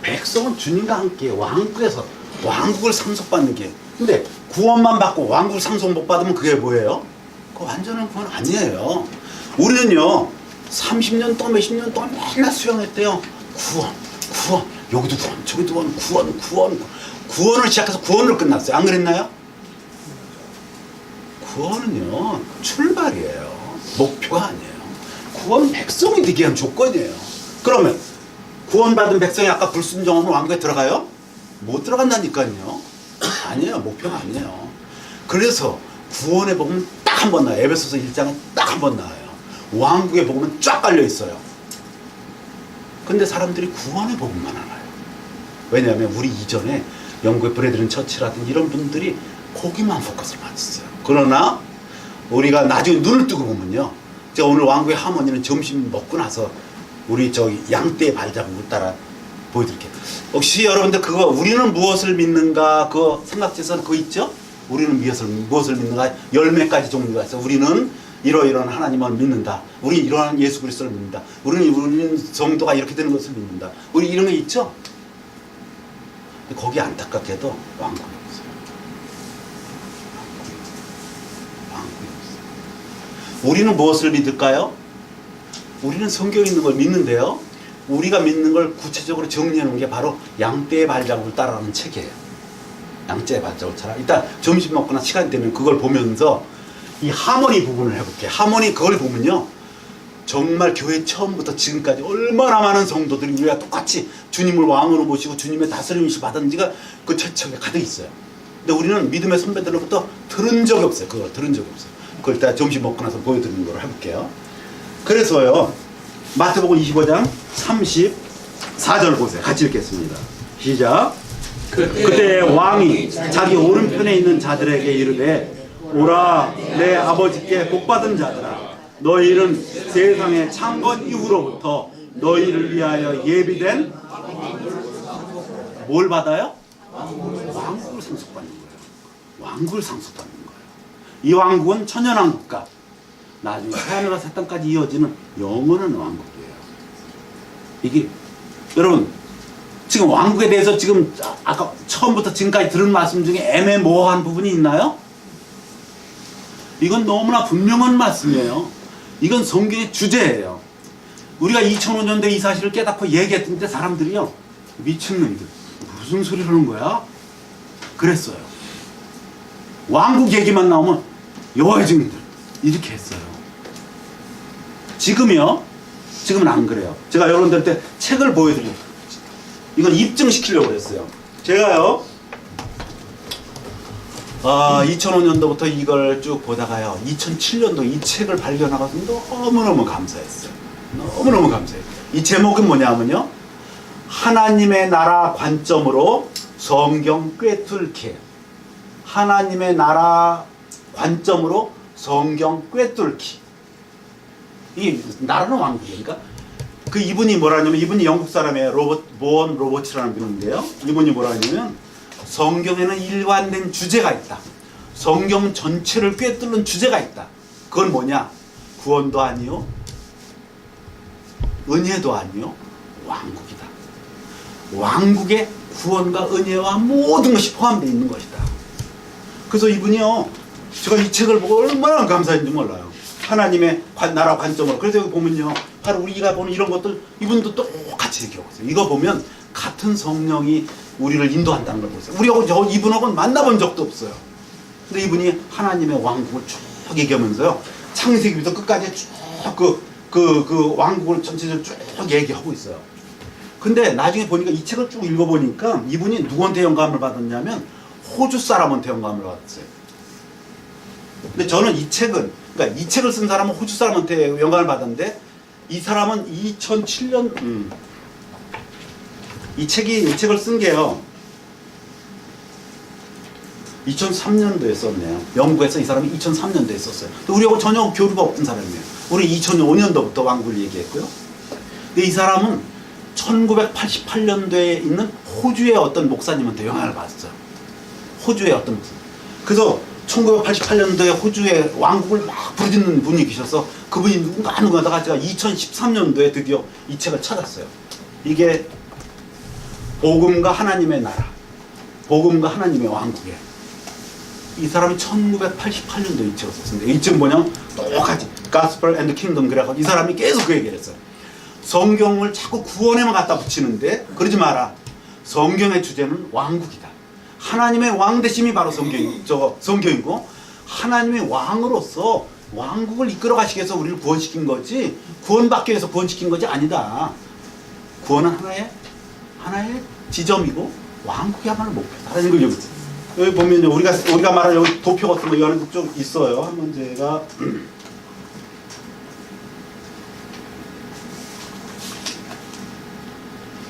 백성은 주님과 함께 왕국에서 왕국을 상속받는 게. 근데 구원만 받고 왕국 상속 못 받으면 그게 뭐예요? 그 완전한 구원 아니에요. 우리는요, 30년 동안 몇십 년 동안 맨날 수영했대요. 구원, 여기도 구원, 저기도 구원, 구원을 시작해서 구원으로 끝났어요. 안 그랬나요? 구원은요, 출발이에요. 목표가 아니에요. 구원은 백성이 되기 위한 조건이에요. 그러면 구원받은 백성이 아까 불순종하면 왕국에 들어가요? 못 들어간다니까요. 아니에요. 목표가 아니에요. 그래서 구원의 복음은 딱 한 번 나와요. 에베소서 1장은 딱 한 번 나와요. 왕국의 복음은 쫙 깔려 있어요. 근데 사람들이 구원의 복음만 알아요. 왜냐하면 우리 이전에 영국의 브래드린 처치라든지 이런 분들이 거기만 포커스를 맞췄어요. 그러나 우리가 나중에 눈을 뜨고 보면요, 제가 오늘 왕국의 하모니는 점심 먹고 나서 우리 저기 양떼의 발자국을 따라 보여드릴게요. 혹시 여러분들 그거 우리는 무엇을 믿는가 그 삼각지선 그거 있죠? 우리는 무엇을 믿는가? 10가지 종류가 있어. 우리는 이러이러한 하나님을 믿는다. 우리 이러한 예수 그리스도를 믿는다. 우리는 성도가 이렇게 되는 것을 믿는다. 우리 이런 게 있죠? 근데 거기 안타깝게도 왕국이 없어요. 왕국이 없어요. 우리는 무엇을 믿을까요? 우리는 성경에 있는 걸 믿는데요. 우리가 믿는 걸 구체적으로 정리해 놓은 게 바로 양떼의 발자국을 따라가는 책이에요. 양떼의 발자국을 따라. 일단 점심 먹거나 시간 되면 그걸 보면서 이 하모니 부분을 해볼게요. 하모니 그걸 보면요. 정말 교회 처음부터 지금까지 얼마나 많은 성도들이 우리가 똑같이 주님을 왕으로 모시고 주님의 다스림을 받은지가 그 책에 가득 있어요. 근데 우리는 믿음의 선배들로부터 들은 적이 없어요. 그걸 들은 적이 없어요. 그걸 일단 점심 먹고 나서 보여드리는 걸 해볼게요. 그래서요. 마태복음 25장 34절 보세요. 같이 읽겠습니다. 시작. 그때 왕이 자기 오른편에 있는 자들에게 이르되 오라 내 아버지께 복받은 자들아 너희는 세상의 창건 이후로부터 너희를 위하여 예비된 뭘 받아요? 왕국을 상속받는 거예요. 왕국을 상속받는 거예요. 이 왕국은 천연왕국과 나중에 하늘과 새 땅까지 이어지는 영원한 왕국이에요. 이게 여러분 지금 왕국에 대해서 지금 아까 처음부터 지금까지 들은 말씀 중에 애매모호한 부분이 있나요? 이건 너무나 분명한 말씀이에요. 이건 성경의 주제예요. 우리가 2005년도에 이 사실을 깨닫고 얘기했을 때 사람들이요 미친놈들 무슨 소리를 하는 거야? 그랬어요. 왕국 얘기만 나오면 여호와의 증인들 이렇게 했어요. 지금은 안 그래요. 제가 여러분들한테 책을 보여드려요. 이건 입증시키려고 그랬어요. 제가요 2005년도부터 이걸 쭉 보다가요 2007년도 이 책을 발견하고 너무너무 감사했어요. 너무너무 감사해요. 이 제목은 뭐냐면요 하나님의 나라 관점으로 성경 꿰뚫기. 하나님의 나라 관점으로 성경 꿰뚫기. 이 나라는 왕국이니까 그 이분이 뭐라냐면 이분이 영국 사람이에요. 보언 로버츠라는 분인데요. 이분이 뭐라냐면 성경에는 일관된 주제가 있다. 성경 전체를 꿰뚫는 주제가 있다. 그건 뭐냐? 구원도 아니요, 은혜도 아니요, 왕국이다. 왕국의 구원과 은혜와 모든 것이 포함되어 있는 것이다. 그래서 이분이요, 제가 이 책을 보고 얼마나 감사했는지 몰라요. 하나님의 나라 관점으로. 그래서 여기 보면요, 바로 우리가 보는 이런 것들 이분도 똑같이 얘기하고 있어요. 이거 보면 같은 성령이 우리를 인도한다는 걸 보세요. 우리하고 이분하고는 만나본 적도 없어요. 근데 이분이 하나님의 왕국을 쭉 얘기하면서요, 창세기부터 끝까지 쭉 그 왕국을 전체적으로 쭉 얘기하고 있어요. 근데 나중에 보니까 이 책을 쭉 읽어보니까 이분이 누구한테 영감을 받았냐면 호주 사람한테 영감을 받았어요. 근데 저는 이 책은, 그러니까 이 책을 쓴 사람은 호주 사람한테 영감을 받았는데 이 사람은 2007년 이 책을 쓴 게요 2003년도에 썼네요. 영국에서 이 사람이 2003년도에 썼어요. 근데 우리하고 전혀 교류가 없던 사람이에요. 우리 2005년도부터 왕국을 얘기했고요. 근데 이 사람은 1988년도에 있는 호주의 어떤 목사님한테 영향을 받았어요. 호주의 어떤 목사님. 그래서 1988년도에 호주의 왕국을 막 부르짖는 분이 계셔서 그분이 누군가 하다가 제가 2013년도에 드디어 이 책을 찾았어요. 이게 복음과 하나님의 나라, 복음과 하나님의 왕국이에요. 이 사람이 1988년도에 이 책을 썼습니다. 이 책은 뭐냐면 똑같이 Gospel and Kingdom 그래가지고 이 사람이 계속 그 얘기를 했어요. 성경을 자꾸 구원에만 갖다 붙이는데 그러지 마라. 성경의 주제는 왕국이다. 하나님의 왕 되심이 바로 성경이고 하나님의 왕으로서 왕국을 이끌어 가시기 위해서 우리를 구원시킨 거지 구원받기 위해서 구원시킨 것이 아니다. 구원은 하나의 지점이고 왕국이야말로 목표다라는 걸 여기 보면 우리가 말하는 여기 도표 같은 거 이거는 좀 있어요. 한번 제가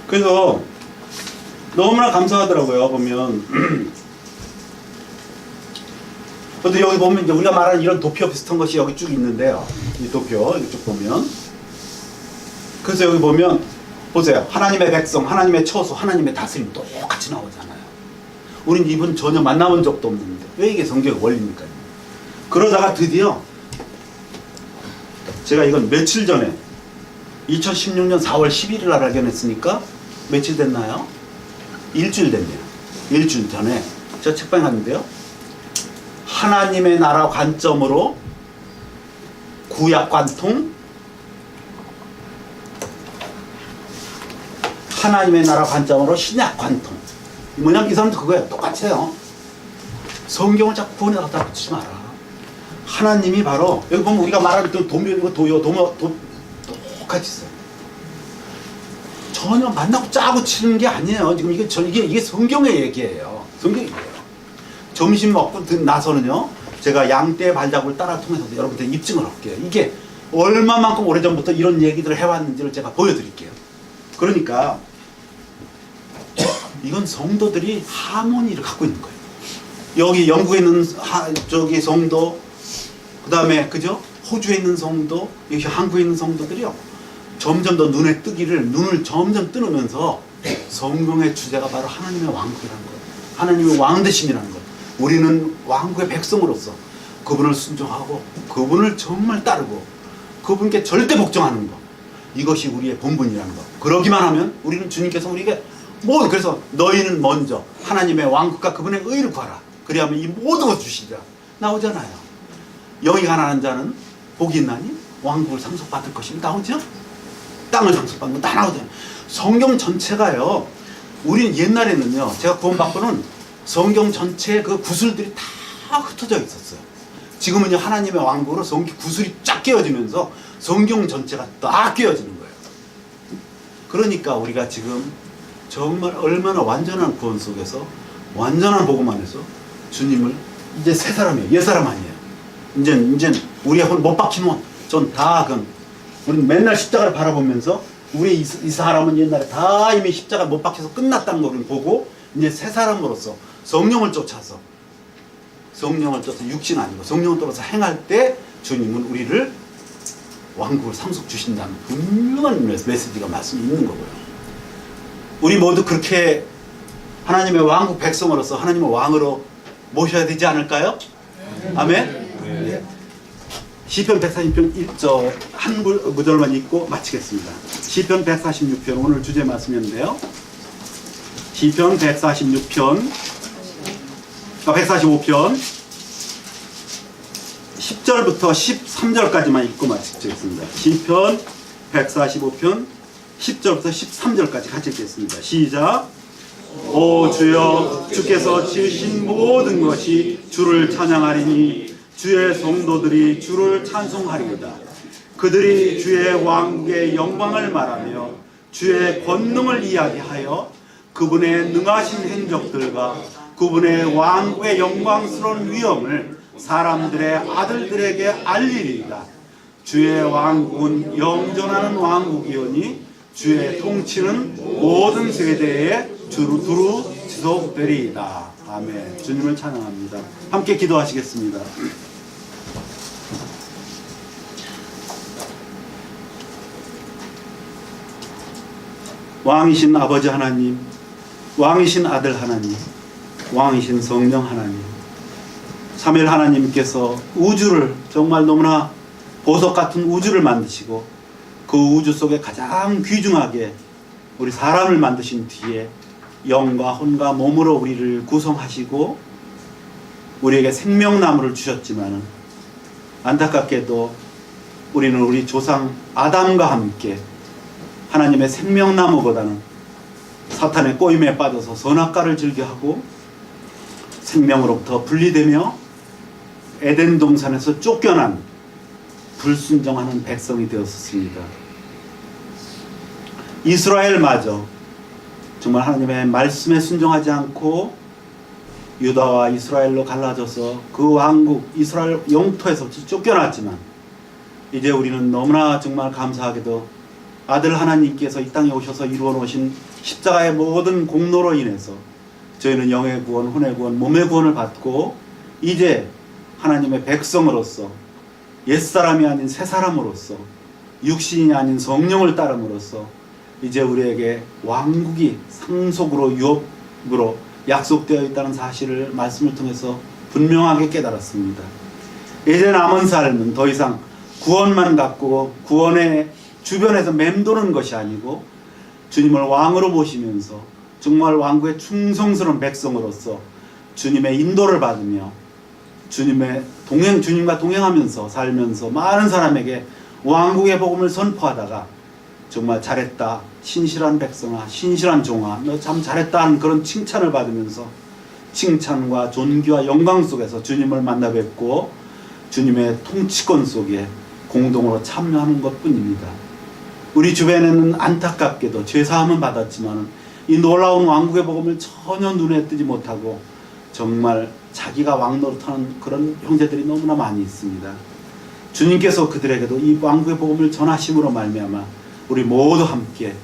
그래서 너무나 감사하더라고요. 보면 근데 여기 보면 이제 우리가 말하는 이런 도표 비슷한 것이 여기 쭉 있는데요. 이 도표 이쪽 보면 그래서 여기 보면 보세요. 하나님의 백성, 하나님의 처소, 하나님의 다스림 똑같이 나오잖아요. 우린 이분 전혀 만나본 적도 없는데 왜 이게 성경의 원리입니까? 그러다가 드디어 제가 이건 며칠 전에 2016년 4월 11일 날 발견했으니까 며칠 됐나요? 일주일 됐네요. 일주일 전에 제가 책방에 갔는데요. 하나님의 나라 관점으로 구약 관통, 하나님의 나라 관점으로 신약 관통. 뭐냐면 이 사람도 그거예요. 똑같이 해요. 성경을 자꾸 구원에 갖다 붙이지 마라. 하나님이 바로 여기 보면 우리가 말하는 도묘, 도요, 똑같이 있어요. 전혀 만나고 짜고 치는 게 아니에요. 지금 이게 성경의 얘기예요. 성경의 얘기예요. 점심 먹고 나서는요, 제가 양떼 발자국을 따라 통해서 여러분들 입증을 할게요. 이게 얼마만큼 오래전부터 이런 얘기들을 해왔는지를 제가 보여드릴게요. 그러니까 이건 성도들이 하모니를 갖고 있는 거예요. 여기 영국에 있는 저기 성도, 그 다음에 그죠? 호주에 있는 성도, 여기 한국에 있는 성도들이요, 점점 더 눈을 점점 뜨면서 성경의 주제가 바로 하나님의 왕국이라는 거예요. 하나님의 왕되심이라는 거예요. 우리는 왕국의 백성으로서 그분을 순종하고 그분을 정말 따르고 그분께 절대 복종하는 것, 이것이 우리의 본분이라는 것. 그러기만 하면 우리는 주님께서 우리에게 그래서 너희는 먼저 하나님의 왕국과 그분의 의를 구하라. 그리하면 이 모든 것 주시리라 나오잖아요. 영이 가난한 자는 복이 있나니 왕국을 상속받을 것이 나오죠. 땅을 상속받는 거 다 나오잖아요. 성경 전체가요, 우린 옛날에는요, 제가 구원받고는 성경 전체에 그 구슬들이 다 흩어져 있었어요. 지금은요, 하나님의 왕국으로 구슬이 쫙 깨어지면서 성경 전체가 다 깨어지는 거예요. 그러니까 우리가 지금 정말 얼마나 완전한 구원 속에서 완전한 복음 안에서 주님을 이제 새 사람이에요. 옛 사람 아니에요. 이제 우리의 혼 못 박히면 전 다 우리는 맨날 십자가를 바라보면서 우리 이 사람은 옛날에 다 이미 십자가 못 박혀서 끝났다는 걸 보고 이제 새 사람으로서 성령을 쫓아서 육신 아니고 성령을 따라서 행할 때 주님은 우리를 왕국을 상속 주신다는 분명한 메시지가 말씀이 있는 거고요. 우리 모두 그렇게 하나님의 왕국 백성으로서 하나님의 왕으로 모셔야 되지 않을까요? 아멘? 네. 시편 146편 1절 한 구절만 읽고 마치겠습니다. 시편 146편 오늘 주제 말씀이었는데요. 시편 145편 10절부터 13절까지만 읽고 마치겠습니다. 시편 145편 10절부터 13절까지 같이 읽겠습니다. 시작. 오 주여, 주께서 지으신 모든 것이 주를 찬양하리니 주의 성도들이 주를 찬송하리로다. 그들이 주의 왕국의 영광을 말하며 주의 권능을 이야기하여 그분의 능하신 행적들과 그분의 왕국의 영광스러운 위엄을 사람들의 아들들에게 알리리이다. 주의 왕국은 영존하는 왕국이오니 주의 통치는 모든 세대에 두루 지속되리이다. 아멘. 주님을 찬양합니다. 함께 기도하시겠습니다. 왕이신 아버지 하나님, 왕이신 아들 하나님, 왕이신 성령 하나님, 삼위일 하나님께서 우주를 정말 너무나 보석 같은 우주를 만드시고 그 우주 속에 가장 귀중하게 우리 사람을 만드신 뒤에 영과 혼과 몸으로 우리를 구성하시고 우리에게 생명나무를 주셨지만 안타깝게도 우리는 우리 조상 아담과 함께 하나님의 생명나무보다는 사탄의 꼬임에 빠져서 선악과를 즐겨하고 생명으로부터 분리되며 에덴 동산에서 쫓겨난 불순종하는 백성이 되었습니다. 이스라엘마저 정말 하나님의 말씀에 순종하지 않고 유다와 이스라엘로 갈라져서 그 왕국 이스라엘 영토에서 쫓겨났지만 이제 우리는 너무나 정말 감사하게도 아들 하나님께서 이 땅에 오셔서 이루어 놓으신 십자가의 모든 공로로 인해서 저희는 영의 구원, 혼의 구원, 몸의 구원을 받고 이제 하나님의 백성으로서 옛사람이 아닌 새사람으로서 육신이 아닌 성령을 따름으로써 이제 우리에게 왕국이 상속으로 유업으로 약속되어 있다는 사실을 말씀을 통해서 분명하게 깨달았습니다. 이제 남은 삶은 더 이상 구원만 갖고 구원의 주변에서 맴도는 것이 아니고 주님을 왕으로 모시면서 정말 왕국의 충성스러운 백성으로서 주님의 인도를 받으며 주님과 동행하면서 살면서 많은 사람에게 왕국의 복음을 선포하다가 정말 잘했다, 신실한 백성아, 신실한 종아, 너 참 잘했다 하는 그런 칭찬을 받으면서 칭찬과 존귀와 영광 속에서 주님을 만나 뵙고 주님의 통치권 속에 공동으로 참여하는 것뿐입니다. 우리 주변에는 안타깝게도 죄사함은 받았지만 이 놀라운 왕국의 복음을 전혀 눈에 띄지 못하고 정말 자기가 왕 노릇하는 그런 형제들이 너무나 많이 있습니다. 주님께서 그들에게도 이 왕국의 복음을 전하심으로 말미암아 우리 모두 함께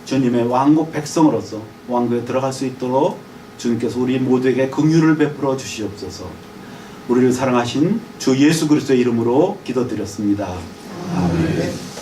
주님의 왕국 백성으로서 왕국에 들어갈 수 있도록 주님께서 우리 모두에게 긍휼을 베풀어 주시옵소서. 우리를 사랑하신 주 예수 그리스도의 이름으로 기도드렸습니다. 아멘.